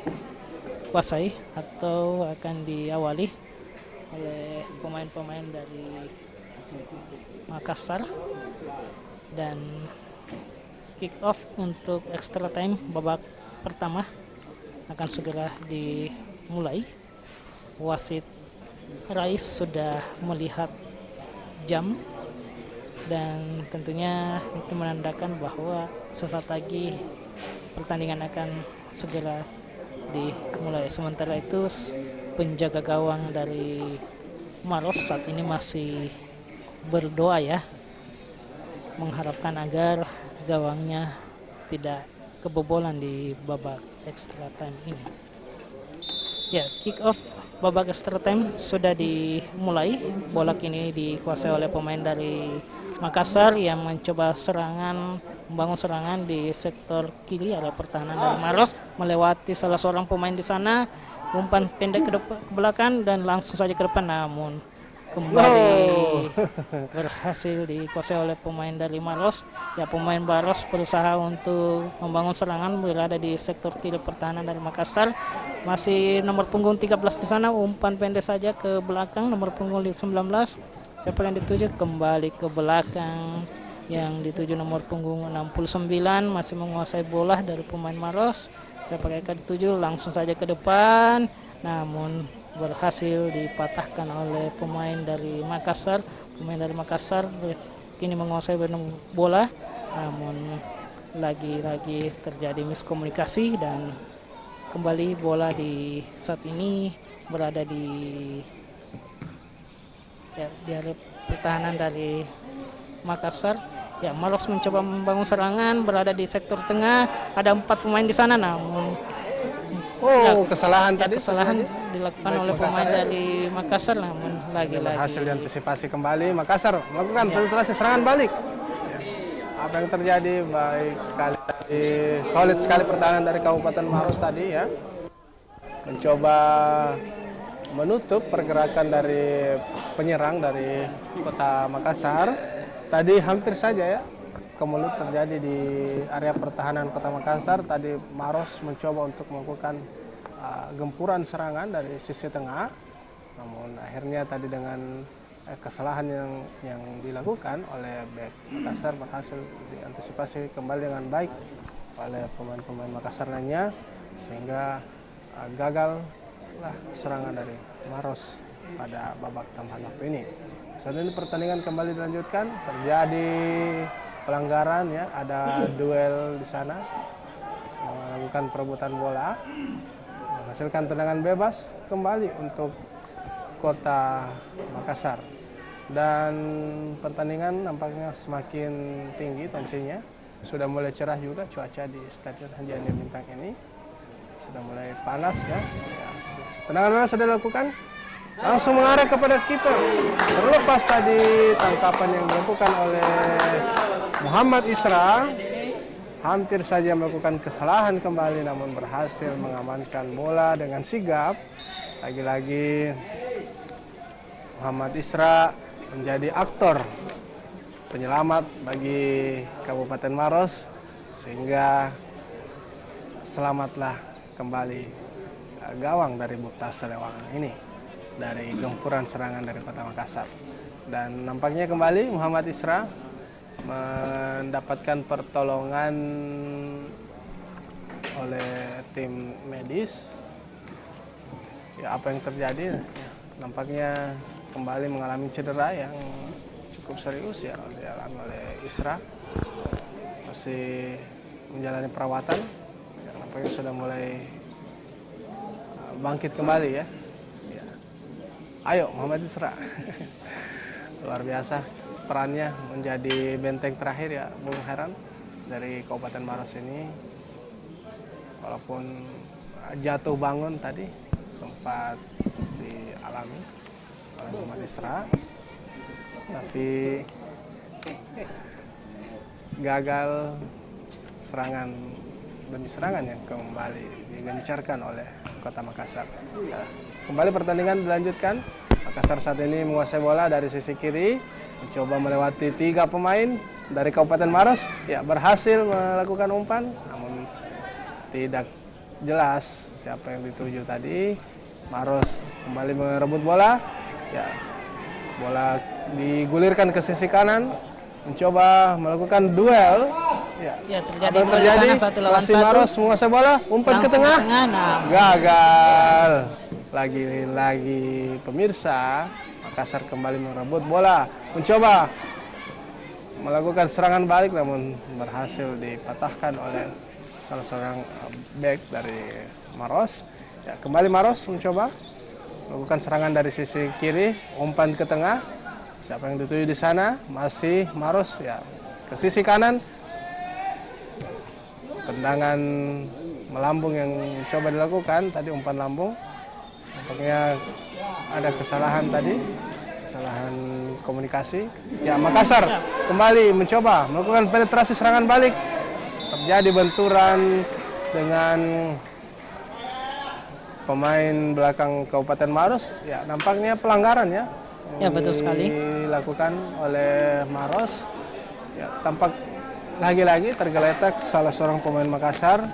atau akan diawali oleh pemain-pemain dari Makassar, dan kick off untuk extra time babak pertama akan segera dimulai. Wasit Rais sudah melihat jam dan tentunya itu menandakan bahwa sesaat lagi pertandingan akan segera dimulai. Sementara itu penjaga gawang dari Maros saat ini masih berdoa ya, mengharapkan agar gawangnya tidak kebobolan di babak extra time ini. Ya, kick off babak extra time sudah dimulai. Bola kini dikuasai oleh pemain dari Makassar yang mencoba membangun serangan di sektor kiri area pertahanan dari Maros, melewati salah seorang pemain di sana, umpan pendek ke belakang dan langsung saja ke depan, namun kembali berhasil dikuasai oleh pemain dari Maros. Ya, pemain Maros berusaha untuk membangun serangan berada di sektor kiri pertahanan dari Makassar. Masih nomor punggung 13 di sana, umpan pendek saja ke belakang nomor punggung 19. Siapa yang dituju? Kembali ke belakang, yang dituju nomor punggung 69, masih menguasai bola dari pemain Maros. Siapa yang akan dituju? Langsung saja ke depan, namun berhasil dipatahkan oleh pemain dari Makassar. Pemain dari Makassar kini menguasai bola, namun lagi-lagi terjadi miskomunikasi dan kembali bola di saat ini berada di area pertahanan dari Makassar. Ya, Maros mencoba membangun serangan berada di sektor tengah. Ada 4 pemain di sana, namun kesalahan tadi. Kesalahan dilakukan oleh pemain dari Makassar, namun lagi-lagi berhasil diantisipasi kembali. Makassar melakukan penetrasi serangan balik. Apa yang terjadi? Baik sekali, solid sekali pertahanan dari Kabupaten Maros tadi ya, mencoba menutup pergerakan dari penyerang dari Kota Makassar. Tadi hampir saja ya kemelut terjadi di area pertahanan Kota Makassar. Tadi Maros mencoba untuk melakukan gempuran serangan dari sisi tengah, namun akhirnya tadi dengan kesalahan yang dilakukan oleh bek Makassar berhasil diantisipasi kembali dengan baik oleh pemain-pemain Makassar lainnya, sehingga gagallah serangan dari Maros pada babak tambahan waktu ini. Saat ini pertandingan kembali dilanjutkan, terjadi pelanggaran ya, ada duel di sana, melakukan perebutan bola, menghasilkan tendangan bebas kembali untuk Kota Makassar. Dan pertandingan nampaknya semakin tinggi tensinya. Sudah mulai cerah juga cuaca di Stadion Haji Andi Bintang ini. Sudah mulai panas ya. Tendangan bebas sudah dilakukan. Langsung mengarah kepada kiper. Terlepas tadi tangkapan yang dilakukan oleh Muhammad Isra, hampir saja melakukan kesalahan kembali, namun berhasil mengamankan bola dengan sigap. Lagi-lagi Muhammad Isra menjadi aktor penyelamat bagi Kabupaten Maros, sehingga selamatlah kembali gawang dari Bukta Selewangan ini dari gempuran serangan dari Kota Makassar. Dan nampaknya kembali Muhammad Isra mendapatkan pertolongan oleh tim medis. Ya, apa yang terjadi? Ya, nampaknya kembali mengalami cedera yang cukup serius ya dialami oleh Isra. Masih menjalani perawatan. Ya, nampaknya sudah mulai bangkit kembali ya. Ayo Muhammad Isra. Luar biasa perannya menjadi benteng terakhir ya Bung Heran dari Kabupaten Maros ini, walaupun jatuh bangun tadi sempat dialami oleh Muhammad Isra, tapi gagal serangan demi serangan yang kembali digencarkan oleh Kota Makassar. Ya, kembali pertandingan dilanjutkan. Makassar saat ini menguasai bola dari sisi kiri, mencoba melewati 3 pemain dari Kabupaten Maros. Ya, berhasil melakukan umpan, namun tidak jelas siapa yang dituju tadi. Maros kembali merebut bola. Ya, bola digulirkan ke sisi kanan, mencoba melakukan duel. Ya, terjadi Apa yang terjadi? satu lawan Masih satu. Maros menguasai bola, umpan ke tengah. Nah, Gagal. Lagi-lagi pemirsa, Makassar kembali merebut bola, mencoba melakukan serangan balik, namun berhasil dipatahkan oleh salah seorang back dari Maros. Ya, kembali Maros mencoba melakukan serangan dari sisi kiri, umpan ke tengah. Siapa yang dituju di sana? Masih Maros, ya, ke sisi kanan. Tendangan melambung yang coba dilakukan tadi, umpan lambung. Nampaknya ada kesalahan tadi, kesalahan komunikasi. Ya, Makassar kembali mencoba melakukan penetrasi serangan balik. Terjadi benturan dengan pemain belakang Kabupaten Maros. Ya, nampaknya pelanggaran ya. Ya, betul sekali. Dilakukan oleh Maros. Ya, tampak lagi-lagi tergeletak salah seorang pemain Makassar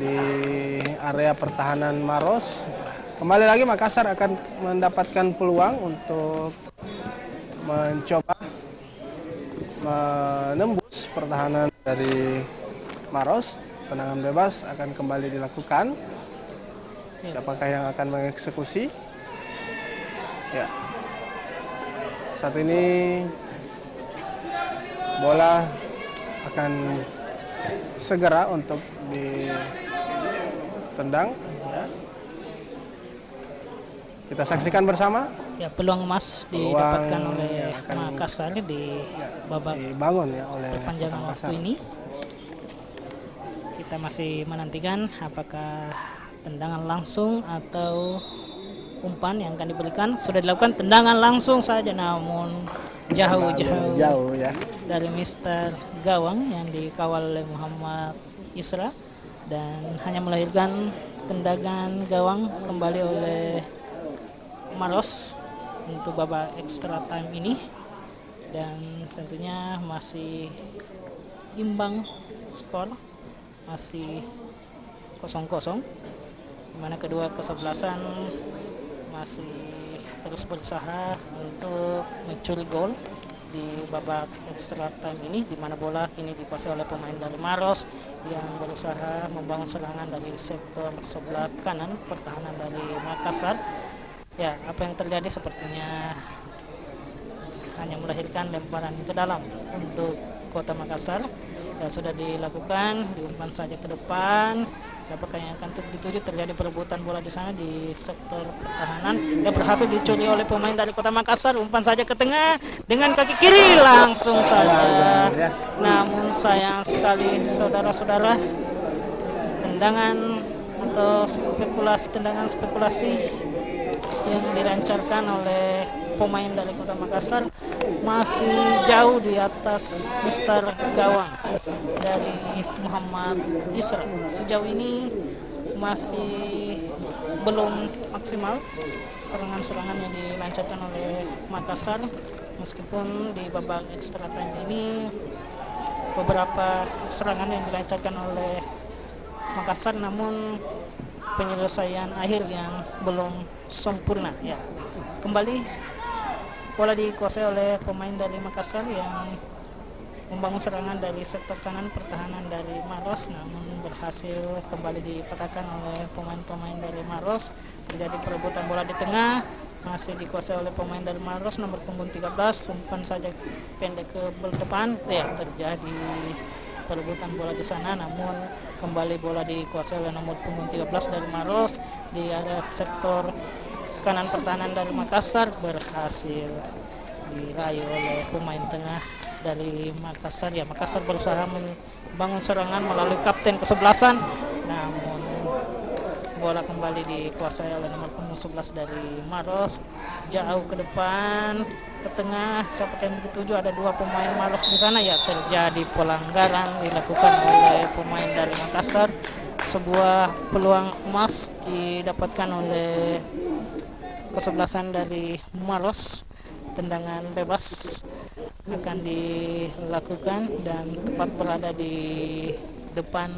di area pertahanan Maros. Kembali lagi Makassar akan mendapatkan peluang untuk mencoba menembus pertahanan dari Maros. Tendangan bebas akan kembali dilakukan. Siapakah yang akan mengeksekusi? Ya. Saat ini bola akan segera untuk ditendang. Ya. Kita saksikan bersama. Ya, peluang emas didapatkan oleh Makassar di babak dibangun ya oleh perpanjangan Kota waktu Makassar. ini. Kita masih menantikan apakah tendangan langsung atau umpan yang akan diberikan. Sudah dilakukan tendangan langsung saja, namun jauh ya. dari Mister Gawang yang dikawal oleh Muhammad Isra, dan hanya melahirkan tendangan gawang kembali oleh Maros untuk babak extra time ini. Dan tentunya masih imbang skor, masih 0-0, di mana kedua kesebelasan masih terus berusaha untuk mencuri gol di babak extra time ini, di mana bola kini dikuasai oleh pemain dari Maros yang berusaha membangun serangan dari sektor sebelah kanan pertahanan dari Makassar. Ya, apa yang terjadi sepertinya hanya melahirkan lemparan ke dalam untuk Kota Makassar. Ya, sudah dilakukan, diumpan saja ke depan. Siapakah yang akan dituju? Terjadi perebutan bola di sana di sektor pertahanan. Ya, berhasil dicuri oleh pemain dari Kota Makassar. Umpan saja ke tengah dengan kaki kiri langsung saja. Namun sayang sekali saudara-saudara, tendangan atau tendangan spekulasi yang dilancarkan oleh pemain dari Kota Makassar masih jauh di atas Mister Gawang dari Muhammad Isra. Sejauh ini masih belum maksimal serangan-serangan yang dilancarkan oleh Makassar, meskipun di babak extra time ini beberapa serangan yang dilancarkan oleh Makassar, namun penyelesaian akhir yang belum sempurna. Ya, kembali bola dikuasai oleh pemain dari Makassar yang membangun serangan dari sektor kanan pertahanan dari Maros, namun berhasil kembali dipatahkan oleh pemain-pemain dari Maros. Terjadi perebutan bola di tengah, masih dikuasai oleh pemain dari Maros nomor punggung 13. Umpan saja pendek ke depan. Ya, terjadi perebutan bola di sana, namun kembali bola dikuasai oleh nomor punggung 13 dari Maros di area sektor kanan pertahanan dari Makassar, berhasil diraih oleh pemain tengah dari Makassar. Ya, Makassar berusaha membangun serangan melalui kapten kesebelasan, namun bola kembali dikuasai oleh nomor punggung 11 dari Maros. Jauh ke depan, ke tengah, siapa yang dituju, ada dua pemain Maros di sana. Ya, terjadi pelanggaran dilakukan oleh pemain dari Makassar. Sebuah peluang emas didapatkan oleh kesebelasan dari Maros. Tendangan bebas akan dilakukan dan tepat berada di depan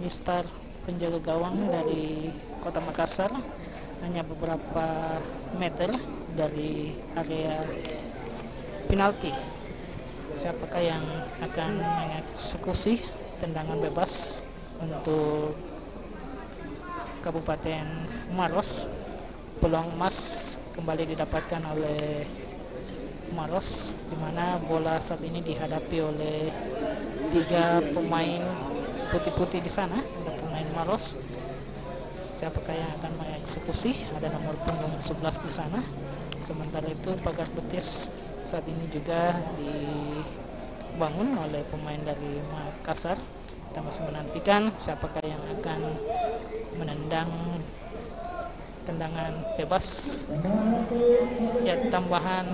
Mister penjaga gawang dari Kota Makassar, hanya beberapa meter dari area penalti. Siapakah yang akan mengeksekusi tendangan bebas untuk Kabupaten Maros? Peluang emas kembali didapatkan oleh Maros, di mana bola saat ini dihadapi oleh 3 pemain putih-putih di sana. Ada pemain Maros. Siapakah yang akan mengeksekusi? Ada nomor punggung 11 di sana. Sementara itu pagar betis saat ini juga dibangun oleh pemain dari Makassar. Kita masih menantikan siapakah yang akan menendang tendangan bebas. Ya, tambahan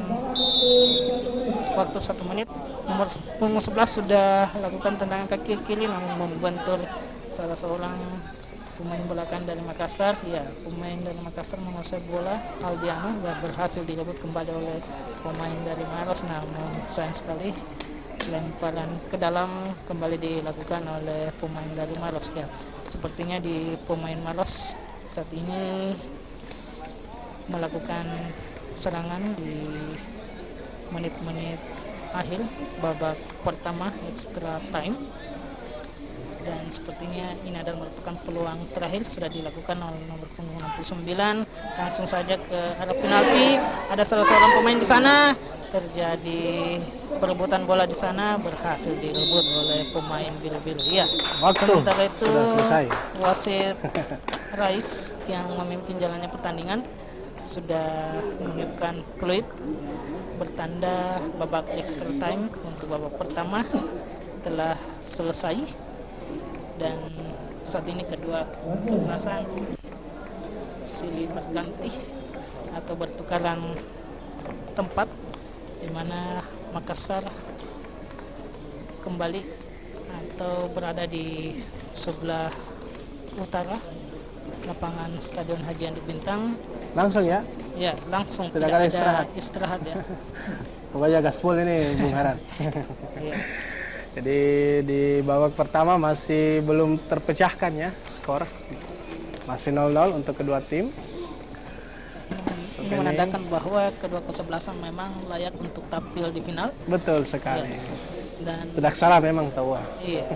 waktu 1 menit. Nomor punggung 11 sudah lakukan tendangan kaki kiri namun membentur salah seorang pemain belakang dari Makassar. Ya, pemain dari Makassar menguasai bola. Aldiano berhasil direbut kembali oleh pemain dari Maros, namun sayang sekali lemparan ke dalam kembali dilakukan oleh pemain dari Maros. Ya, sepertinya di pemain Maros saat ini melakukan serangan di menit-menit akhir babak pertama extra time, dan sepertinya ini adalah merupakan peluang terakhir sudah dilakukan oleh nomor punggung 69. Langsung saja ke arah penalti, ada salah seorang pemain di sana, terjadi perebutan bola di sana, berhasil direbut oleh pemain biru-biru. Ya, sementara itu sudah selesai. Wasit Rais yang memimpin jalannya pertandingan sudah meniupkan peluit bertanda babak extra time untuk babak pertama telah selesai, dan saat ini kedua kesebelasan silih berganti atau bertukaran tempat, di mana Makassar kembali atau berada di sebelah utara lapangan Stadion Haji Andi Bintang. Langsung ya? Ya, langsung, tidak ada ada istirahat ya. Pokoknya gaspol ini Bung Haran. Ya. Jadi di babak pertama masih belum terpecahkan ya skor. Masih 0-0 untuk kedua tim. Ini menandakan bahwa kedua kesebelasan memang layak untuk tampil di final. Betul sekali. Ya. Dan Tidak salah memang tahu. iya.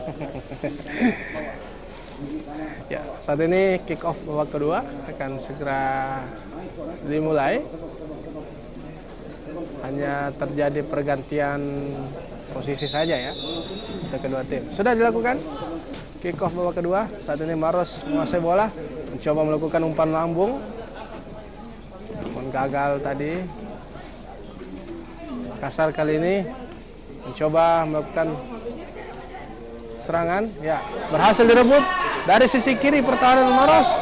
Ya, saat ini kick off babak kedua akan segera dimulai. Hanya terjadi pergantian posisi saja ya untuk kedua tim. Sudah dilakukan kick off babak kedua. Saat ini Maros menguasai bola, mencoba melakukan umpan lambung, namun gagal tadi. Makassar kali ini mencoba melakukan serangan, ya berhasil direbut dari sisi kiri pertahanan Maros.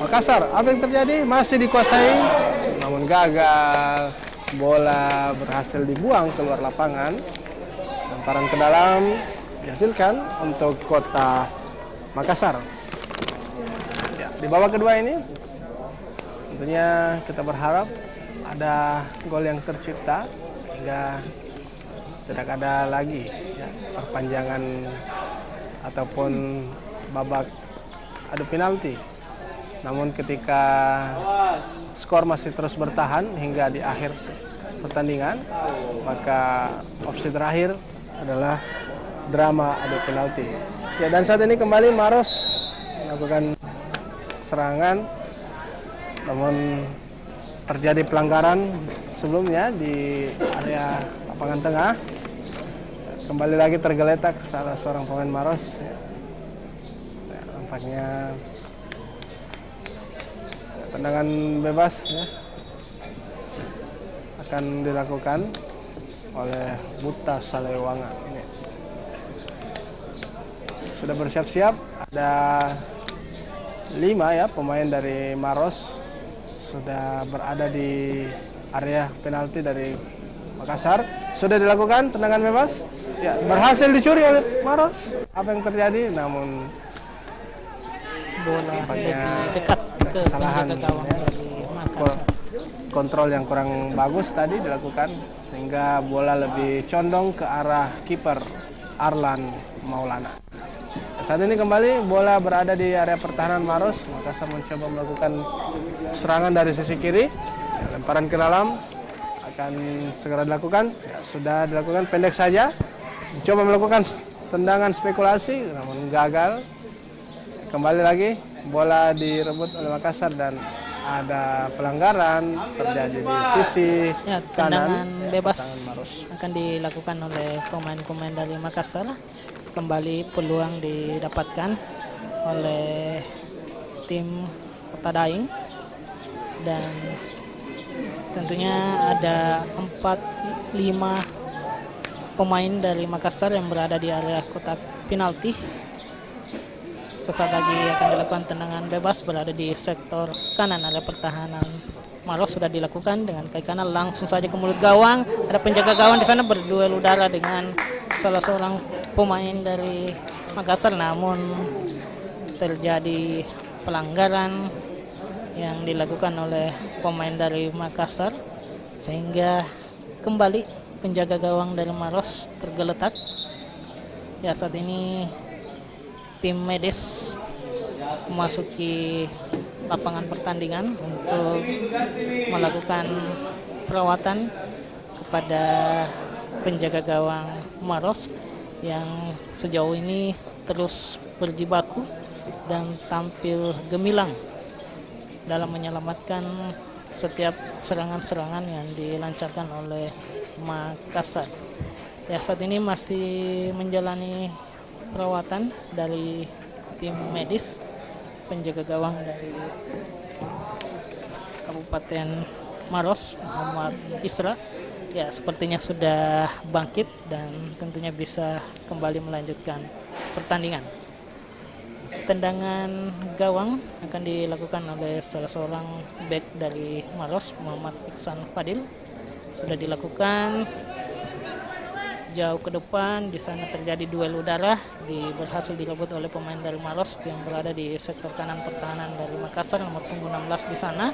Makassar, apa yang terjadi? Masih dikuasai, namun gagal. Bola berhasil dibuang keluar lapangan. Lemparan ke dalam dihasilkan untuk Kota Makassar. Ya, di babak kedua ini tentunya kita berharap ada gol yang tercipta sehingga tidak ada lagi ya, perpanjangan ataupun babak adu penalti. Namun ketika skor masih terus bertahan hingga di akhir pertandingan, maka opsi terakhir adalah drama adu penalti. Ya, dan saat ini kembali Maros melakukan serangan, namun terjadi pelanggaran sebelumnya di area lapangan tengah. Kembali lagi tergeletak salah seorang pemain Maros. Ya, nampaknya tendangan bebas ya, akan dilakukan oleh Buta Salewanga ini. Sudah bersiap-siap, ada 5 ya pemain dari Maros sudah berada di area penalti dari Makassar. Sudah dilakukan tendangan bebas. Ya, berhasil dicuri oleh Maros. Apa yang terjadi? Namun Bola lebih dekat ke kesalahan, penjaga gawang ya. dari Makassar. Kontrol yang kurang bagus tadi dilakukan sehingga bola lebih condong ke arah kiper Arlan Maulana. Saat ini kembali bola berada di area pertahanan Maros. Makassar mencoba melakukan serangan dari sisi kiri. Ya, lemparan ke dalam akan segera dilakukan. Ya, sudah dilakukan pendek saja. Coba melakukan tendangan spekulasi namun gagal. Kembali lagi bola direbut oleh Makassar dan ada pelanggaran terjadi di sisi Ya, kanan. tendangan bebas Tangan Maros. akan dilakukan oleh pemain-pemain dari Makassar. Kembali peluang didapatkan oleh tim Kota Daing dan tentunya ada 4-5 pemain dari Makassar yang berada di area kotak penalti. Sesaat lagi akan dilakukan tendangan bebas berada di sektor kanan area pertahanan. Maros sudah dilakukan dengan kaki kanan langsung saja ke mulut gawang. Ada penjaga gawang di sana berduel udara dengan salah seorang pemain dari Makassar, namun terjadi pelanggaran yang dilakukan oleh pemain dari Makassar sehingga kembali penjaga gawang dari Maros tergeletak. Ya, saat ini tim medis memasuki lapangan pertandingan untuk melakukan perawatan kepada penjaga gawang Maros yang sejauh ini terus berjibaku dan tampil gemilang dalam menyelamatkan setiap serangan-serangan yang dilancarkan oleh Makassar. Ya, saat ini masih menjalani perawatan dari tim medis penjaga gawang dari Kabupaten Maros, Muhammad Isra. Ya, sepertinya sudah bangkit dan tentunya bisa kembali melanjutkan pertandingan. Tendangan gawang akan dilakukan oleh salah seorang bek dari Maros, Muhammad Iksan Fadil. Sudah dilakukan jauh ke depan, di sana terjadi duel udara, berhasil direbut oleh pemain dari Maros yang berada di sektor kanan pertahanan dari Makassar, nomor punggung 16 di sana.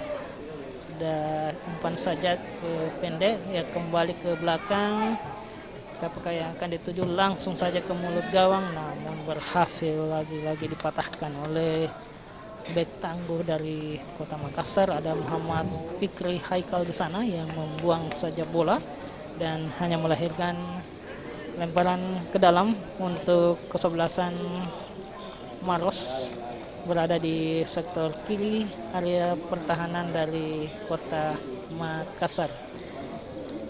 Sudah umpan saja ke pendek, ya kembali ke belakang. Apakah yang akan dituju langsung saja ke mulut gawang, namun berhasil lagi-lagi dipatahkan oleh bek tangguh dari Kota Makassar. Ada Muhammad Fikri Haikal di sana yang membuang saja bola dan hanya melahirkan lemparan ke dalam untuk kesebelasan Maros berada di sektor kiri area pertahanan dari Kota Makassar.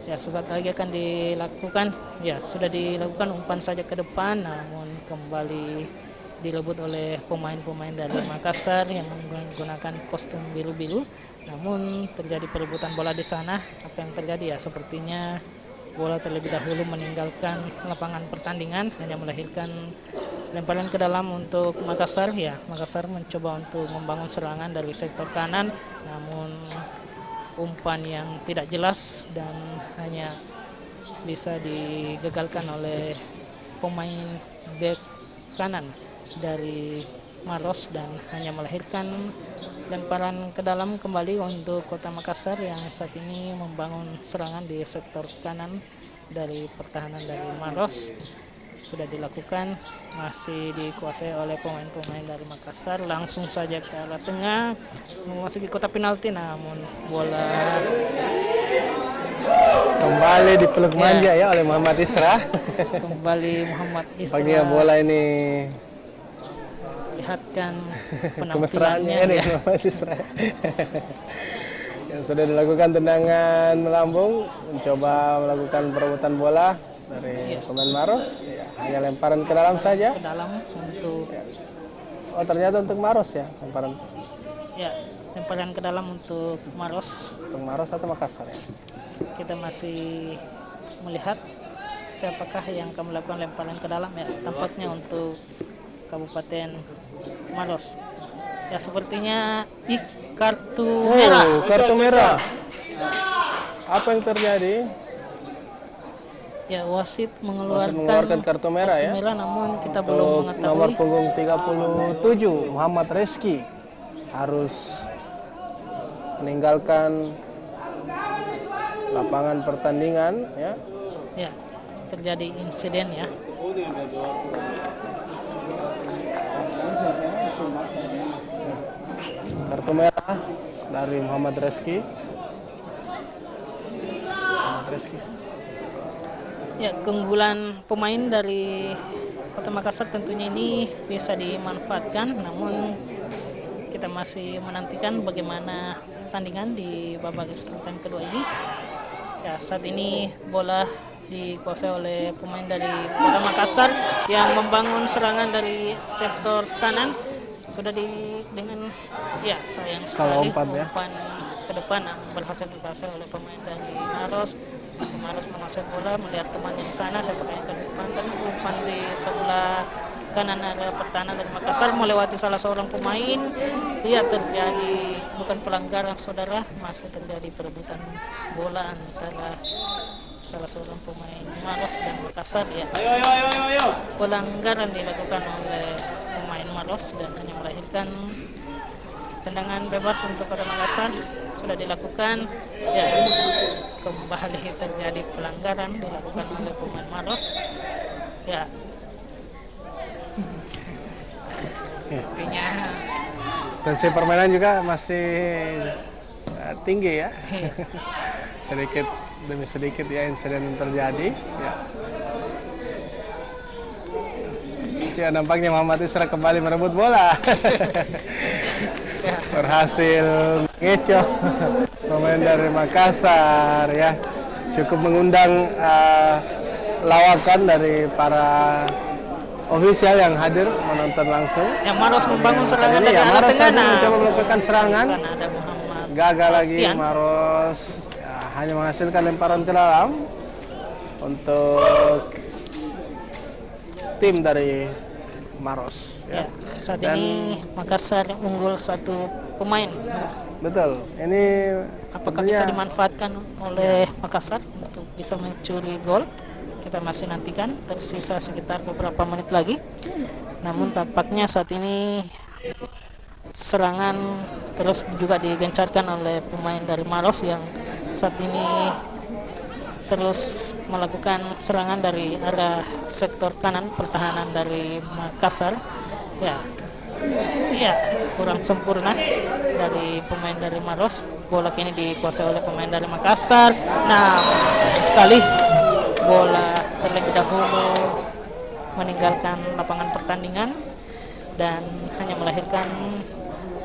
Ya, sesaat lagi akan dilakukan, ya sudah dilakukan umpan saja ke depan, namun kembali direbut oleh pemain-pemain dari Makassar yang menggunakan kostum biru-biru. Namun terjadi perebutan bola di sana. Apa yang terjadi? Ya, sepertinya bola terlebih dahulu meninggalkan lapangan pertandingan, hanya melahirkan lemparan ke dalam untuk Makassar. Ya, Makassar mencoba untuk membangun serangan dari sektor kanan, namun umpan yang tidak jelas dan hanya bisa digagalkan oleh pemain bek kanan dari Maros dan hanya melahirkan lemparan ke dalam kembali untuk Kota Makassar yang saat ini membangun serangan di sektor kanan dari pertahanan dari Maros. Sudah dilakukan, masih dikuasai oleh pemain-pemain dari Makassar. Langsung saja ke arah tengah memasuki kotak penalti, namun bola Kembali dipeluk manja ya oleh Muhammad Isra. kembali Muhammad Isra. Baginya bola ini Lihatkan kemesraannya penampilannya ini ya. Muhammad Isra. Yang sudah dilakukan tendangan melambung, mencoba melakukan perebutan bola dari pemain Maros. Ya, hanya lemparan ke dalam saja. Ke dalam untuk Oh, ternyata untuk Maros ya lemparan. ya lemparan ke dalam untuk Maros. Untuk Maros atau Makassar ya? Kita masih melihat siapakah yang akan melakukan lemparan ke dalam ya, tampaknya untuk Kabupaten Maros. Ya sepertinya kartu merah. Kartu merah. Apa yang terjadi? Ya wasit mengeluarkan kartu merah ya. Namun kita belum mengetahui. Nomor punggung 37 Muhammad Reski harus meninggalkan lapangan pertandingan ya. Ya, terjadi insiden ya. Kartu merah dari Muhammad Reski. Ya, keunggulan pemain dari Kota Makassar tentunya ini bisa dimanfaatkan, namun kita masih menantikan bagaimana pertandingan di babak extra time kedua ini. Ya, saat ini bola dikuasai oleh pemain dari Kota Makassar yang membangun serangan dari sektor kanan. Sudah dengan sayang sekali umpan ke depan berhasil dikuasai oleh pemain dari Maros. Masih Maros menguasai bola, melihat temannya di sana, siapa yang akan diumpankan. Umpan di sebelah kanan area pertahanan dari Makassar melewati salah seorang pemain. Lihat terjadi bukan pelanggaran saudara, masih terjadi perebutan bola antara salah seorang pemain Maros dan Makassar ya. Pelanggaran dilakukan oleh pemain Maros dan hanya melahirkan tendangan bebas untuk Kota Makassar. Sudah dilakukan ya, kembali terjadi pelanggaran dilakukan oleh pemain Maros ya. Sepertinya tensi permainan juga masih tinggi ya. Sedikit demi sedikit ya insiden yang terjadi ya. Ya nampaknya Muhammad Isra kembali merebut bola. Berhasil ngecoh pemain dari Makassar ya. Cukup mengundang lawakan dari para ofisial yang hadir menonton langsung. Yang Maros membangun serangan dari arah tengah. Mencoba melakukan serangan. Sana ada Muhammad. Gagal lagi Pian. Maros ya, hanya menghasilkan lemparan ke dalam untuk tim dari Maros. Ya, saat ini Makassar unggul satu pemain. Betul. Ini Apakah bisa dimanfaatkan oleh Makassar untuk bisa mencuri gol? Kita masih nantikan, tersisa sekitar beberapa menit lagi. Namun tampaknya saat ini serangan terus juga digencarkan oleh pemain dari Maros yang saat ini terus melakukan serangan dari arah sektor kanan pertahanan dari Makassar. Ya, kurang sempurna dari pemain dari Maros. Bola kini dikuasai oleh pemain dari Makassar. Nah, sayang sekali bola terlebih dahulu meninggalkan lapangan pertandingan dan hanya melahirkan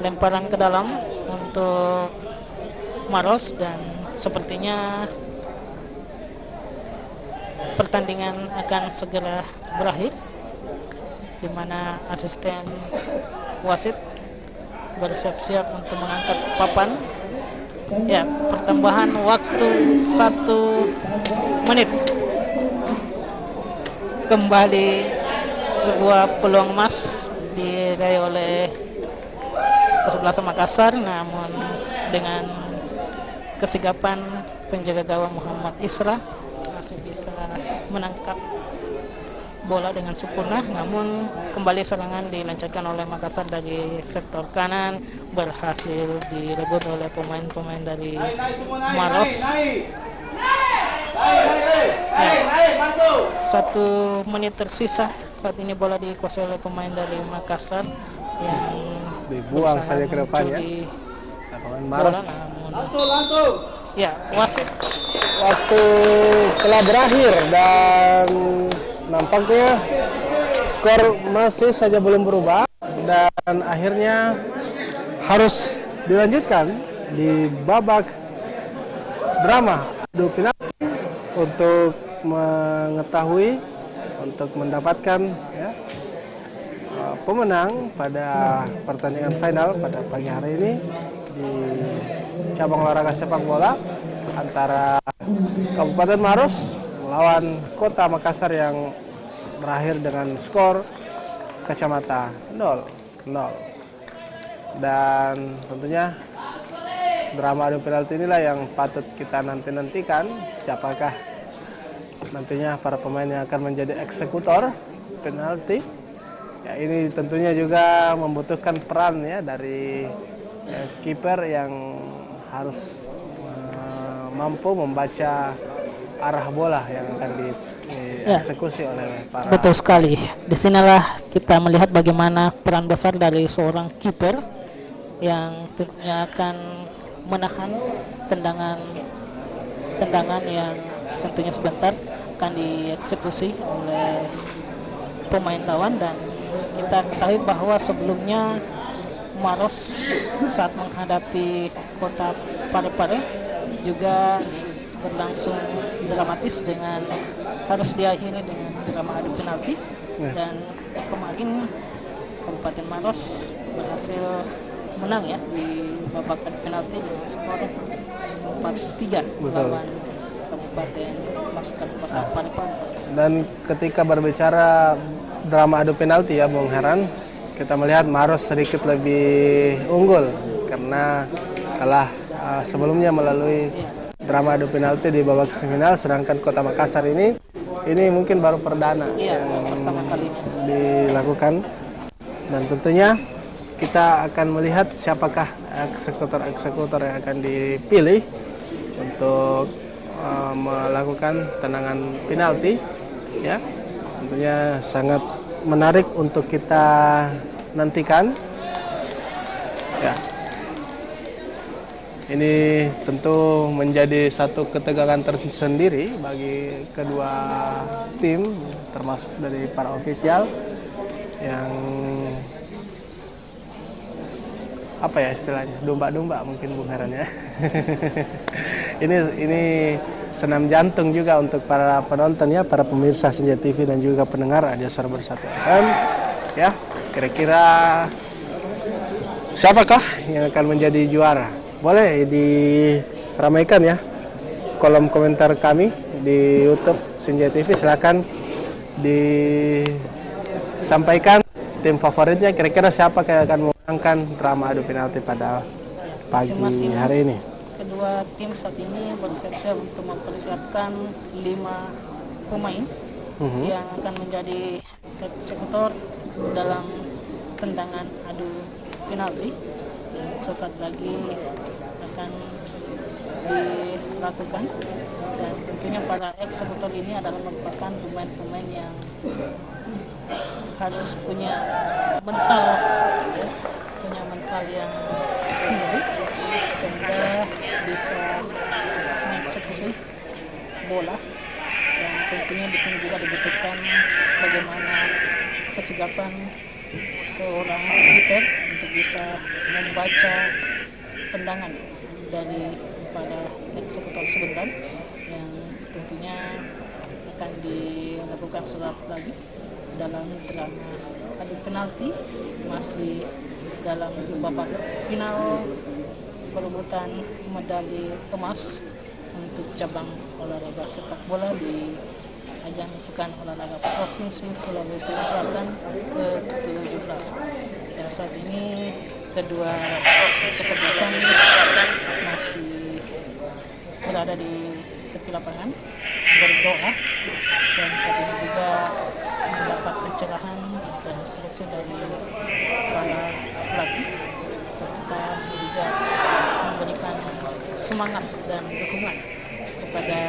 lemparan ke dalam untuk Maros, dan sepertinya pertandingan akan segera berakhir, di mana asisten wasit bersiap-siap untuk mengangkat papan. Ya, pertambahan waktu 1 menit. Kembali sebuah peluang emas diraih oleh kesebelasan Makassar, namun dengan kesigapan penjaga gawang Muhammad Isra masih bisa menangkap bola dengan sempurna. Namun kembali serangan dilancarkan oleh Makassar dari sektor kanan, berhasil direbut oleh pemain-pemain dari Maros. Satu menit tersisa, saat ini bola dikuasai oleh pemain dari Makassar yang dibuang saja ke depan ya. Pemain Maros. Langsung. Ya, wasit. Waktu telah berakhir dan nampaknya skor masih saja belum berubah dan akhirnya harus dilanjutkan di babak drama adu penalti untuk mengetahui, untuk mendapatkan ya, pemenang pada pertandingan final pada pagi hari ini di cabang olahraga sepak bola antara Kabupaten Maros lawan Kota Makassar yang berakhir dengan skor kacamata 0-0. Dan tentunya drama adu penalti inilah yang patut kita nantikan, siapakah nantinya para pemain yang akan menjadi eksekutor penalti. Ya, ini tentunya juga membutuhkan peran ya dari kiper yang harus mampu membaca arah bola yang akan dieksekusi oleh para. Betul sekali. Disinilah kita melihat bagaimana peran besar dari seorang kiper yang tentunya akan menahan tendangan yang tentunya sebentar akan dieksekusi oleh pemain lawan. Dan kita ketahui bahwa sebelumnya Maros saat menghadapi Kota Parepare juga berlangsung dramatis dengan harus diakhiri dengan drama adu penalti. Dan kemarin Kabupaten Maros berhasil menang ya di babak adu penalti dengan skor 4-3 melawan Kabupaten Kota Parepare. Dan ketika berbicara drama adu penalti ya Bung Heran, kita melihat Maros sedikit lebih unggul karena kalah sebelumnya melalui drama adu penalti di babak semifinal, sedangkan Kota Makassar ini mungkin baru perdana yang pertama kalinya dilakukan. Dan tentunya kita akan melihat siapakah eksekutor yang akan dipilih untuk melakukan tendangan penalti ya. Tentunya sangat menarik untuk kita nantikan ya. Ini tentu menjadi satu ketegangan tersendiri bagi kedua tim, termasuk dari para ofisial yang apa ya istilahnya, domba-domba mungkin Bung Heran ya. Ini senam jantung juga untuk para penonton ya, para pemirsa Senja TV dan juga pendengar Radio Suara Bersatu FM ya. Kira-kira siapakah yang akan menjadi juara? Boleh diramaikan ya kolom komentar kami di YouTube Senja TV, silakan disampaikan tim favoritnya, kira-kira siapa yang akan memenangkan drama adu penalti pada pagi hari ini. Kedua tim saat ini bersiap-siap untuk mempersiapkan 5 pemain yang akan menjadi eksekutor dalam tendangan adu penalti yang sesaat lagi akan dilakukan. Dan tentunya para eksekutor ini adalah merupakan pemain-pemain yang harus punya mental yang tinggi sehingga bisa mengeksekusi bola. Dan tentunya di sini juga dibutuhkan bagaimana kesigapan seorang kiper untuk bisa membaca tendangan dari para eksekutor sebentar yang tentunya akan dilakukan sesaat lagi dalam drama adu penalti, masih dalam babak final perebutan medali emas untuk cabang olahraga sepak bola di ajang Pekan Olahraga Provinsi Sulawesi Selatan ke-17. Ya, saat ini kedua kesebelasan masih berada di tepi lapangan berdoa, dan saat ini juga mendapat pencerahan dan seleksi dari para pelatih serta juga memberikan semangat dan dukungan kepada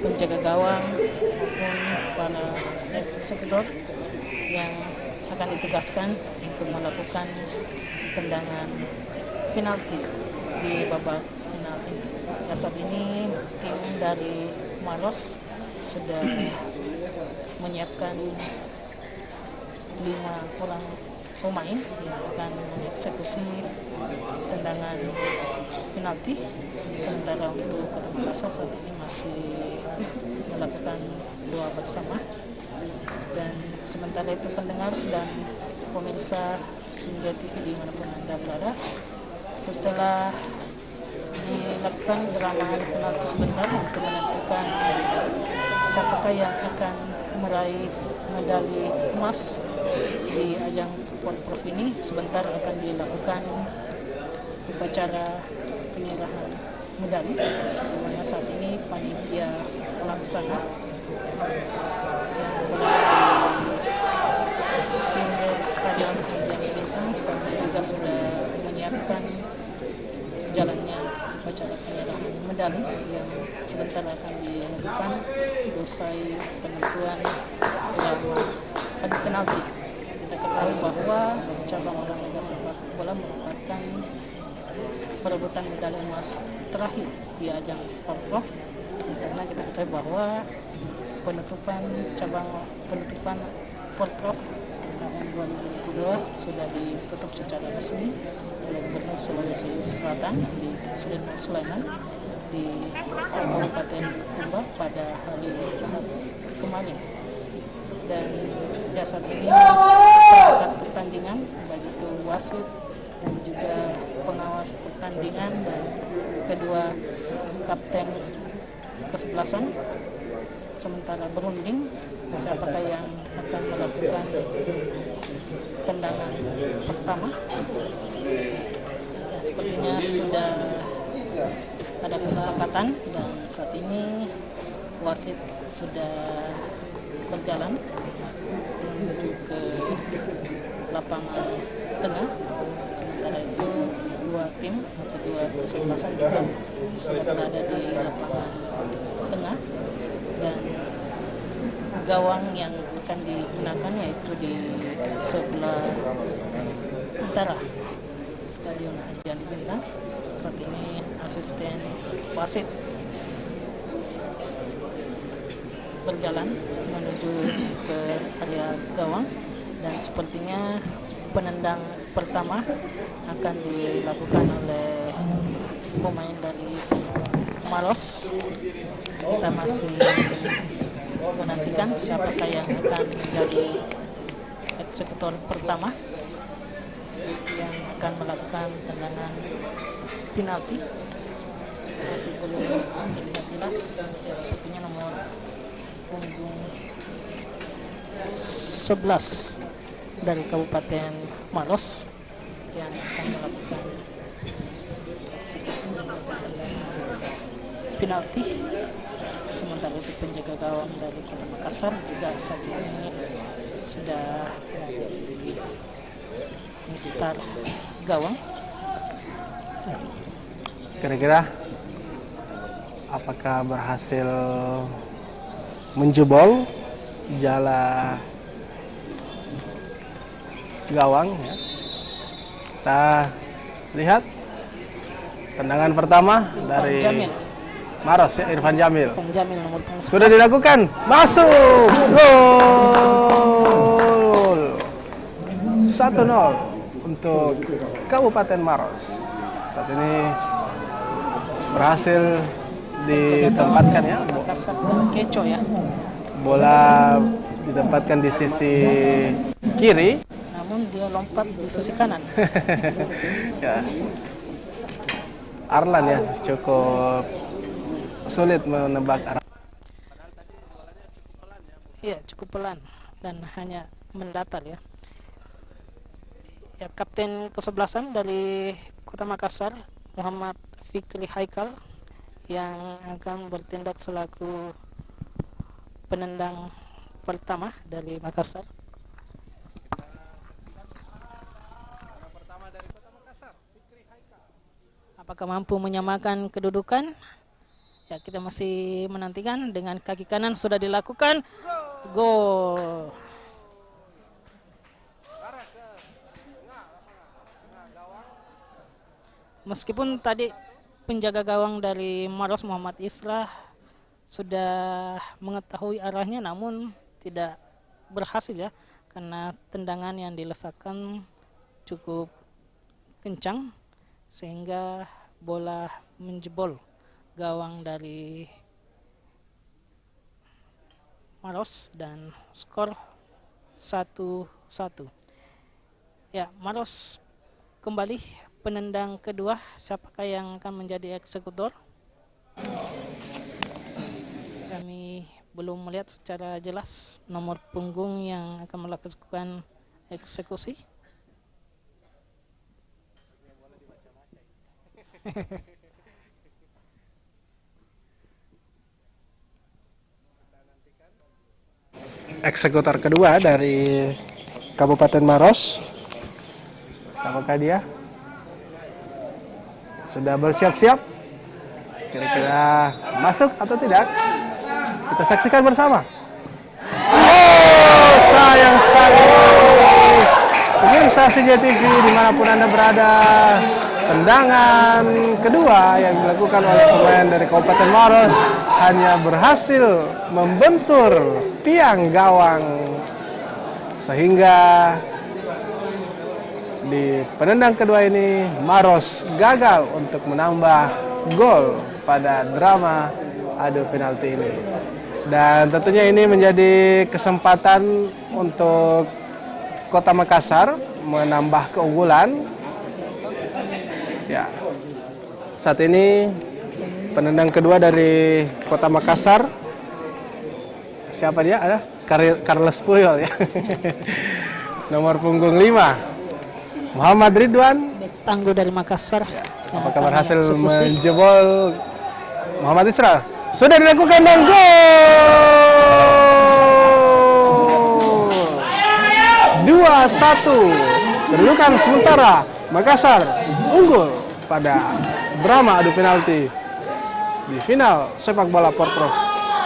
penjaga gawang maupun para eksekutor yang akan ditugaskan untuk melakukan tendangan penalti di babak final ini. Ya, saat ini tim dari Maros sudah menyiapkan 5 orang pemain yang akan mengeksekusi tendangan penalti. Sementara untuk Kota Makassar saat ini masih melakukan doa bersama. Dan sementara itu pendengar dan pemirsa Senja TV dimanapun Anda berada, setelah dilakukan drama penalti sebentar untuk menentukan siapakah yang akan meraih medali emas di ajang Porprov ini. Sebentar akan dilakukan upacara penyerahan medali, di mana saat ini panitia pelaksana yang berada di pinggir Stadion Haji Bintang juga sudah menyiapkan jalannya upacara penyerahan medali yang sebentar akan dilakukan usai penentuan drama adu penalti. Kita ketahui bahwa cabang olahraga sepak bola merupakan perebutan medali emas terakhir di ajang Porprov, karena kita ketahui bahwa penutupan Porprov tahun 2022 sudah ditutup secara resmi oleh Gubernur Sulawesi Selatan di Sudirman Sulaiman di Kabupaten Tumbak pada hari Jumat kemarin. Dan saat ini perangkat pertandingan, baik itu wasit dan juga pengawas pertandingan dan kedua kapten kesebelasan sementara berunding siapakah yang akan melakukan tendangan pertama. Ya, sepertinya sudah ada kesepakatan dan saat ini wasit sudah berjalan menuju ke lapangan tengah. Sementara itu dua tim atau dua kesebelasan juga sudah berada di lapangan tengah, dan gawang yang akan digunakan yaitu di sebelah utara Stadion Haji Ali Bintang. Saat ini asisten wasit berjalan menuju ke area gawang, dan sepertinya penendang pertama akan dilakukan oleh pemain dari Maros. Kita masih menantikan siapakah yang akan menjadi eksekutor pertama yang akan melakukan tendangan penalti. Masih belum terlihat jelas, ya, sepertinya nomor punggung 11 dari Kabupaten Maros yang akan melakukan eksekusi penalti. Sementara itu penjaga gawang dari Kota Makassar juga saat ini sudah mistar gawang. Kira-kira apakah berhasil menjebol jala gawang, ya? Kita lihat tendangan pertama dari Jamil. Maros, ya, Irfan Jamil. Irfan Jamil nomor punggung Sudah 11. dilakukan, masuk, gol, 1-0 untuk Kabupaten Maros. Saat ini berhasil ditempatkan, ya, Makassar dan Keco, ya. bola ditempatkan di sisi kiri. Namun dia lompat di sisi kanan. Ya. Arlan, ya, cukup sulit menebak arah. Iya, cukup pelan dan hanya mendatar, ya. Ya, kapten kesebelasan dari Kota Makassar, Muhammad Fikri Haikal, yang akan bertindak selaku penendang pertama dari Makassar. Apakah mampu menyamakan kedudukan? Ya, kita masih menantikan. Dengan kaki kanan sudah dilakukan. Gol. Meskipun tadi penjaga gawang dari Maros Muhammad Islah sudah mengetahui arahnya, namun tidak berhasil, ya, karena tendangan yang dilesakkan cukup kencang sehingga bola menjebol gawang dari Maros dan skor 1-1. Ya, Maros kembali penendang kedua. Siapakah yang akan menjadi eksekutor? Kami belum melihat secara jelas nomor punggung yang akan melakukan eksekusi. Eksekutor kedua dari Kabupaten Maros. Apakah dia sudah bersiap-siap? Kira-kira masuk atau tidak? Kita saksikan bersama. Oh, sayang sekali. Pemirsa CJTV dimanapun Anda berada, tendangan kedua yang dilakukan oleh pemain dari Kabupaten Maros hanya berhasil membentur tiang gawang, sehingga di penendang kedua ini Maros gagal untuk menambah gol pada drama adu penalti ini. Dan tentunya ini menjadi kesempatan untuk Kota Makassar menambah keunggulan. Ya, saat ini penendang kedua dari Kota Makassar, siapa dia? Ada Carlos Puyol ya. Nomor punggung 5, Muhammad Ridwan. Tangguh dari Makassar. Ya, apakah berhasil menjebol Muhammad Isra? Sudah dilakukan dan gol! 2-1. Kedudukan sementara Makassar unggul pada drama adu penalti di final sepak bola Porprov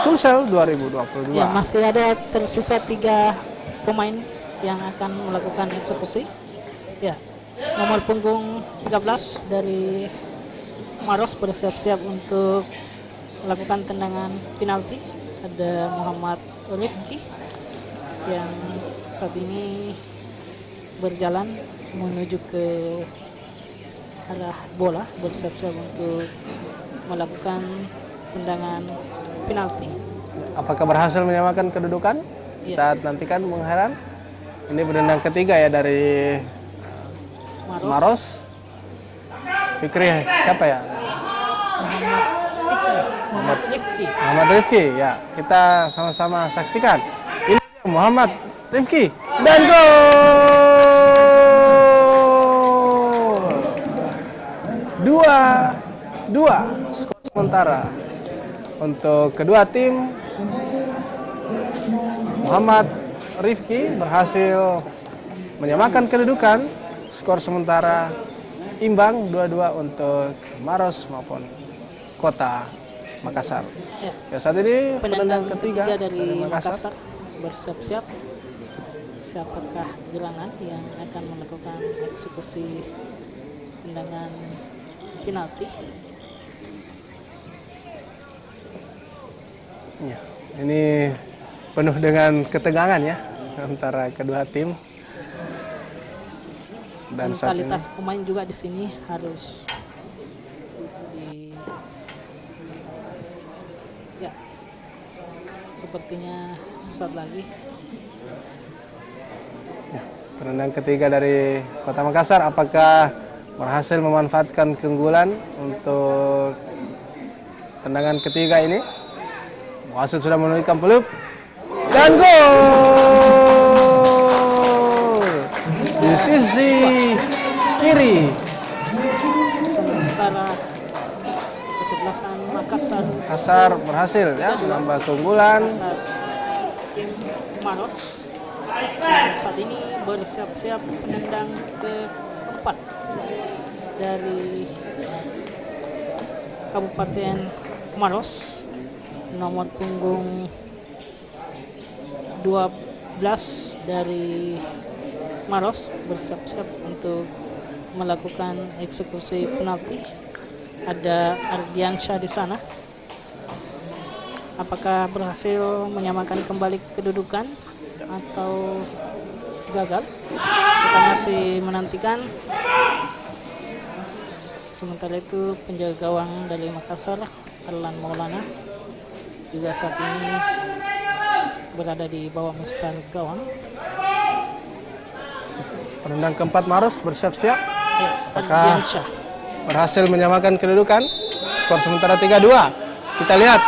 Sulsel 2022. Ya, masih ada tersisa 3 pemain yang akan melakukan eksekusi. Ya, nomor punggung 13 dari Maros bersiap-siap untuk melakukan tendangan penalti. Ada Muhammad Rifki yang saat ini berjalan menuju ke arah bola, bersiap-siap untuk melakukan tendangan penalti. Apakah berhasil menyamakan kedudukan? Ya. Kita nantikan Bung Heran. Ini penendang ketiga ya dari Maros. Fikri siapa ya? Muhammad Rifki. Muhammad Rifki ya. Kita sama-sama saksikan. Ini Muhammad Rifki dan gol! 2-2 skor sementara untuk kedua tim. Muhammad Rifki berhasil menyamakan kedudukan, skor sementara imbang 2-2 untuk Maros maupun Kota Makassar. Ya, saat ini penendang ketiga dari Makassar bersiap-siap. Siapakah gerangan yang akan melakukan eksekusi tendangan penalti? Ya, ini penuh dengan ketegangan ya antara kedua tim. Dan mentalitas pemain juga di sini harus ya, sepertinya sesaat lagi. Ya, penendang ketiga dari Kota Makassar, apakah berhasil memanfaatkan keunggulan untuk tendangan ketiga ini? Wasit sudah menunjukkan peluit dan gol di sisi kiri. Sementara kesebelasan Makassar berhasil ya menambah keunggulan atas Maros. Dan saat ini bersiap-siap penendang keempat dari Kabupaten Maros, nomor punggung 12 dari Maros bersiap-siap untuk melakukan eksekusi penalti. Ada Ardiansyah di sana. Apakah berhasil menyamakan kembali kedudukan atau gagal? Kita masih menantikan. Sementara itu penjaga gawang dari Makassar, Arlan Maulana, juga saat ini berada di bawah mistar gawang. Penendang keempat Maros bersiap-siap. Ya, Apakah Ardiansyah berhasil menyamakan kedudukan? Skor sementara 3-2. Kita lihat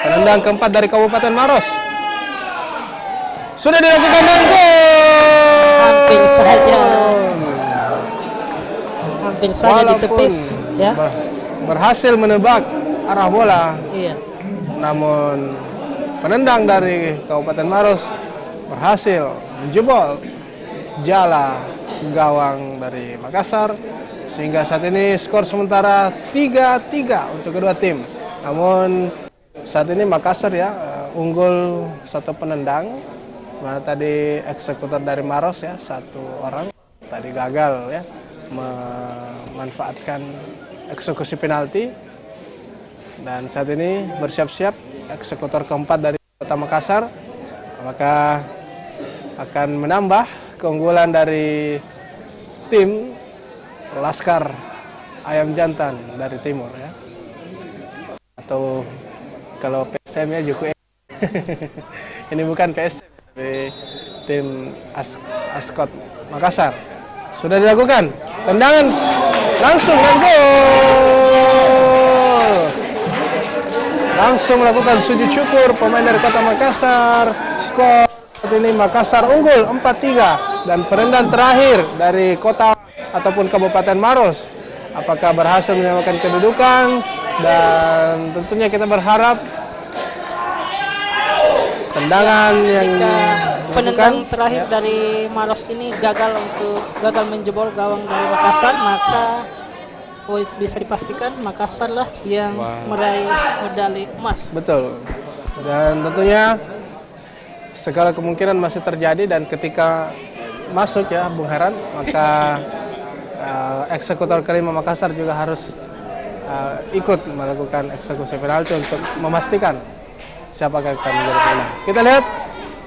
penendang keempat dari Kabupaten Maros. Sudah dilakukan dan gol. Hampir saja ditepis ya. Berhasil menebak arah bola. Iya. Namun penendang dari Kabupaten Maros berhasil menjebol jala gawang dari Makassar, sehingga saat ini skor sementara 3-3 untuk kedua tim. Namun saat ini Makassar ya unggul satu penendang. Mana tadi eksekutor dari Maros ya, satu orang tadi gagal ya memanfaatkan eksekusi penalti, dan saat ini bersiap-siap eksekutor keempat dari Kota Makassar, maka akan menambah keunggulan dari tim Laskar Ayam Jantan dari timur ya, atau kalau PSM ya Juku. Ini bukan PSM tapi tim Askot Makassar. Sudah dilakukan tendangan langsung dan gol. Langsung melakukan sujud syukur pemain dari Kota Makassar. Skor saat ini Makassar unggul 4-3, dan penendang terakhir dari Kota ataupun Kabupaten Maros apakah berhasil menyamakan kedudukan, dan tentunya kita berharap tendangan yang penendang terakhir dari Maros ini gagal menjebol gawang dari Makassar, maka bisa dipastikan Makassar lah yang meraih medali emas. Betul. Dan tentunya segala kemungkinan masih terjadi, dan ketika masuk ya Bung Heran, maka eksekutor kelima Makassar juga harus ikut melakukan eksekusi penalti untuk memastikan siapa yang akan menjadi pemenang. Kita lihat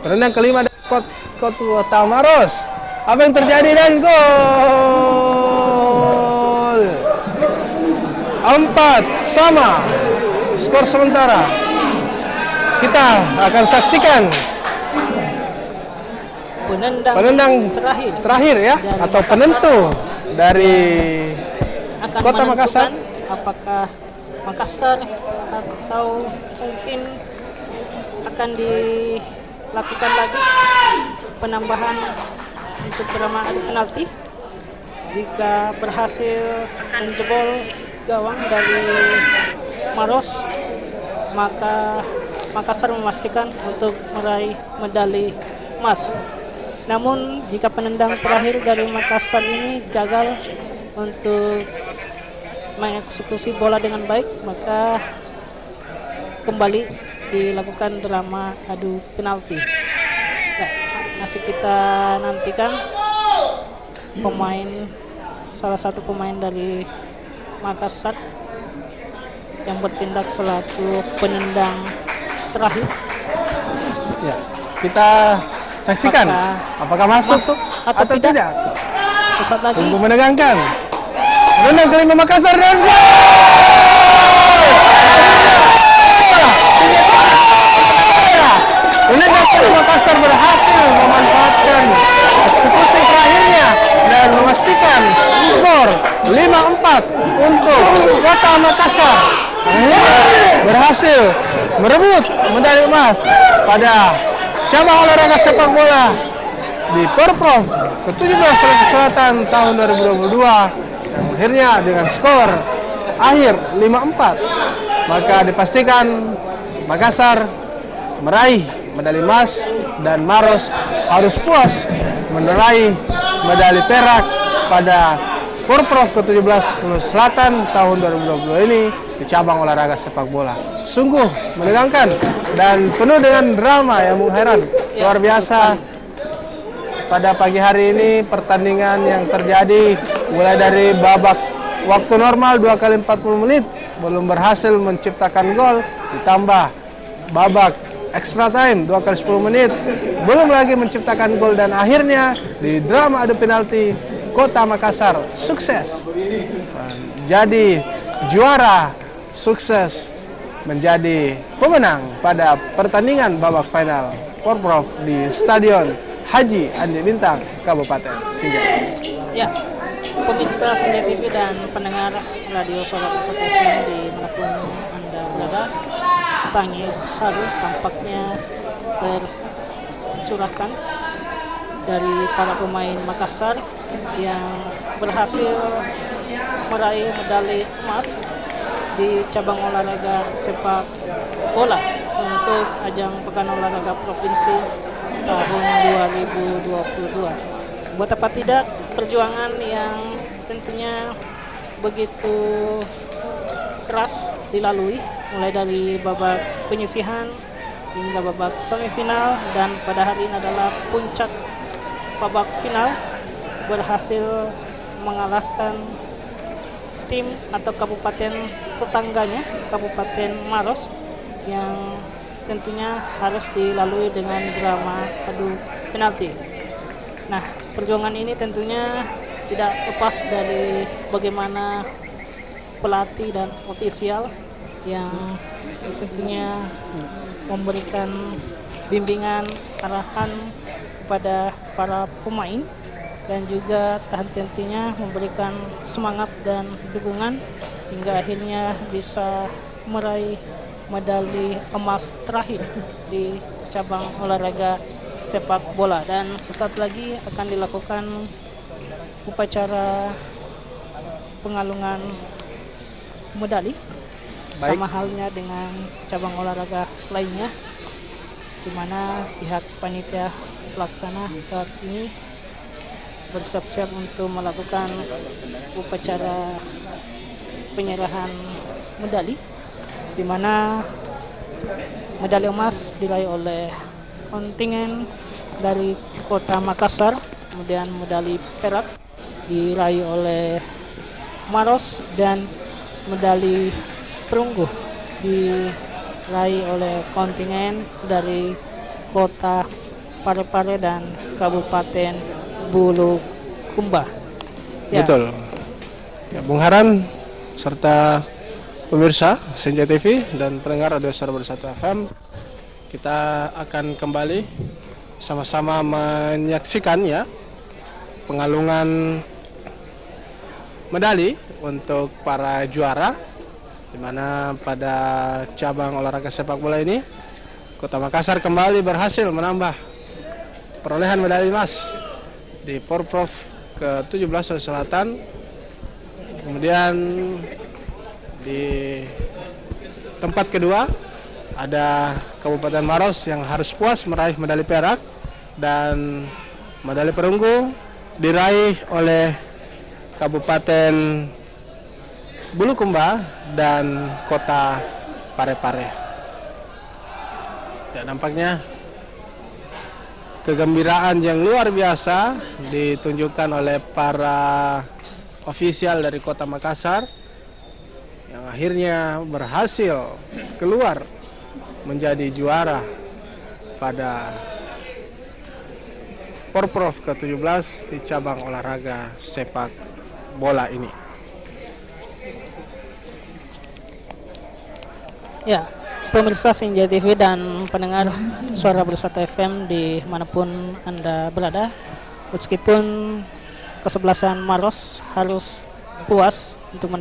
penendang kelima dari Kota Maros. Apa yang terjadi, dan gol. 4-4 skor sementara. Kita akan saksikan penendang terakhir ya, atau penentu dari Kota Makassar. Apakah Makassar atau mungkin akan dilakukan lagi penambahan untuk drama adu penalti jika berhasil menjebol gawang dari Maros, maka Makassar memastikan untuk meraih medali emas. Namun jika penendang terakhir dari Makassar ini gagal untuk mengeksekusi bola dengan baik, maka kembali dilakukan drama adu penalti. Ya, masih kita nantikan salah satu pemain dari Makassar yang bertindak selaku penendang terakhir. Ya, kita saksikan apakah masuk atau tidak. Sesaat lagi. Tunggu menegangkan. Penendang kelima Makassar dan gol. Penendang kelima Makassar berhasil memanfaatkan eksekusi terakhirnya dan memastikan skor 5-4 untuk Kota Makassar. Berhasil merebut medali emas pada cabang olahraga sepak bola di Porprov ke-17 Sulawesi Selatan tahun 2022, yang akhirnya dengan skor akhir 5-4, maka dipastikan Makassar meraih medali emas dan Maros harus puas meraih medali perak pada Porprov ke-17 Sulawesi Selatan tahun 2022 ini di cabang olahraga sepak bola. Sungguh menegangkan dan penuh dengan drama ya Bung Heran. Luar biasa pada pagi hari ini pertandingan yang terjadi mulai dari babak waktu normal 2 kali 40 menit belum berhasil menciptakan gol, ditambah babak extra time 2 kali 10 menit belum lagi menciptakan gol, dan akhirnya di drama adu penalti Kota Makassar sukses jadi juara, sukses menjadi pemenang pada pertandingan babak final Porprov di Stadion Haji Andi Bintang, Kabupaten Sinjai. Ya, pemirsa Sinjai TV dan pendengar Radio Suara Bersatu FM dimanapun Anda berada, tangis haru tampaknya tercurahkan dari para pemain Makassar yang berhasil meraih medali emas di cabang olahraga sepak bola untuk ajang Pekan Olahraga Provinsi tahun 2022. Buat apa tidak, perjuangan yang tentunya begitu keras dilalui mulai dari babak penyisihan hingga babak semifinal, dan pada hari ini adalah puncak babak final, berhasil mengalahkan tim atau kabupaten tetangganya, Kabupaten Maros, yang tentunya harus dilalui dengan drama adu penalti. Nah, perjuangan ini tentunya tidak lepas dari bagaimana pelatih dan ofisial yang tentunya memberikan bimbingan, arahan kepada para pemain, dan juga tentunya memberikan semangat dan dukungan hingga akhirnya bisa meraih medali emas terakhir di cabang olahraga sepak bola. Dan sesaat lagi akan dilakukan upacara pengalungan medali. Baik. Sama halnya dengan cabang olahraga lainnya, di mana pihak panitia pelaksana saat ini bersiap-siap untuk melakukan upacara penyerahan medali, di mana medali emas diraih oleh kontingen dari Kota Makassar, kemudian medali perak diraih oleh Maros, dan medali perunggu diraih oleh kontingen dari Kota Parepare dan Kabupaten Bulukumba. Ya. Betul. Ya, Bung Haran serta pemirsa Senja TV dan pendengar Radio Suara Bersatu FM, kita akan kembali sama-sama menyaksikan ya pengalungan medali untuk para juara, di mana pada cabang olahraga sepak bola ini Kota Makassar kembali berhasil menambah perolehan medali emas di Porprov ke-17 Sulawesi Selatan. Kemudian di tempat kedua ada Kabupaten Maros yang harus puas meraih medali perak, dan medali perunggu diraih oleh Kabupaten Bulukumba dan Kota Parepare. Ya, nampaknya kegembiraan yang luar biasa ditunjukkan oleh para ofisial dari Kota Makassar yang akhirnya berhasil keluar menjadi juara pada Porprov ke-17 di cabang olahraga sepak bola ini. Ya, pemirsa Senja TV dan pendengar Suara Bersatu FM dimanapun Anda berada, meskipun kesebelasan Maros harus puas untuk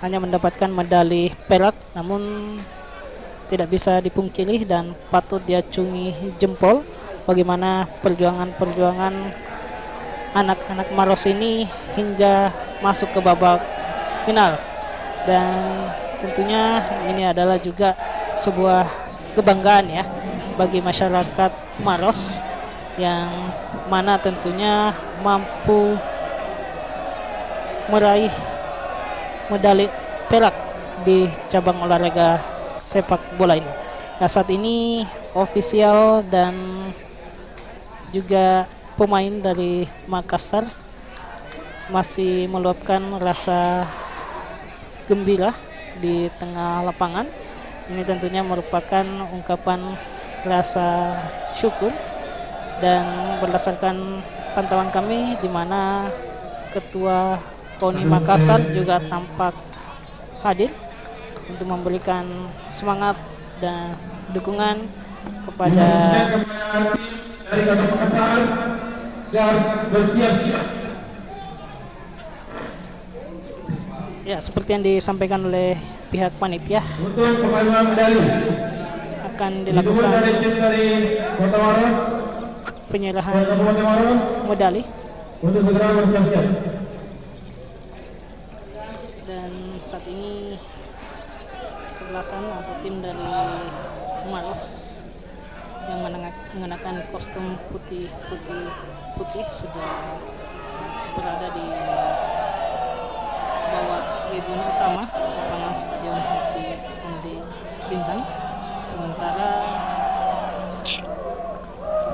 hanya mendapatkan medali perak, namun tidak bisa dipungkiri dan patut diacungi jempol bagaimana perjuangan anak-anak Maros ini hingga masuk ke babak final. Dan tentunya ini adalah juga sebuah kebanggaan ya bagi masyarakat Maros, yang mana tentunya mampu meraih medali perak di cabang olahraga sepak bola ini. Ya, saat ini ofisial dan juga pemain dari Makassar masih meluapkan rasa gembira di tengah lapangan. Ini tentunya merupakan ungkapan rasa syukur, dan berdasarkan pantauan kami di mana Ketua KONI Makassar juga tampak hadir untuk memberikan semangat dan dukungan kepada dari Kota Makassar dan bersiap-siap. ya, seperti yang disampaikan oleh pihak panitia Untuk pengajuan medali. akan Didukung dilakukan dari tim dari Kota Maros dan penyerahan Kabupaten Maros medali. untuk segera bersiap-siap. Dan saat ini kesebelasan atau tim dari Maros yang mengenakan kostum putih sudah berada di bawah tribun utama lapangan Stadion Haji Andi Bintang, sementara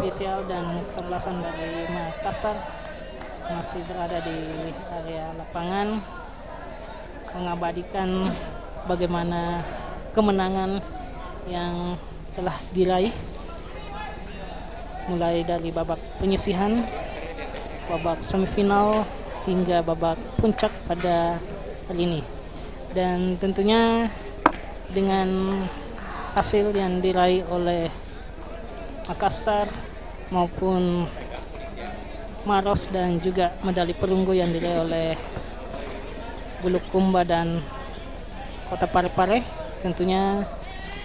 ofisial dan kesebelasan dari Makassar masih berada di area lapangan mengabadikan bagaimana kemenangan yang telah diraih mulai dari babak penyisihan, babak semifinal hingga babak puncak pada hari ini. Dan tentunya dengan hasil yang diraih oleh Makassar maupun Maros dan juga medali perunggu yang diraih oleh Bulukumba dan Kota Parepare, tentunya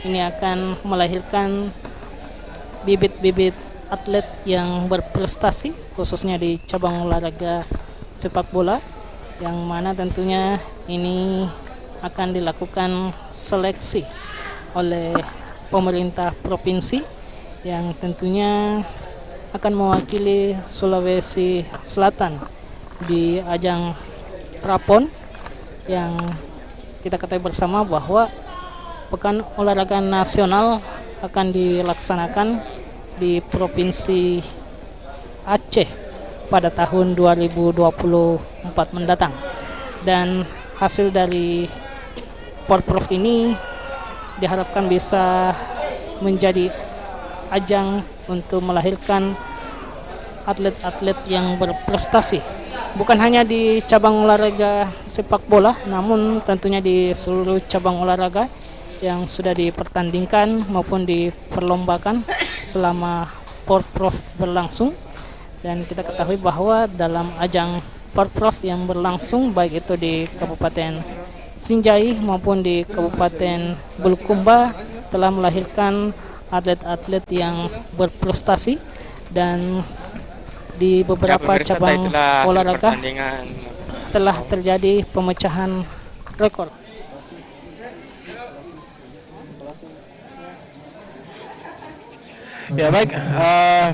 ini akan melahirkan bibit-bibit atlet yang berprestasi khususnya di cabang olahraga sepak bola, yang mana tentunya ini akan dilakukan seleksi oleh pemerintah provinsi yang tentunya akan mewakili Sulawesi Selatan di ajang Prapon, yang kita ketahui bersama bahwa Pekan Olahraga Nasional akan dilaksanakan di Provinsi Aceh pada tahun 2024 mendatang. Dan hasil dari Porprov ini diharapkan bisa menjadi ajang untuk melahirkan atlet-atlet yang berprestasi, bukan hanya di cabang olahraga sepak bola, namun tentunya di seluruh cabang olahraga yang sudah dipertandingkan maupun diperlombakan selama Porprov berlangsung. Dan kita ketahui bahwa dalam ajang Porprov yang berlangsung baik itu di Kabupaten Sinjai maupun di Kabupaten Bulukumba telah melahirkan atlet-atlet yang berprestasi, dan di beberapa cabang olahraga telah terjadi pemecahan rekor. Ya baik,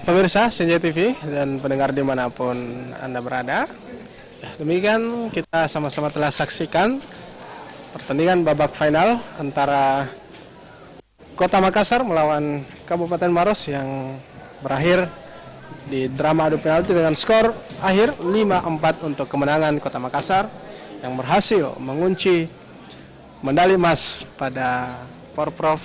pemirsa Senja TV dan pendengar dimanapun Anda berada, demikian kita sama-sama telah saksikan pertandingan babak final antara Kota Makassar melawan Kabupaten Maros yang berakhir di drama adu penalti dengan skor akhir 5-4 untuk kemenangan Kota Makassar yang berhasil mengunci medali emas pada Porprov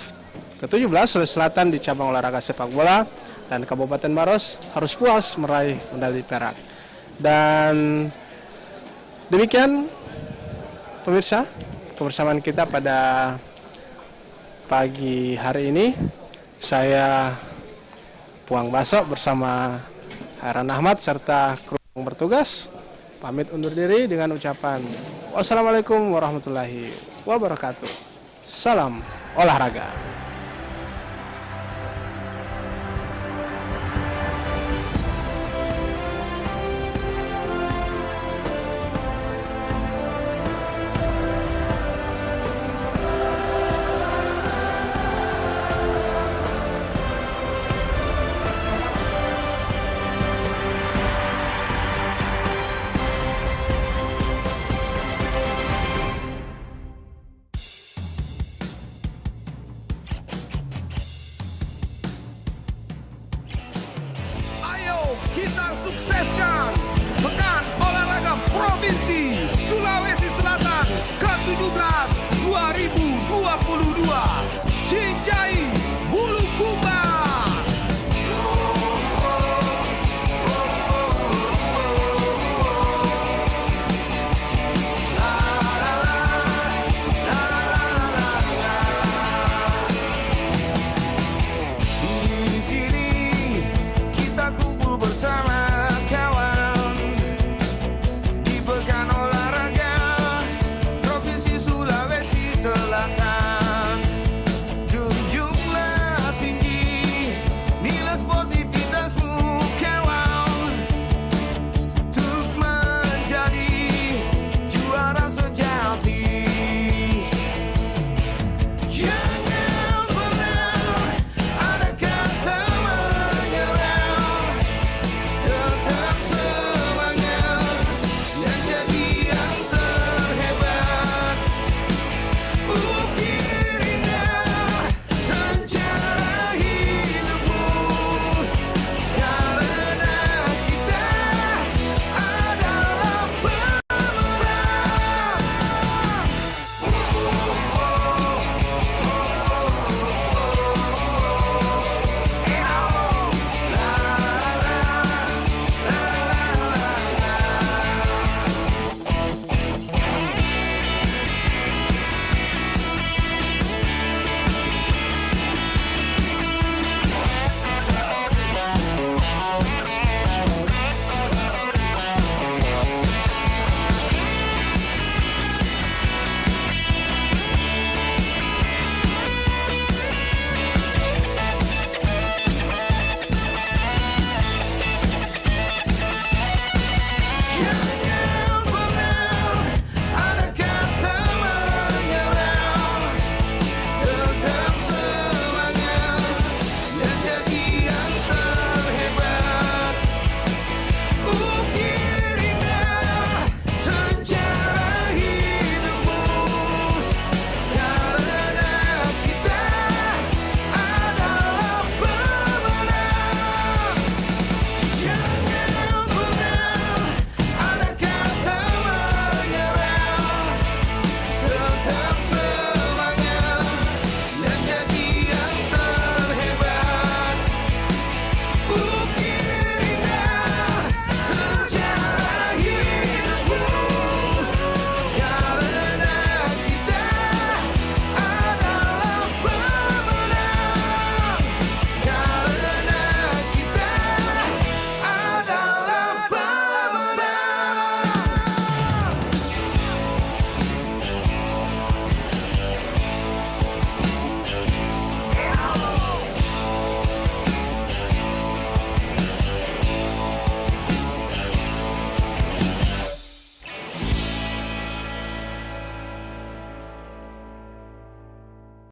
ke-17 Sulawesi Selatan di cabang olahraga sepak bola, dan Kabupaten Maros harus puas meraih medali perak. Dan demikian pemirsa kebersamaan kita pada pagi hari ini. Saya Puang Baso bersama Hairan Ahmad serta kru yang bertugas pamit undur diri dengan ucapan wassalamualaikum warahmatullahi wabarakatuh. Salam olahraga. Kita sukseskan Pekan Olahraga Provinsi Sulawesi Selatan ke-17